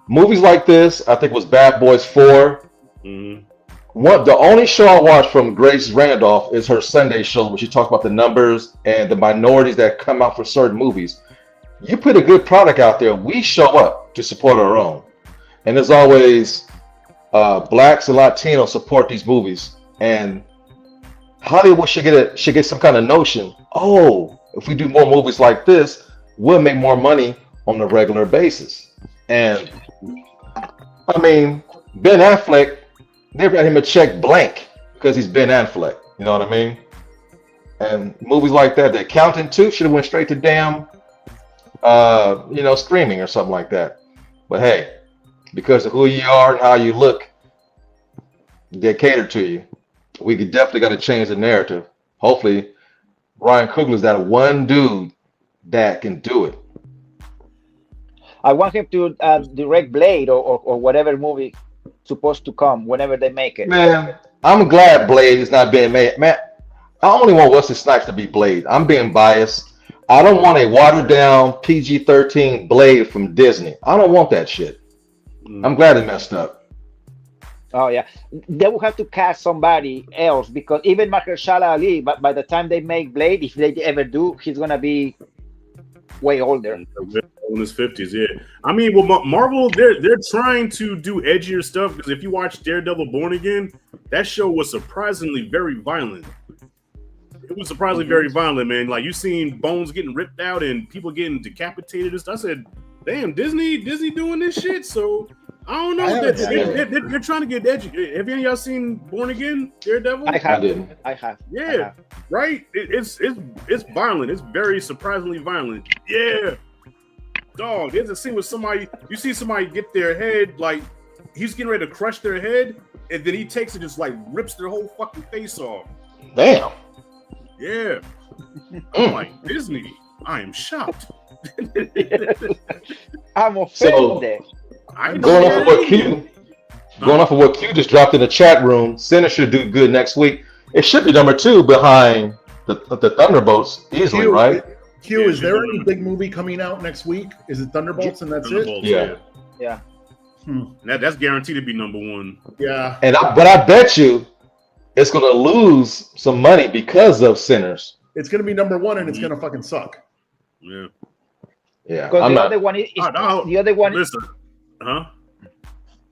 movies like this, I think was Bad Boys 4. The only show I watched from Grace Randolph is her Sunday show, where she talks about the numbers and the minorities that come out for certain movies. You put a good product out there, we show up to support our own. And there's always blacks and Latinos support these movies. And Hollywood should get some kind of notion. Oh, if we do more movies like this, we'll make more money on a regular basis. And I mean, Ben Affleck, they write him a check blank because he's Ben Affleck. You know what I mean? And movies like that, The Accountant too, should have went straight to damn, streaming or something like that. But hey, because of who you are and how you look, they cater to you. We could definitely got to change the narrative. Hopefully, Ryan Coogler's that one dude that can do it. I want him to direct Blade or whatever movie supposed to come whenever they make it. Man, I'm glad Blade is not being made. Man, I only want Wesley Snipes to be Blade. I'm being biased. I don't want a watered down PG-13 Blade from Disney. I don't want that shit. I'm glad it messed up. Oh yeah, they will have to cast somebody else because even Mahershala Ali, but by the time they make Blade, if they ever do, he's gonna be way older. In his 50s, yeah. I mean, well, Marvel, they're trying to do edgier stuff because if you watch Daredevil Born Again, that show was surprisingly very violent. It was surprisingly very violent, man. Like, you seen bones getting ripped out and people getting decapitated and stuff. I said, damn, Disney doing this shit. So I don't know. They're trying to get edgy. Have any of y'all seen Born Again, Daredevil? I have. Yeah, I have. Right. It's violent. It's very surprisingly violent. Yeah. Dog, there's a scene with somebody, you see somebody get their head, like, he's getting ready to crush their head, and then he takes it and just, like, rips their whole fucking face off. Damn. Yeah. I'm like, Disney, I am shocked. I'm offended. Going off of what Q just dropped in the chat room, Center should do good next week. It should be number 2 behind the Thunderbolts easily, right? Q, is there any big movie coming out next week? Is it Thunderbolts and that's it? Yeah. That's guaranteed to be number 1. Yeah. But I bet you it's going to lose some money because of Sinners. It's going to be number 1 and it's going to fucking suck. Yeah. Yeah. Because the other one is the other one. Listen. Huh?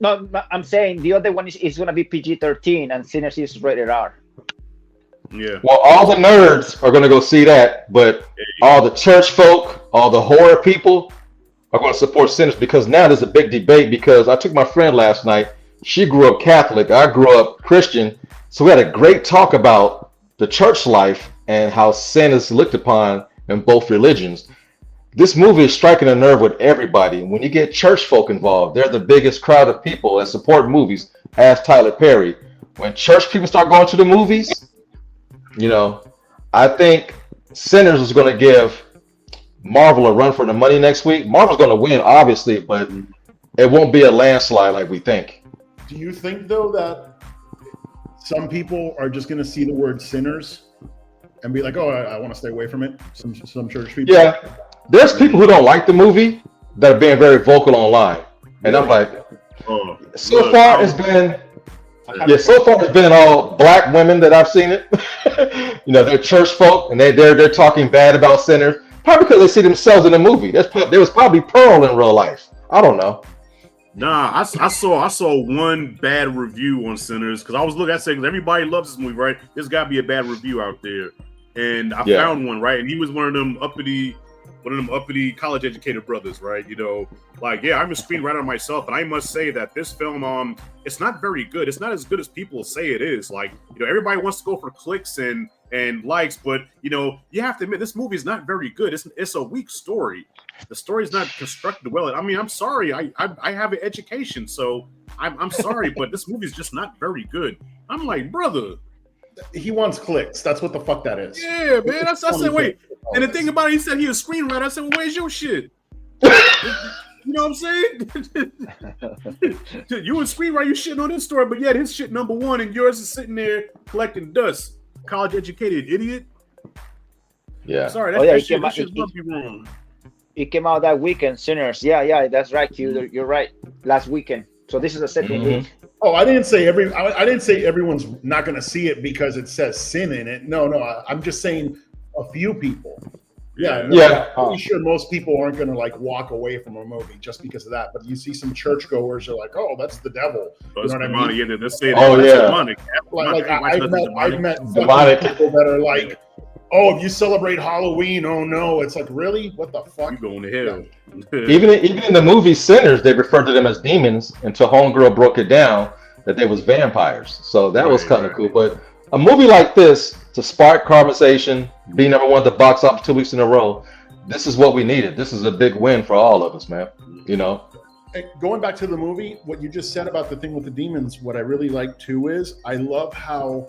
No, I'm saying the other one is going to be PG-13 and Sinners is rated R. Yeah. Well, all the nerds are going to go see that, but all the church folk, all the horror people are going to support Sinners because now there's a big debate because I took my friend last night. She grew up Catholic. I grew up Christian. So we had a great talk about the church life and how sin is looked upon in both religions. This movie is striking a nerve with everybody. When you get church folk involved, they're the biggest crowd of people that support movies. Ask Tyler Perry. When church people start going to the movies, I think Sinners is going to give Marvel a run for the money next week. Marvel's going to win, obviously, but it won't be a landslide like we think. Do you think, though, that some people are just going to see the word Sinners and be like, oh, I want to stay away from it? Some church people? Yeah. There's people who don't like the movie that are being very vocal online. And I'm like, so far it's been all black women that I've seen it. They're church folk and they're talking bad about Sinners. Probably because they see themselves in the movie. There was probably Pearl in real life. I don't know. Nah, I saw one bad review on Sinners because I was looking at saying everybody loves this movie, right? There's got to be a bad review out there, and I found one, right? And he was one of them uppity college educated brothers, right? I'm a screenwriter myself, and I must say that this film, it's not very good. It's not as good as people say it is. Everybody wants to go for clicks and likes, but you have to admit this movie is not very good. It's a weak story. The story is not constructed well. I mean, I'm sorry. I have an education, so I'm sorry, but this movie is just not very good. I'm like, brother. He wants clicks. That's what the fuck that is. Yeah, man. I said, wait. And the thing about it, he said he was a screenwriter. I said, well, where's your shit? You know what I'm saying? You and Screenwriter, you shitting on this story, but yet his shit number one and yours is sitting there collecting dust. College educated idiot. Yeah. Sorry, Oh, yeah, that shit rubs you wrong. It came out that weekend, Sinners. Yeah, that's right, Q. You're right. Last weekend. So this is the second week. Oh, I didn't say I didn't say everyone's not going to see it because it says sin in it. No, I'm just saying a few people. Yeah. I'm pretty sure most people aren't going to like walk away from a movie just because of that. But you see some churchgoers are like, "Oh, that's the devil." You know what I mean? Yeah, they're saying, demonic. Like I've met people that are like, "Oh, if you celebrate Halloween, oh no!" It's like, really? What the fuck? You going to hell? Even in the movie Sinners, they referred to them as demons until Homegirl broke it down that they was vampires. So that was kind of cool. But a movie like this to spark conversation, be number one at the box office 2 weeks in a row, this is what we needed. This is a big win for all of us, man. You know. And going back to the movie, what you just said about the thing with the demons, what I really like too is I love how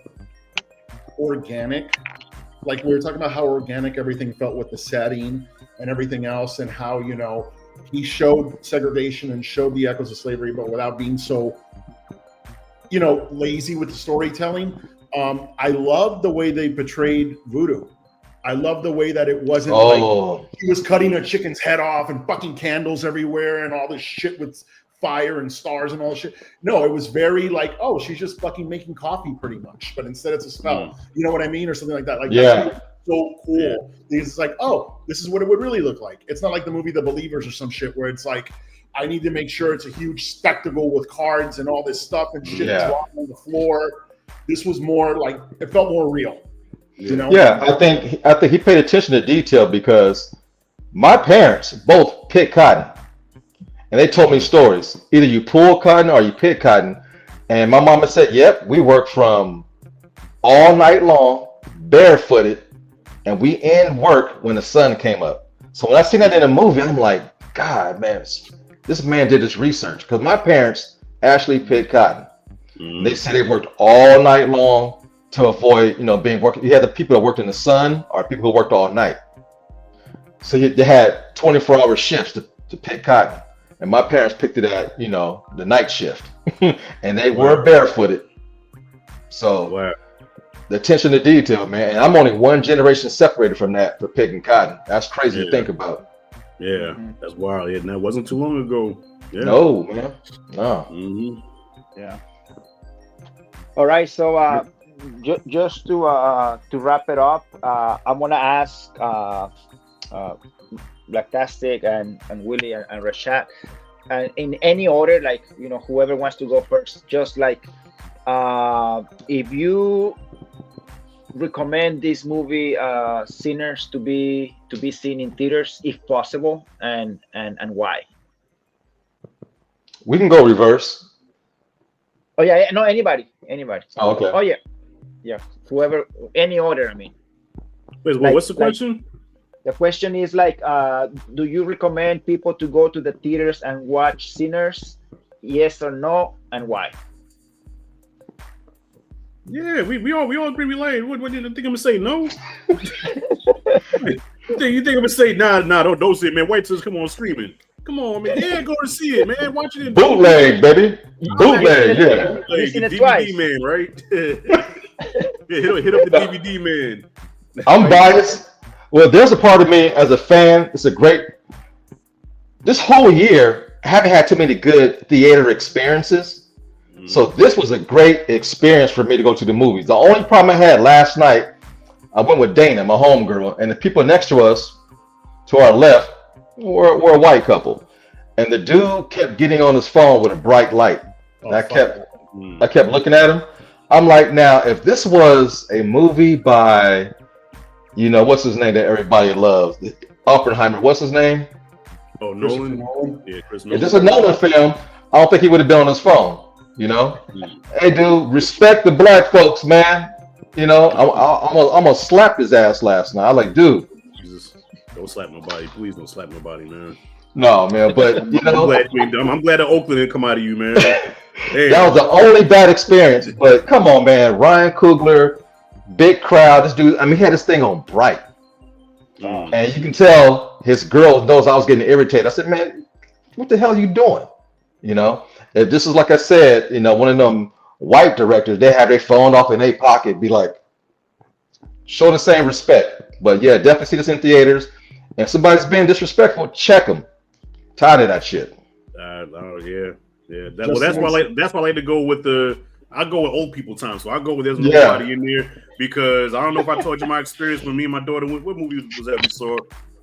organic. Like we were talking about how organic everything felt with the setting and everything else, and how, you know, he showed segregation and showed the echoes of slavery, but without being so, you know, lazy with the storytelling. I love the way they portrayed voodoo. I love the way that it wasn't like he was cutting a chicken's head off and fucking candles everywhere and all this shit with fire and stars and all this shit. No, it was very like, oh, she's just fucking making coffee pretty much, but instead it's a spell. You know what I mean? Or something like that. Like, that's so cool. It's like, oh, this is what it would really look like. It's not like the movie The Believers or some shit where it's like, I need to make sure it's a huge spectacle with cards and all this stuff and shit dropping on the floor. This was more like, it felt more real. You know? Yeah, I think he paid attention to detail because my parents both picked cotton. And they told me stories. Either you pull cotton or you pick cotton. And my mama said, yep, we work from all night long, barefooted, and we end work when the sun came up. So when I seen that in a movie, I'm like, God, man, this man did his research. Because my parents actually picked cotton. They said they worked all night long to avoid, you know, being working. You had the people that worked in the sun or people who worked all night. So they had 24-hour shifts to pick cotton. And my parents picked it at, you know, the night shift. And they were barefooted. So the attention to detail, man. And I'm only one generation separated from that for picking cotton. That's crazy to think about. Yeah, that's wild. Yeah, and that wasn't too long ago. Yeah. No, man. No. Yeah. All right. So just to wrap it up, I'm gonna ask Blacktastic and Willie and Rashad, and in any order, like, you know, whoever wants to go first, just like if you recommend this movie Sinners to be seen in theaters if possible, and why? We can go reverse. Oh yeah, no, anybody. Oh, okay. Oh yeah, whoever, any order, I mean. Wait, well, what's the question? The question is like, do you recommend people to go to the theaters and watch Sinners? Yes or no, and why? Yeah, we all agree we like. What do you think I'm gonna say? No. You think I'm gonna say nah? Don't see it, man. Wait till it's come on streaming. Come on, man. Yeah, go to see it, man. Watch it in bootleg, baby. Bootleg, yeah. You've seen it DVD twice. Man, right? Yeah, hit up the DVD man. I'm biased. Well, there's a part of me as a fan. It's a great. This whole year, I haven't had too many good theater experiences. So this was a great experience for me to go to the movies. The only problem I had last night, I went with Dana, my homegirl, and the people next to us, to our left, were a white couple. And the dude kept getting on his phone with a bright light. And I kept looking at him. I'm like, now, if this was a movie by, you know, what's his name that everybody loves? Oppenheimer, what's his name? Oh, Nolan? Yeah, Chris Nolan. If this is a Nolan film, I don't think he would have been on his phone, you know? Hey, dude, respect the black folks, man. You know, I'm gonna slap his ass last night. I like, dude. Jesus, don't slap nobody. Please don't slap nobody, man. No, man, but, you know. I'm glad that Oakland didn't come out of you, man. Hey. That was the only bad experience. But come on, man. Ryan Coogler, big crowd. This dude, I mean, he had this thing on bright. And you can tell his girl knows I was getting irritated. I said, man, what the hell are you doing? You know, if this is like I said, you know, one of them white directors, they have their phone off in their pocket, be like, show the same respect. But yeah, definitely see this in theaters. And if somebody's being disrespectful, check them. Tired of that shit. Oh yeah. That's why I like to go with I go with old people time. So I go with there's nobody in there because I don't know if I told you my experience when me and my daughter went. What movie was that we saw?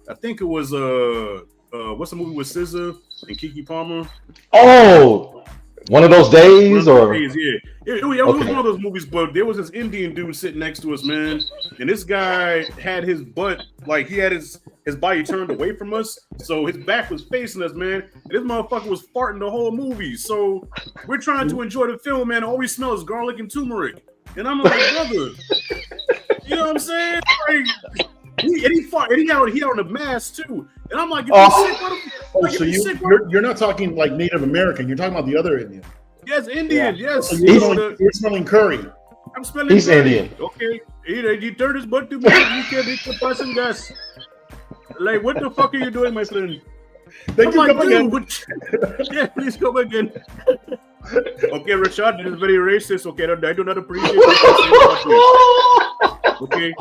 I think it was what's the movie with SZA and Keke Palmer? Oh, one of those days, or days, yeah. It was one of those movies, but there was this Indian dude sitting next to us, man, and this guy had his butt, like he had his body turned away from us, so his back was facing us, man. And this motherfucker was farting the whole movie. So we're trying to enjoy the film, man. All we smell is garlic and turmeric, and I'm like, brother, you know what I'm saying? Like, he fought, and he had on a mask too. And I'm like, so you're not talking like Native American. You're talking about the other Indian. Yes, Indian. Yeah. Yes. So you're smelling curry. I'm smelling. He's curry. Indian. Okay. He turned his butt to me. You can't make the person gas. Like, what the fuck are you doing, my friend? Thank you. Come again. Yeah, please come again. Okay, Rashad, this is very racist. Okay, I do not appreciate what. Okay,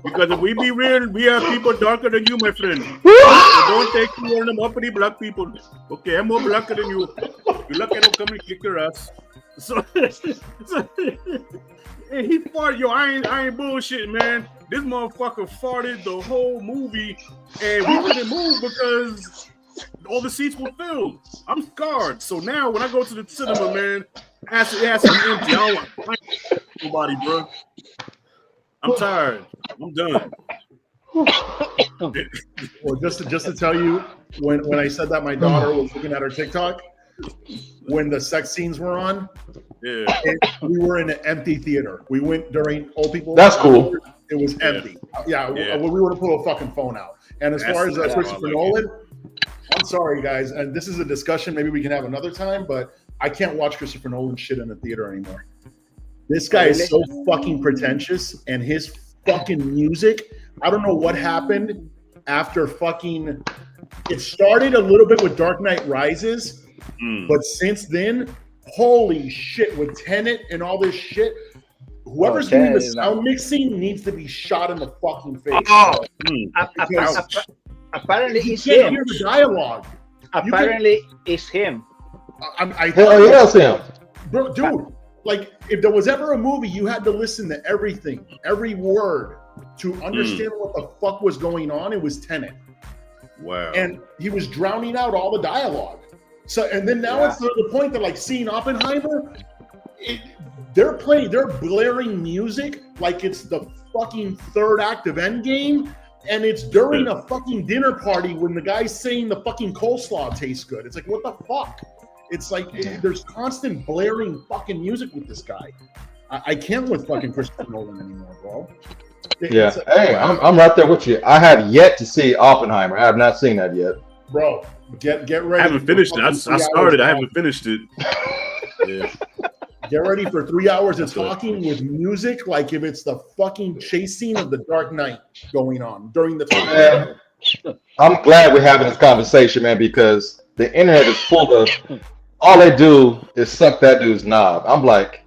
because if we be real, we are people darker than you, my friend. So don't take me on them uppity black people. Okay, I'm more blacker than you. You lucky I don't come and kick your ass. So and he farted. Yo, I ain't bullshit, man. This motherfucker farted the whole movie, and we couldn't move because all the seats were filled. I'm scarred. So now when I go to the cinema, man, it has to be empty. I don't want nobody, bro. I'm tired. I'm done. Well, just to tell you, when I said that my daughter was looking at her TikTok, when the sex scenes were on, we were in an empty theater. We went during old people. That's cool. It was empty. Yeah, we would have pulled a fucking phone out. And as far as Christopher Nolan, I'm sorry, guys, and this is a discussion maybe we can have another time, but I can't watch Christopher Nolan shit in the theater anymore. This guy is so fucking pretentious, and his fucking music, I don't know what happened after fucking, it started a little bit with Dark Knight Rises, but since then, holy shit, with Tenet and all this shit, whoever's doing the sound mixing needs to be shot in the fucking face. Apparently you it's can't him. hear the dialogue. Apparently it's him. It's him. Bro, dude, like if there was ever a movie you had to listen to everything, every word to understand what the fuck was going on, it was Tenet. Wow. And he was drowning out all the dialogue. So, and then now it's to the point that like seeing Oppenheimer, they're blaring music like it's the fucking third act of Endgame. And it's during a fucking dinner party when the guy's saying the fucking coleslaw tastes good. It's like, what the fuck? It's like there's constant blaring fucking music with this guy. I can't with fucking Christopher Nolan anymore, bro. Hey, I'm right there with you. I have yet to see Oppenheimer. I have not seen that yet. Bro, get ready. I haven't finished it. I started. I haven't finished it. Yeah. Get ready for 3 hours of talking with music like if it's the fucking chase scene of the Dark Knight going on during the time. I'm glad we're having this conversation, man, because the internet is full of all they do is suck that dude's knob. I'm like,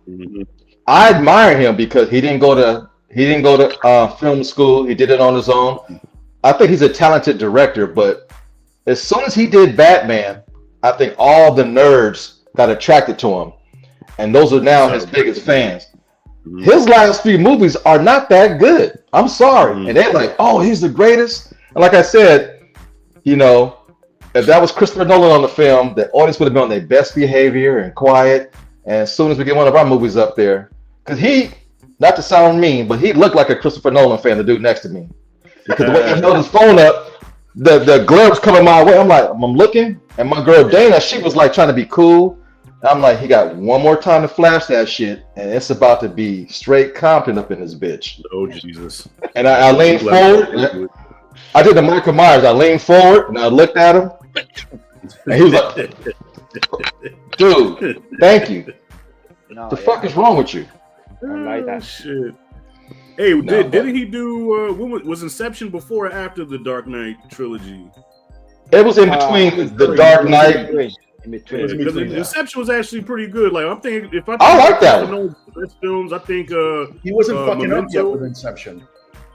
I admire him because he didn't go to film school. He did it on his own. I think he's a talented director, but as soon as he did Batman, I think all the nerds got attracted to him. And those are now his biggest fans. His last few movies are not that good. I'm sorry. And they're like, oh, he's the greatest. And like I said, you know, if that was Christopher Nolan on the film, the audience would have been on their best behavior and quiet. And as soon as we get one of our movies up there, because he, not to sound mean, but he looked like a Christopher Nolan fan, the dude next to me. Because the way he held his phone up, the glare was coming my way. I'm like, I'm looking. And my girl Dana, she was like trying to be cool. I'm like, he got one more time to flash that shit, and it's about to be straight Compton up in this bitch. Oh, Jesus. And I leaned forward. I did the Michael Myers. I leaned forward, and I looked at him, and he was like, dude, thank you. The fuck is wrong with you? I like that. Shit. Hey, didn't he do, was Inception before or after the Dark Knight trilogy? It was in between The Dark Knight. In between. Because Inception was actually pretty good. Like I'm thinking, if I like that one. Best films, I think he wasn't fucking Memento. up yet with Inception.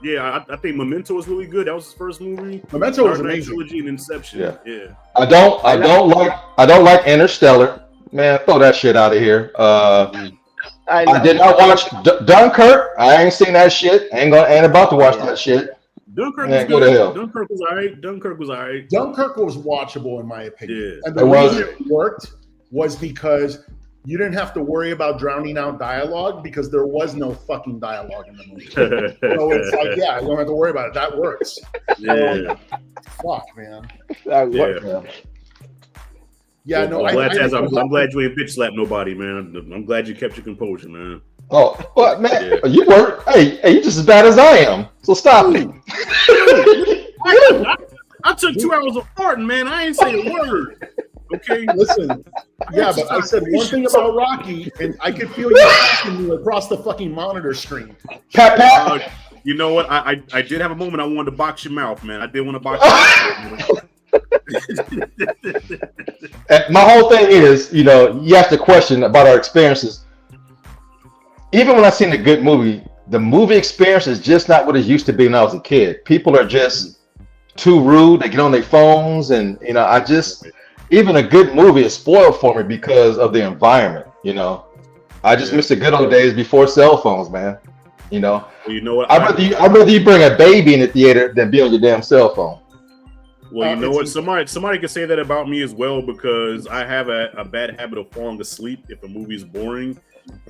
Yeah, I think Memento was really good. That was his first movie. Memento was amazing. Trilogy and Inception. Yeah. I don't like Interstellar. Man, throw that shit out of here. I did not watch Dunkirk. I ain't seen that shit. Ain't about to watch that shit. Dunkirk Man, was go to hell. good. Dunkirk was alright. Dunkirk was watchable in my opinion. Yeah. And the reason it worked was because you didn't have to worry about drowning out dialogue because there was no fucking dialogue in the movie. So it's like, yeah, you don't have to worry about it. That works. Yeah. Fuck, man. Yeah, no, I'm glad you ain't bitch slapped nobody, man. I'm glad you kept your composure, man. Oh, but man, you were. Hey, you just as bad as I am. So stop me. I took 2 hours of farting, man. I ain't saying a word. Okay, listen. Yeah, but I said one thing about Rocky, and I could feel you talking me across the fucking monitor screen. You know what? I did have a moment. I wanted to box your mouth, man. I did want to box your mouth. My whole thing is, you asked a question about our experiences. Even when I seen a good movie, the movie experience is just not what it used to be when I was a kid. People are just too rude. They get on their phones, and even a good movie is spoiled for me because of the environment. I just miss the good old days before cell phones, man. Well, you know what? I'd rather you bring a baby in the theater than be on your damn cell phone. Well, you know what? Somebody could say that about me as well because I have a bad habit of falling asleep if a movie is boring,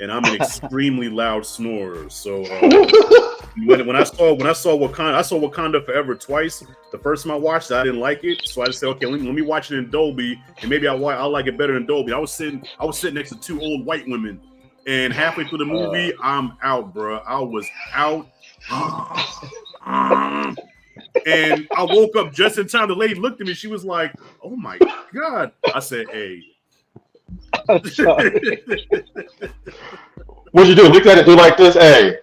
and I'm an extremely loud snorer. So when I saw Wakanda, I saw Wakanda Forever twice. The first time I watched it, I didn't like it, so I just said, okay, let me watch it in Dolby, and maybe I'll like it better in Dolby. I was sitting next to two old white women, and halfway through the movie, I'm out, bro. I was out. And I woke up just in time. The lady looked at me. She was like, "Oh my god!" I said, "Hey." What'd you do? Look at it. Do like this. Hey.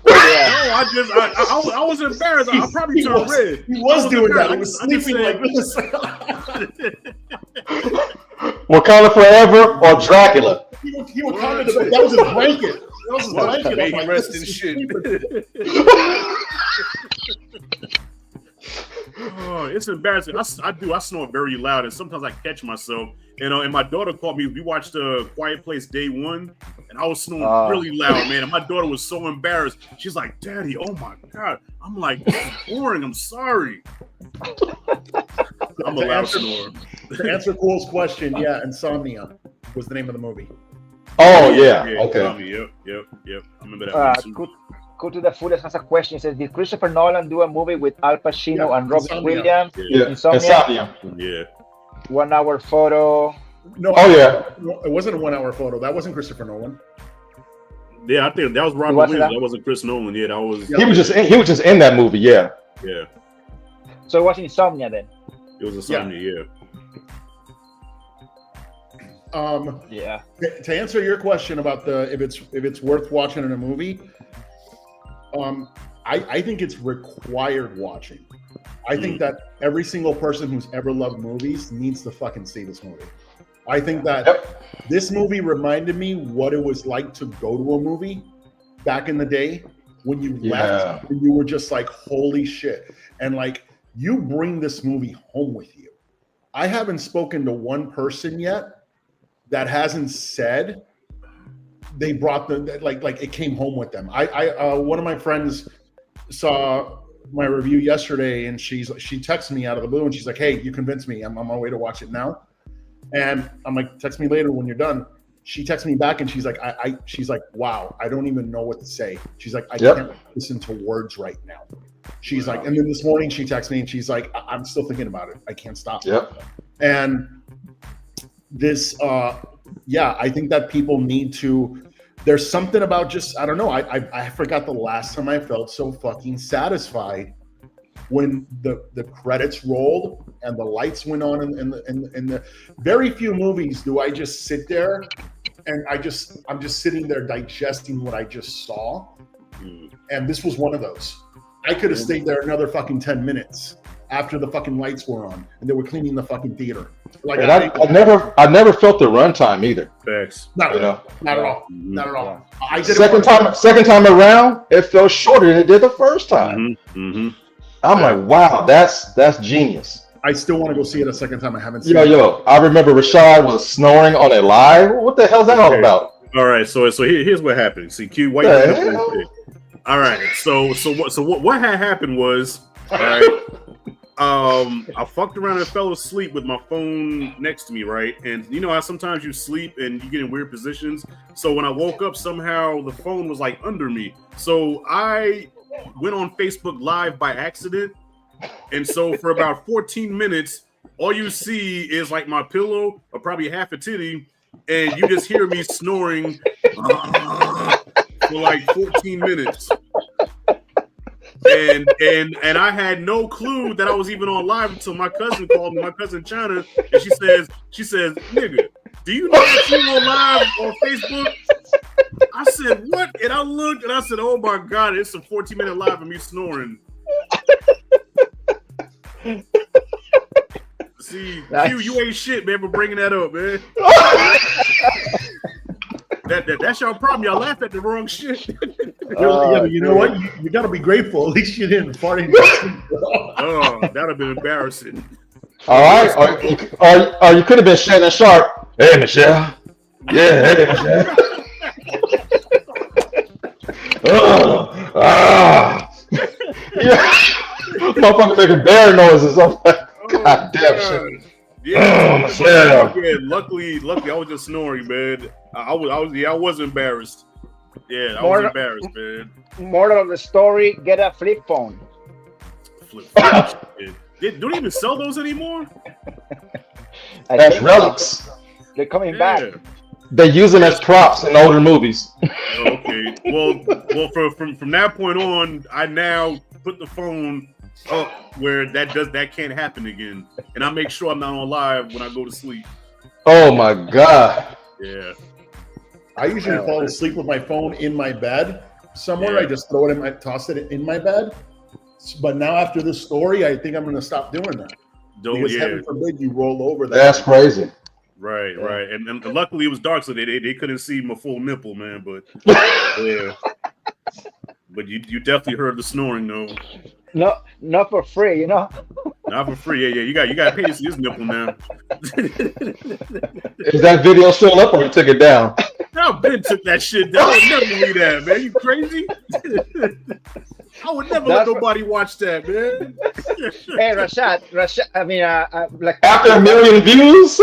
No, I was embarrassed. I probably turned red. He was doing that. He was sleeping like this. Wakanda Forever or Dracula? He Wakanda. That was his blanket. That was his blanket. Made him rest in shit. Oh, it's embarrassing. I snore very loud, and sometimes I catch myself. And my daughter called me. We watched Quiet Place Day 1, and I was snoring really loud, man. And my daughter was so embarrassed. She's like, "Daddy, oh my god!" I'm like, "It's boring. I'm sorry." I'm a loud snorer. To answer Cool's question, yeah, Insomnia was the name of the movie. Oh yeah, okay. Yep. I remember that one too. Go to the Fullest has a question. It says, did Christopher Nolan do a movie with Al Pacino and Robin Williams? Yeah. Insomnia. Yeah. 1 hour photo. No. Oh yeah. It wasn't a 1 hour photo. That wasn't Christopher Nolan. Yeah, I think that was Robin Williams. That wasn't Chris Nolan. Yeah, that was. He was just in that movie. Yeah. Yeah. So it was Insomnia then. It was Insomnia. Yeah. To answer your question about if it's worth watching in a movie, I think it's required watching. I think that every single person who's ever loved movies needs to fucking see this movie. I think that this movie reminded me what it was like to go to a movie back in the day when you left and you were just like, holy shit. And like, you bring this movie home with you. I haven't spoken to one person yet that hasn't said they brought like it came home with them. I one of my friends saw my review yesterday, and she texted me out of the blue, and she's like, "Hey, you convinced me. I'm on my way to watch it now." And I'm like, "Text me later when you're done." She texted me back, and she's like, she's like, "Wow, I don't even know what to say." She's like, "I can't listen to words right now." She's like, and then this morning she texted me, and she's like, "I'm still thinking about it. I can't stop." Yep. And this, I think that people need to. There's something about just, I don't know. I forgot the last time I felt so fucking satisfied when the credits rolled and the lights went on in the very few movies do I just sit there and I'm just sitting there digesting what I just saw. And this was one of those. I could have stayed there another fucking 10 minutes after the fucking lights were on and they were cleaning the fucking theater. Like And I never felt the runtime either. Facts. not You know, at all. Not at all. I did second time around, it felt shorter than it did the first time. I'm like, wow, that's genius. I still want to go see it a second time. I haven't seen Yo, I remember Rashad was snoring on a live. What the hell's that all about? All right, so here's what happened. See, Q, why The you hell? all right, so what had happened was, all right, I fucked around and fell asleep with my phone next to me, right? And you know how sometimes you sleep and you get in weird positions. So when I woke up, somehow the phone was like under me. So I went on Facebook Live by accident. And so for about 14 minutes, all you see is like my pillow or probably half a titty, and you just hear me snoring for like 14 minutes. And I had no clue that I was even on live until my cousin called me, my cousin China, and she says, nigga, do you know that you on live on Facebook? I said, what? And I looked and I said, oh my God, it's a 14-minute live of me snoring. See, nice. you ain't shit, man, for bringing that up, man. That's your problem. Y'all laugh at the wrong shit. Yeah, you know what? You got to be grateful. At least you didn't fart in. Oh, that'd have been embarrassing. All right, or you could have been Shannon Sharp. Hey, Michelle. Yeah, hey, Michelle. Yeah. Motherfucker making bear noises. I'm like, God damn shit. Yeah, luckily, I was just snoring, man. I was embarrassed. Yeah, I was embarrassed, man. Moral of the story: get a flip phone. Flip phone. Don't they even sell those anymore? That's relics. They're coming back. They use them as props in older movies. Okay. Well, from that point on, I now put the phone up where that can't happen again, and I make sure I'm not on live when I go to sleep. Oh my God. Yeah. I usually fall asleep with my phone in my bed somewhere. Yeah. I just throw it toss it in my bed. But now after this story, I think I'm going to stop doing that. Because heaven forbid you roll over that. That's crazy. Right. And luckily it was dark, so they couldn't see my full nipple, man. But yeah. But you definitely heard the snoring, though. No, not for free, you know. Not for free. Yeah. You got to pay to see this nipple now. Is that video still up, or you took it down? No, Ben took that shit down. I would never believe that, man. You crazy? I would never let nobody watch that, man. Hey, Rashad. I mean, like after 1 million views.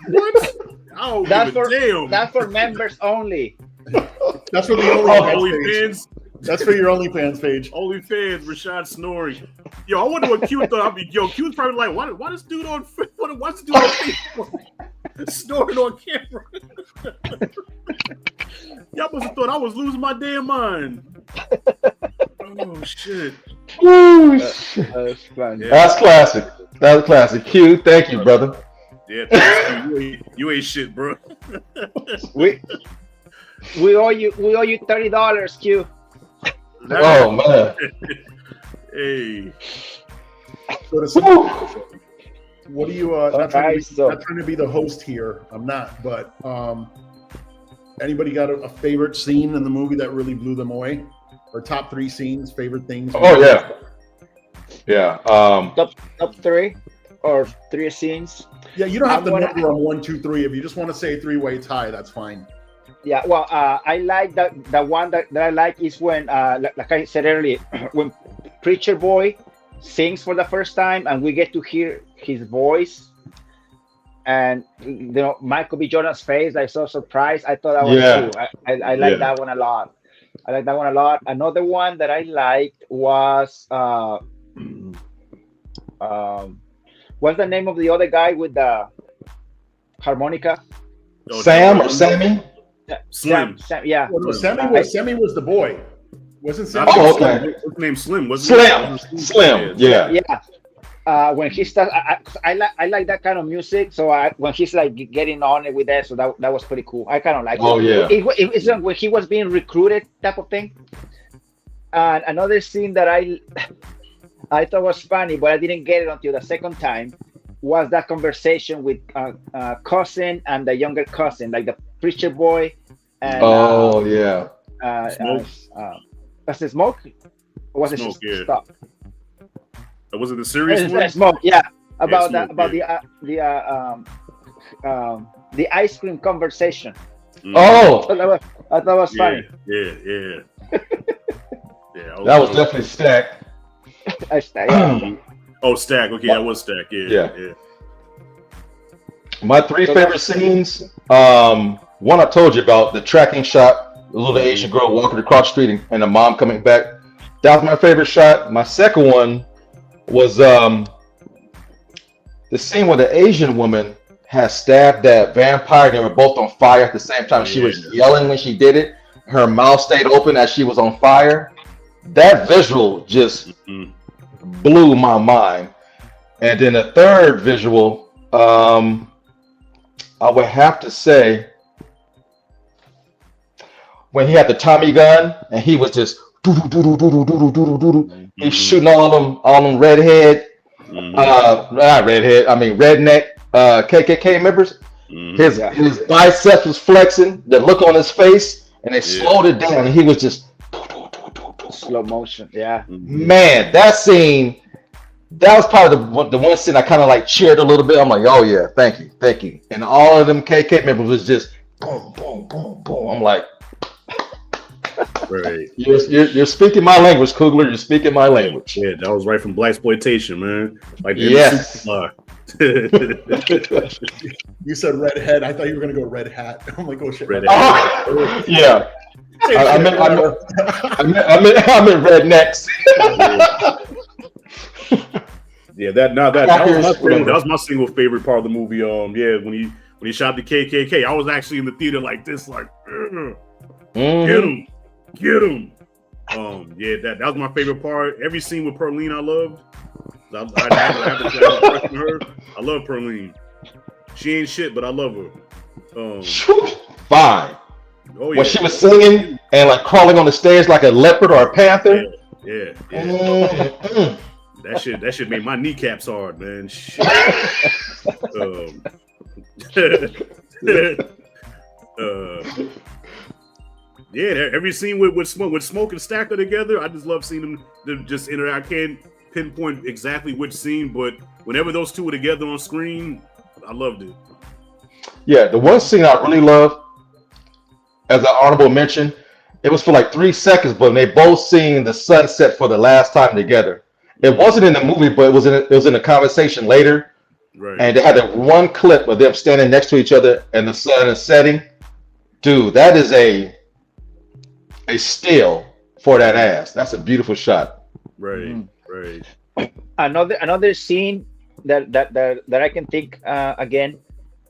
What? Oh, that's for members only. That's for the OnlyFans. That's for your OnlyFans page. OnlyFans, Rashad snoring. Yo, I wonder what Q thought. Q was probably like, why this dude on Facebook snoring on camera? Y'all must have thought I was losing my damn mind. Oh shit. That's fun. Yeah. That's classic. That's classic. Q, thank you, brother. Yeah, you ain't shit, bro. we owe you $30, Q. Oh man. Hey. What do you not trying to be the host here? I'm not, but anybody got a favorite scene in the movie that really blew them away? Or top 3 scenes, favorite things? Oh yeah. Yeah. Top 3 or 3 scenes. Yeah, you don't have to number on 1, 2, 3. If you just want to say 3-way tie, that's fine. Yeah, well, I like the one that I like is when, like I said earlier, when Preacher Boy sings for the first time and we get to hear his voice, and Michael B. Jordan's face, like so surprised. I thought that was cool. I like that one a lot. Another one that I liked was what's the name of the other guy with the harmonica? Sam or Sammy? Slim. Sam, yeah. Well, Sammy was the boy. Wasn't Sammy? Oh, okay. His name Slim, wasn't it? Slim. Yeah. Yeah. When he starts, I like that kind of music. So when he's like getting on it with that, so that was pretty cool. I kind of like it. Oh yeah. It's when he was being recruited, type of thing. And another scene that I I thought was funny, but I didn't get it until the second time. Was that conversation with cousin and the younger cousin, like the preacher boy, and Oh yeah. Smoke. was it Smoke? Or was Smoke, it yeah. Stop? Was it the serious one? Smoke, yeah. About Smoke, the ice cream conversation. Mhm. Oh, I thought it was yeah, funny. yeah. Yeah, that was definitely stacked. Yeah. Oh, Stack. Okay, that was Stack. Yeah. My three favorite scenes. One I told you about, the tracking shot, the little Asian girl walking across the street and the mom coming back. That was my favorite shot. My second one was the scene where the Asian woman has stabbed that vampire and they were both on fire at the same time. She was yelling when she did it. Her mouth stayed open as she was on fire. That visual just blew my mind. And then the third visual, I would have to say when he had the Tommy gun and he was just he's shooting all them redhead, not redhead, I mean redneck KKK members. His biceps was flexing, the look on his face, and they slowed it down, and he was just slow motion. Yeah, man, that scene. That was probably the one scene I kind of like cheered a little bit. I'm like, oh yeah, thank you. And all of them KK members was just boom, boom, boom, boom. I'm like, right. You're speaking my language, Kugler. You're speaking my language. Yeah, that was right from Blaxploitation, man. Like yes. You said red head. I thought you were gonna go red hat. I'm like, oh shit. Red hat. Yeah. I meant rednecks. Yeah, that was my single favorite part of the movie. Yeah, when he shot the KKK, I was actually in the theater like this, like, get him. Yeah, that was my favorite part. Every scene with Perlene, I loved. I have a crush on her. I love Perlene. She ain't shit, but I love her. Fine. Oh yeah. When she was singing and like crawling on the stairs like a leopard or a panther. Yeah. That shit made my kneecaps hard, man. Shit. Yeah, every scene with Smoke and Stacker together, I just love seeing them just interact. I can't pinpoint exactly which scene, but whenever those two were together on screen, I loved it. Yeah, the one scene I really love, as an honorable mention, it was for like 3 seconds, but they both seen the sunset for the last time together. It wasn't in the movie, but it was in a conversation later. Right. And they had that one clip of them standing next to each other and the sun is setting. Dude, that is a still for that ass. That's a beautiful shot. Right. Right. Another scene that I can think again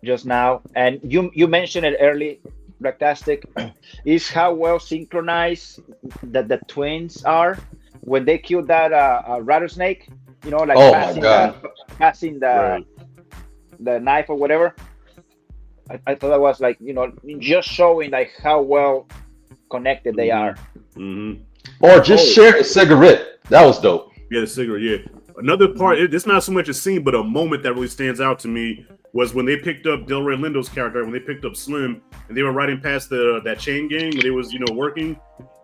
just now, and you mentioned it early, Blacktastic, is how well synchronized the twins are when they killed that rattlesnake. You know, like passing the knife or whatever. I thought that was like, you know, just showing like how well connected they are. Mm-hmm. Or just share a cigarette. That was dope. Yeah, the cigarette. Yeah. Another part, it's not so much a scene, but a moment that really stands out to me was when they picked up Delroy Lindo's character, when they picked up Slim, and they were riding past that chain gang when they was, you know, working,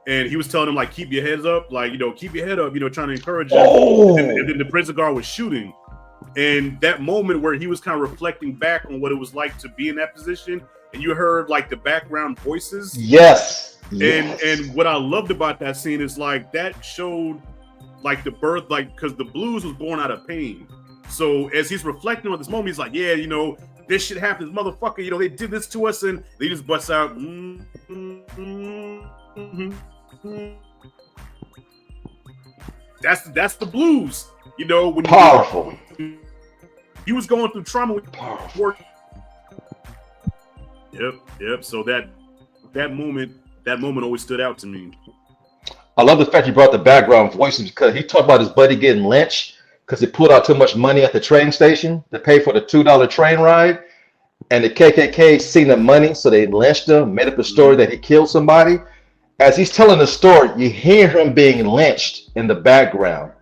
and he was telling them like, keep your heads up, like, you know, keep your head up, you know, trying to encourage them. And then the prison guard was shooting, and that moment where he was kind of reflecting back on what it was like to be in that position, and you heard like the background voices. Yes. And what I loved about that scene is like that showed like the birth, like, because the blues was born out of pain. So as he's reflecting on this moment, he's like, yeah, you know, this shit happened, motherfucker, you know, they did this to us, and they just bust out. That's the blues, you know. When powerful. He was going through trauma with work. Yep. So that moment always stood out to me. I love the fact you brought the background voices because he talked about his buddy getting lynched because he pulled out too much money at the train station to pay for the $2 train ride. And the KKK seen the money, so they lynched him, made up a story that he killed somebody. As he's telling the story, you hear him being lynched in the background.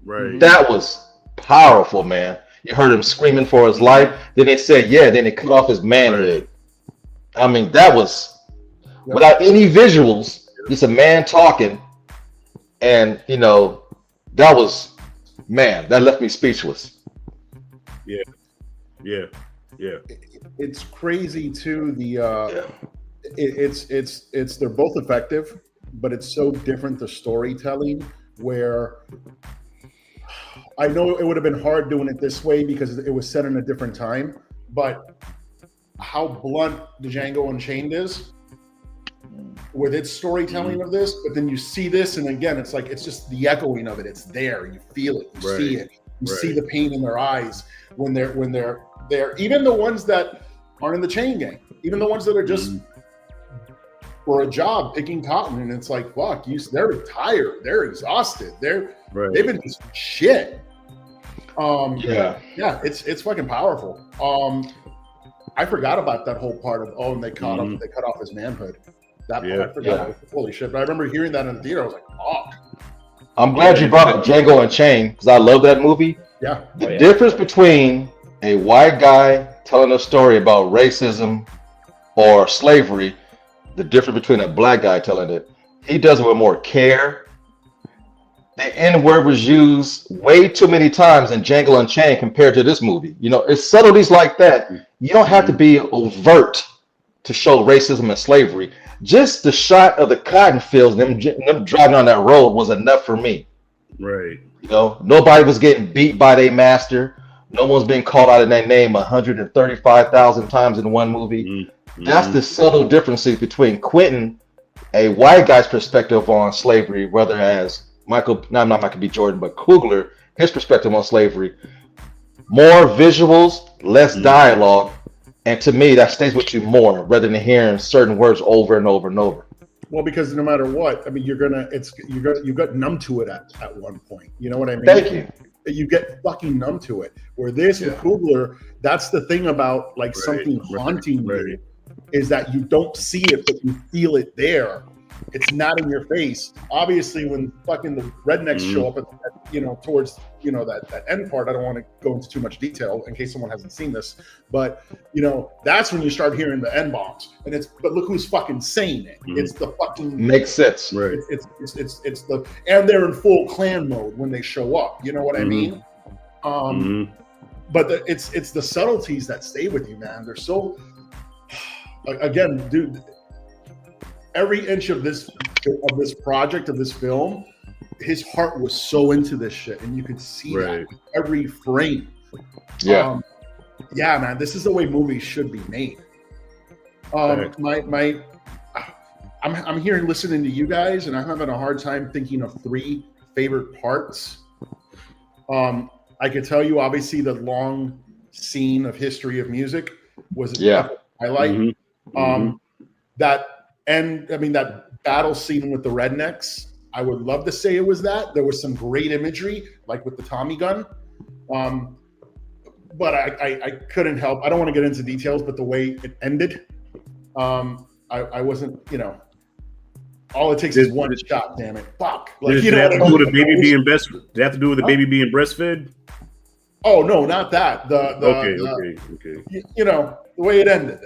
Right. That was powerful, man. You heard him screaming for his life. Then they said, yeah. Then they cut off his manhood. I mean, that was without any visuals, just a man talking, and that was, man, that left me speechless. Yeah. It's crazy too. It's they're both effective, but it's so different, the storytelling, where I know it would have been hard doing it this way because it was set in a different time, but how blunt the Django Unchained is with its storytelling of this, but then you see this, and again, it's like, it's just the echoing of it. It's there, you feel it, you see it, you see the pain in their eyes when they're even the ones that aren't in the chain gang, even the ones that are just for a job picking cotton, and it's like, fuck, they're tired, they're exhausted, they've been doing some shit. It's fucking powerful. I forgot about that whole part of and they cut off his manhood. That part I forgot. Holy shit! But I remember hearing that in the theater. I was like, fuck. I'm glad you brought up Django Unchained because I love that movie. Yeah. The difference between a white guy telling a story about racism or slavery, the difference between a black guy telling it, he does it with more care. The N word was used way too many times in Django Unchained compared to this movie. It's subtleties like that. You don't have to be overt to show racism and slavery. Just the shot of the cotton fields, them driving on that road was enough for me. Right. Nobody was getting beat by their master. No one's been called out in their name 135,000 times in one movie. That's the subtle differences between Quentin, a white guy's perspective on slavery, whether as not Michael B. Jordan, but Coogler, his perspective on slavery. More visuals, less dialogue, and to me, that stays with you more rather than hearing certain words over and over and over. Well, because no matter what, I mean, you got numb to it at one point. You know what I mean? Thank you. You get fucking numb to it. Where this with Coogler, that's the thing about like something haunting you, is that you don't see it, but you feel it there. It's not in your face. Obviously, when fucking the rednecks show up at, towards that end part, I don't want to go into too much detail in case someone hasn't seen this, but that's when you start hearing the N bombs, and but look who's fucking saying it. It's the fucking makes sense. Right. It's and they're in full clan mode when they show up. You know what I mean? But it's the subtleties that stay with you, man. They're so. Again, dude. Every inch of this project, of this film, his heart was so into this shit, and you could see that with every frame. Yeah, man, this is the way movies should be made. I'm here listening to you guys, and I'm having a hard time thinking of 3 favorite parts. I could tell you, obviously, the long scene of History of Music was a highlight. That battle scene with the rednecks, I would love to say it was that. There was some great imagery, like with the Tommy gun. But I couldn't help. I don't want to get into details, but the way it ended, I wasn't, all it takes is one shot, damn it. Fuck. Did it have to do with the baby being breastfed? Did it have to do with the baby being breastfed? Oh, no, not that. Okay. The way it ended.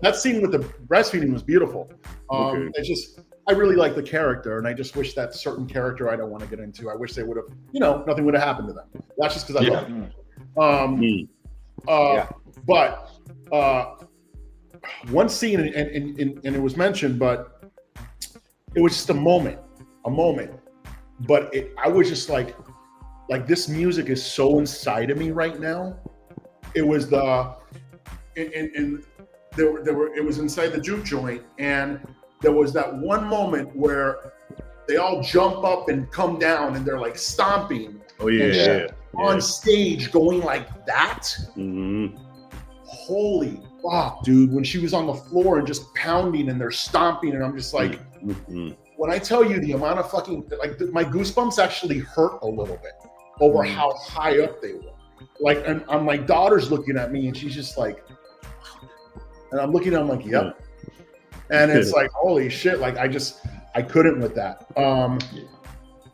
That scene with the breastfeeding was beautiful. It's just, I really like the character, and I just wish that certain character I don't want to get into. I wish they would have, nothing would have happened to them. That's just because I love them. But one scene, and it was mentioned, but it was just a moment. But I was just like this music is so inside of me right now. It was it was inside the juke joint, and there was that one moment where they all jump up and come down, and they're like stomping. On stage, going like that. Holy fuck, dude! When she was on the floor and just pounding, and they're stomping, and I'm just like, when I tell you the amount of fucking my goosebumps actually hurt a little bit over how high up they were. And my daughter's looking at me, and she's just like. And I'm looking at him like, yep. And it's like, holy shit. I couldn't with that.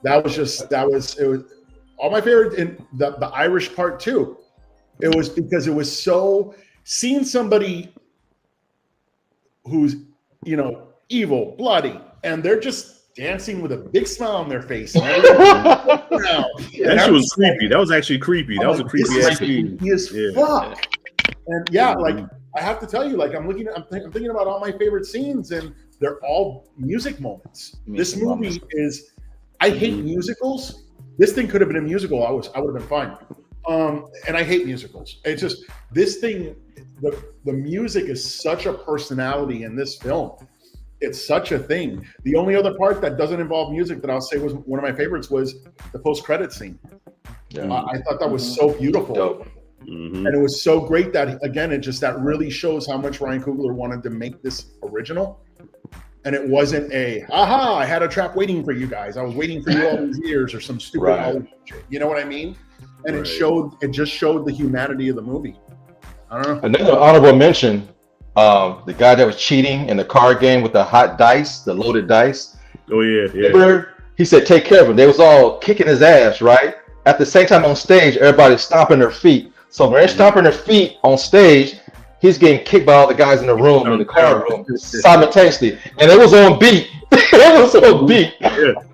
That was all my favorite. In the Irish part too. It was because it was so seeing somebody who's, you know, evil, bloody, and they're just dancing with a big smile on their face. And that shit was creepy. That was actually creepy. That was a creepy ass scene. He is fuck. And like I have to tell you, like I'm thinking about all my favorite scenes, and they're all music moments. This movie is. I hate musicals. This thing could have been a musical. I would have been fine. And I hate musicals. It's just this thing. The music is such a personality in this film. It's such a thing. The only other part that doesn't involve music that I'll say was one of my favorites was the post-credit scene. Yeah. I thought that was so beautiful. And it was so great that, again, that really shows how much Ryan Coogler wanted to make this original. And it wasn't I had a trap waiting for you guys. I was waiting for you all these years or some stupid shit. You know what I mean? And it just showed the humanity of the movie. I don't know. Another honorable mention, the guy that was cheating in the card game with the hot dice, the loaded dice. Oh, yeah. Remember, he said, take care of him. They was all kicking his ass, right? At the same time on stage, everybody's stomping their feet. So when they're stomping their feet on stage, he's getting kicked by all the guys in the room, in the card room, simultaneously. And it was on beat. It was on beat.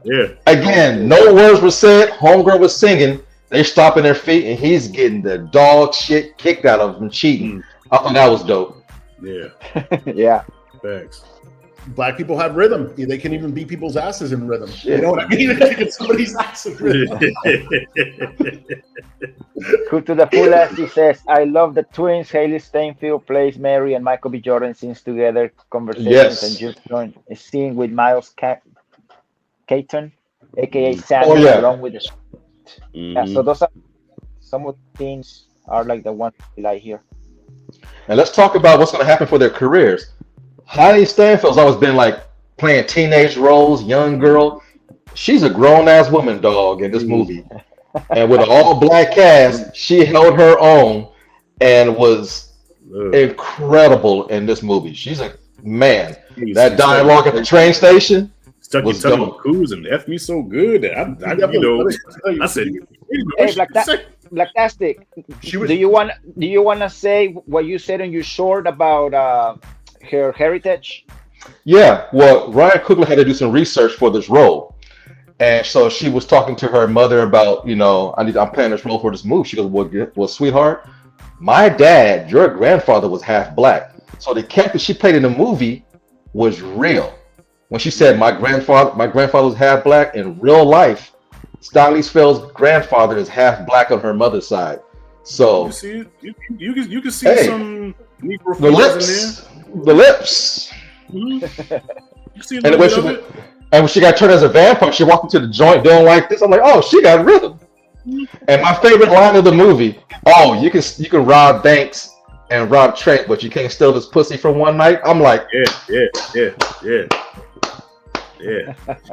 Yeah. Again, no words were said. Homegirl was singing. They're stomping their feet, and he's getting the dog shit kicked out of him cheating. I thought that was dope. Yeah. Yeah. Thanks. Black people have rhythm. They can even beat people's asses in rhythm. You know what I mean? They get somebody's ass in rhythm. Cool to the fullest, he says, I love the twins. Haley Steinfeld plays Mary and Michael B. Jordan sings together conversations and just joined a scene with Miles Caton, aka Sam, along with the Yeah, so those are some of the things are like the ones we like here. And let's talk about what's going to happen for their careers. Haley Steinfeld's always been like playing teenage roles, young girl. She's a grown-ass woman, dog, in this movie. And with an all-black cast, she held her own and was incredible in this movie. She's a man. That dialogue at the train station was Stuck your coos and F me so good that I said, hey, Blacktastic, do you want to say what you said in your short about her heritage? Yeah, well, Ryan Coogler had to do some research for this role. And so she was talking to her mother about, I'm playing this role for this movie. She goes, well, sweetheart, my dad, your grandfather was half black. So the character she played in the movie was real. When she said my grandfather was half black, in real life, Steinfield's grandfather is half black on her mother's side. So you see, you can see some Negro the lips, in there. The lips. Mm-hmm. You see a little bit of it. And when she got turned as a vampire, she walked into the joint doing like this. I'm like, oh, she got rhythm. And my favorite line of the movie, you can rob banks and rob trains, but you can't steal this pussy from one night. I'm like, yeah.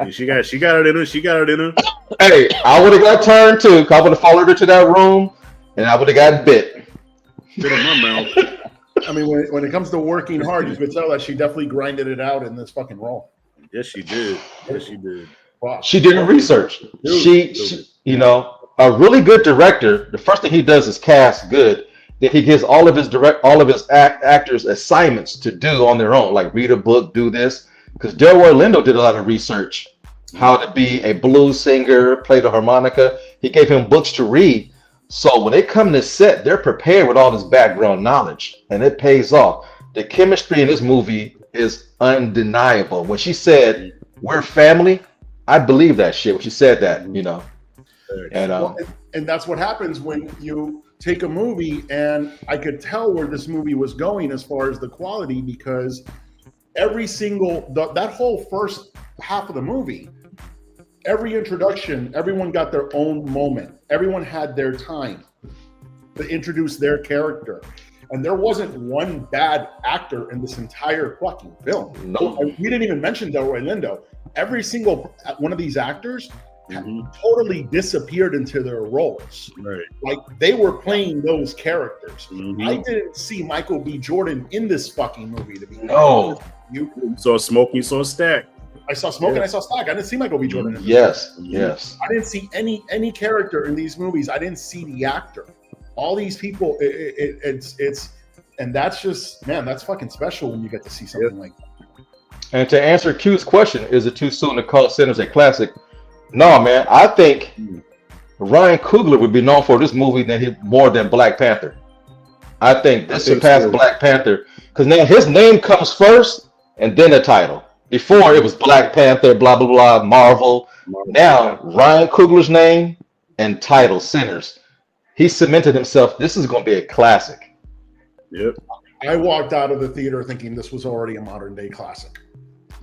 She got it in her. She got it in her. Hey, I would have got turned too. I would have followed her to that room, and I would have gotten bit. Bit in my mouth. I mean, when it comes to working hard, you could tell that she definitely grinded it out in this fucking role. Yes, she did. Wow. She did her research. She, a really good director. The first thing he does is cast good. Then he gives all of his actors assignments to do on their own, like read a book, do this. Because Delroy Lindo did a lot of research, how to be a blues singer, play the harmonica. He gave him books to read. So when they come to set, they're prepared with all this background knowledge, and it pays off. The chemistry in this movie is undeniable. When she said, we're family, I believe that shit when she said that, And that's what happens when you take a movie, and I could tell where this movie was going as far as the quality, because that whole first half of the movie, every introduction, everyone got their own moment. Everyone had their time to introduce their character. And there wasn't one bad actor in this entire fucking film. No. We didn't even mention Delroy Lindo. Every single one of these actors totally disappeared into their roles. Right. Like they were playing those characters. Mm-hmm. I didn't see Michael B. Jordan in this fucking movie, to be honest. You saw Smokey, saw Stack. I saw Smoke and I saw Stock. I didn't see Michael B. Jordan. Yes. I didn't see any character in these movies. I didn't see the actor. All these people, it's and that's just, man, that's fucking special when you get to see something like that. And to answer Q's question, is it too soon to call Sinners a classic? No, man. I think Ryan Coogler would be known for this movie more than Black Panther. I think this surpassed Black Panther because now his name comes first and then the title. Before it was Black Panther, blah blah blah, Marvel. Now Ryan Coogler's name and title, Sinners. He cemented himself. This is going to be a classic. Yep. I walked out of the theater thinking this was already a modern day classic.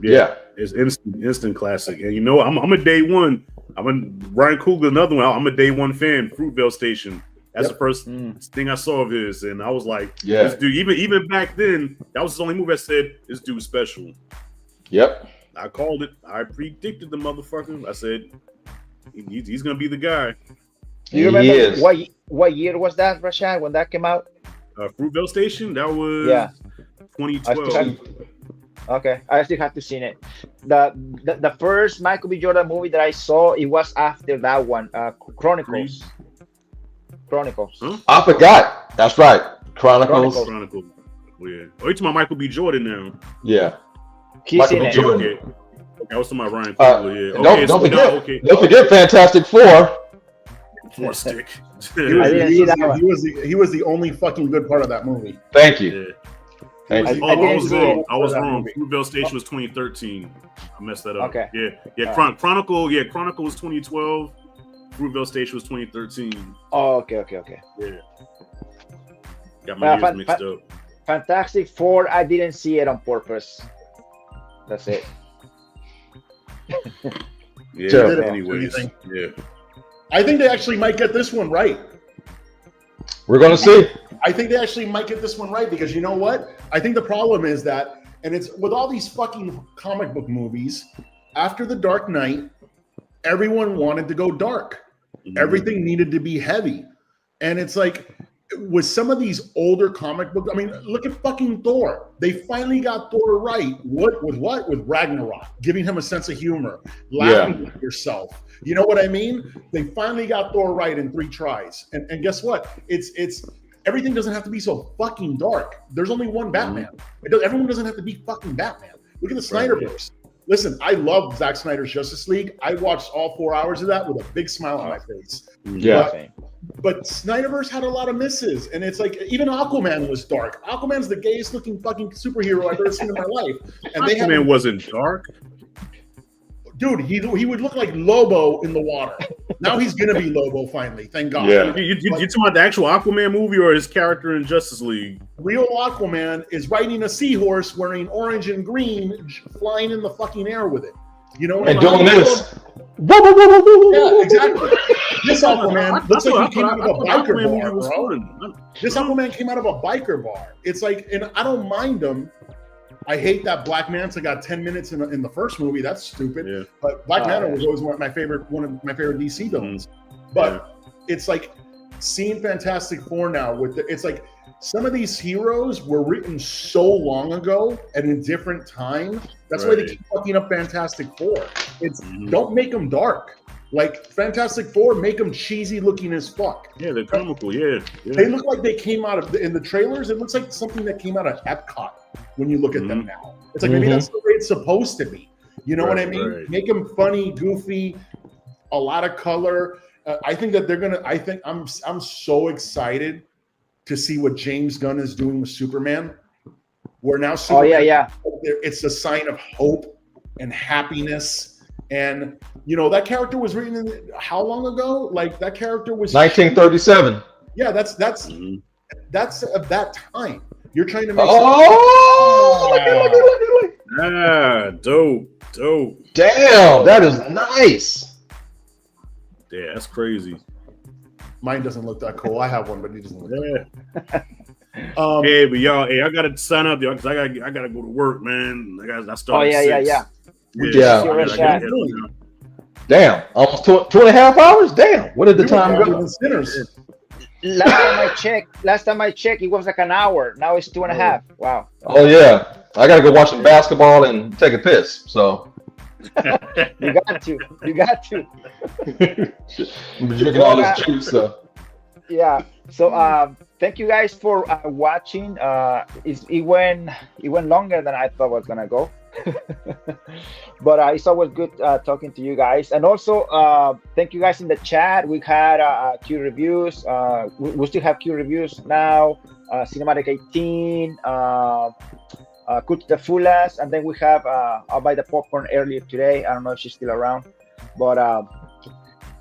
Yeah. It's instant classic. And you know, I'm a day one. I'm a Ryan Coogler, another one. I'm a day one fan. Fruitvale Station. That's the first thing I saw of his, and I was like, this dude. Even back then, that was the only movie I said this dude's special. Yep. I called it. I predicted the motherfucker. I said he's gonna be the guy. Do you remember what year was that, Rashad, when that came out? Fruitvale Station. That was 2012. Okay, I still have to see it. The first Michael B. Jordan movie that I saw, it was after that one, Chronicles. Huh? I forgot. That's right. Chronicles. Oh, yeah. Oh, you're talking about Michael B. Jordan now? Yeah. He's Michael in B. it. Jordan. Okay, I was talking about Ryan Coogler. Yeah. Don't forget Fantastic Four. Four stick. He was the only fucking good part of that movie. Thank you. Yeah. Thank you. I was wrong. Fruitvale Station was 2013. I messed that up. Okay. Yeah. Chronicle was 2012. Fruitvale Station was 2013. Oh, okay. Yeah. Got my years mixed up. Fantastic Four, I didn't see it on purpose. That's it. Yeah. Sure. Anyways. Yeah. I think they actually might get this one right. We're going to see. I think they actually might get this one right because you know what? I think the problem is that, and it's with all these fucking comic book movies, after The Dark Knight, everyone wanted to go dark. Everything needed to be heavy. And it's like, with some of these older comic books, I mean, look at fucking Thor. They finally got Thor right. With Ragnarok, giving him a sense of humor, laughing at yourself. You know what I mean? They finally got Thor right in 3 tries. And guess what? It's everything doesn't have to be so fucking dark. There's only one Batman. Everyone doesn't have to be fucking Batman. Look at the Snyderverse. Listen, I love Zack Snyder's Justice League. I watched all 4 hours of that with a big smile on my face. Yeah. But Snyderverse had a lot of misses. And it's like, even Aquaman was dark. Aquaman's the gayest looking fucking superhero I've ever seen in my life. And Aquaman wasn't dark. Dude, he would look like Lobo in the water. Now he's gonna be Lobo finally. Thank God. Yeah. You talking about the actual Aquaman movie or his character in Justice League? Real Aquaman is riding a seahorse, wearing orange and green, flying in the fucking air with it. You know what And I'm doing this. Yeah, exactly. This Aquaman looks like he came out of a biker bar, bro. This Aquaman came out of a biker bar. It's like, and I don't mind him. I hate that Black Manta got 10 minutes in the first movie. That's stupid. Yeah. But Black Manta was always one of my favorite DC villains. But it's like seeing Fantastic Four now it's like some of these heroes were written so long ago and in different time. That's why they keep fucking up Fantastic Four. It's don't make them dark. Like Fantastic Four, make them cheesy looking as fuck. Yeah, they're comical. Yeah. They look like they came out of in the trailers. It looks like something that came out of Epcot when you look at them now. It's like maybe that's the way it's supposed to be. You know what I mean? Right. Make them funny, goofy, a lot of color. I think that they're gonna. I think I'm so excited to see what James Gunn is doing with Superman. We're now Superman, it's a sign of hope and happiness. And you know that character was written in how long ago? Like that character was 1937. Yeah, that's of that time. You're trying to make. Dope. Damn, that is nice. Yeah, that's crazy. Mine doesn't look that cool. I have one, but he doesn't look that cool. Hey, but y'all, I gotta sign up, y'all, because I gotta go to work, man. I started. Yeah. Damn, almost 2.5 hours. Damn, what did the time go? Last time I checked, it was like an hour. Now it's 2.5. Wow. Oh yeah, I gotta go watch some basketball and take a piss. So You got to. You got to. I'm drinking all this juice, so. Yeah. So thank you guys for watching. It went longer than I thought it was gonna go. But it's always good talking to you guys, and also thank you guys in the chat. We had Q reviews. We still have Q reviews now. Cinematic 18. Cool to the fullest, and then we have I'll buy the popcorn earlier today. I don't know if she's still around, but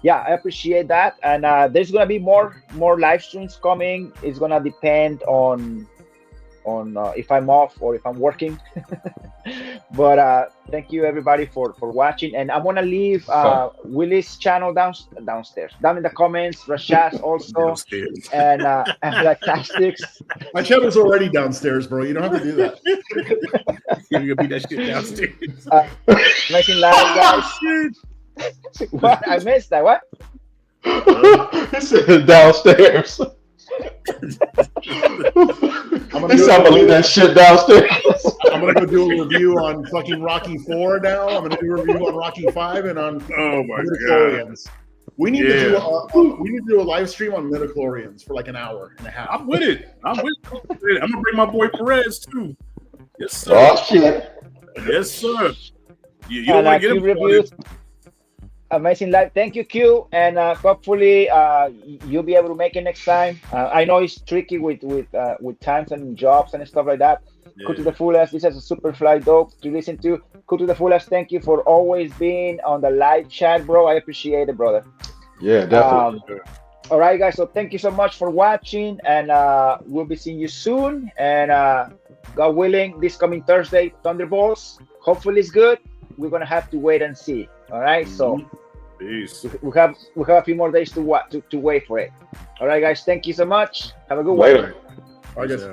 yeah, I appreciate that. And there's gonna be more live streams coming. It's gonna depend on if I'm off or if I'm working. But thank you everybody for watching, and I'm gonna leave Willie's channel downstairs down in the comments. Rashad's also Downstairs. and Fantastics. My channel's already downstairs, bro. You don't have to do that. You're gonna be that shit downstairs. Making live, guys. What? I missed that. What? He said downstairs. I'm He said, I'm gonna leave that shit downstairs. I'm gonna go do a review on fucking Rocky 4 now. I'm gonna do a review on Rocky 5 and on Oh my god. midichlorians. We need Yeah. to do a live stream on midichlorians for like an hour and a half. I'm with it. I'm gonna bring my boy Perez too. Yes, sir. Oh shit. Yes, sir. You don't And want to get Q him reviews. Amazing live. Thank you, Q, and hopefully you'll be able to make it next time. I know it's tricky with times and jobs and stuff like that. Cool to the fullest. This is a super fly dope to listen to. Cool to the fullest. Thank you for always being on the live chat, bro. I appreciate it, brother. Yeah, definitely. All right, guys. So thank you so much for watching, and we'll be seeing you soon. And God willing, this coming Thursday, Thunderbolts. Hopefully, it's good. We're gonna have to wait and see. All right. So Peace. we have a few more days to wait for it. All right, guys. Thank you so much. Have a good one. Later. I guess.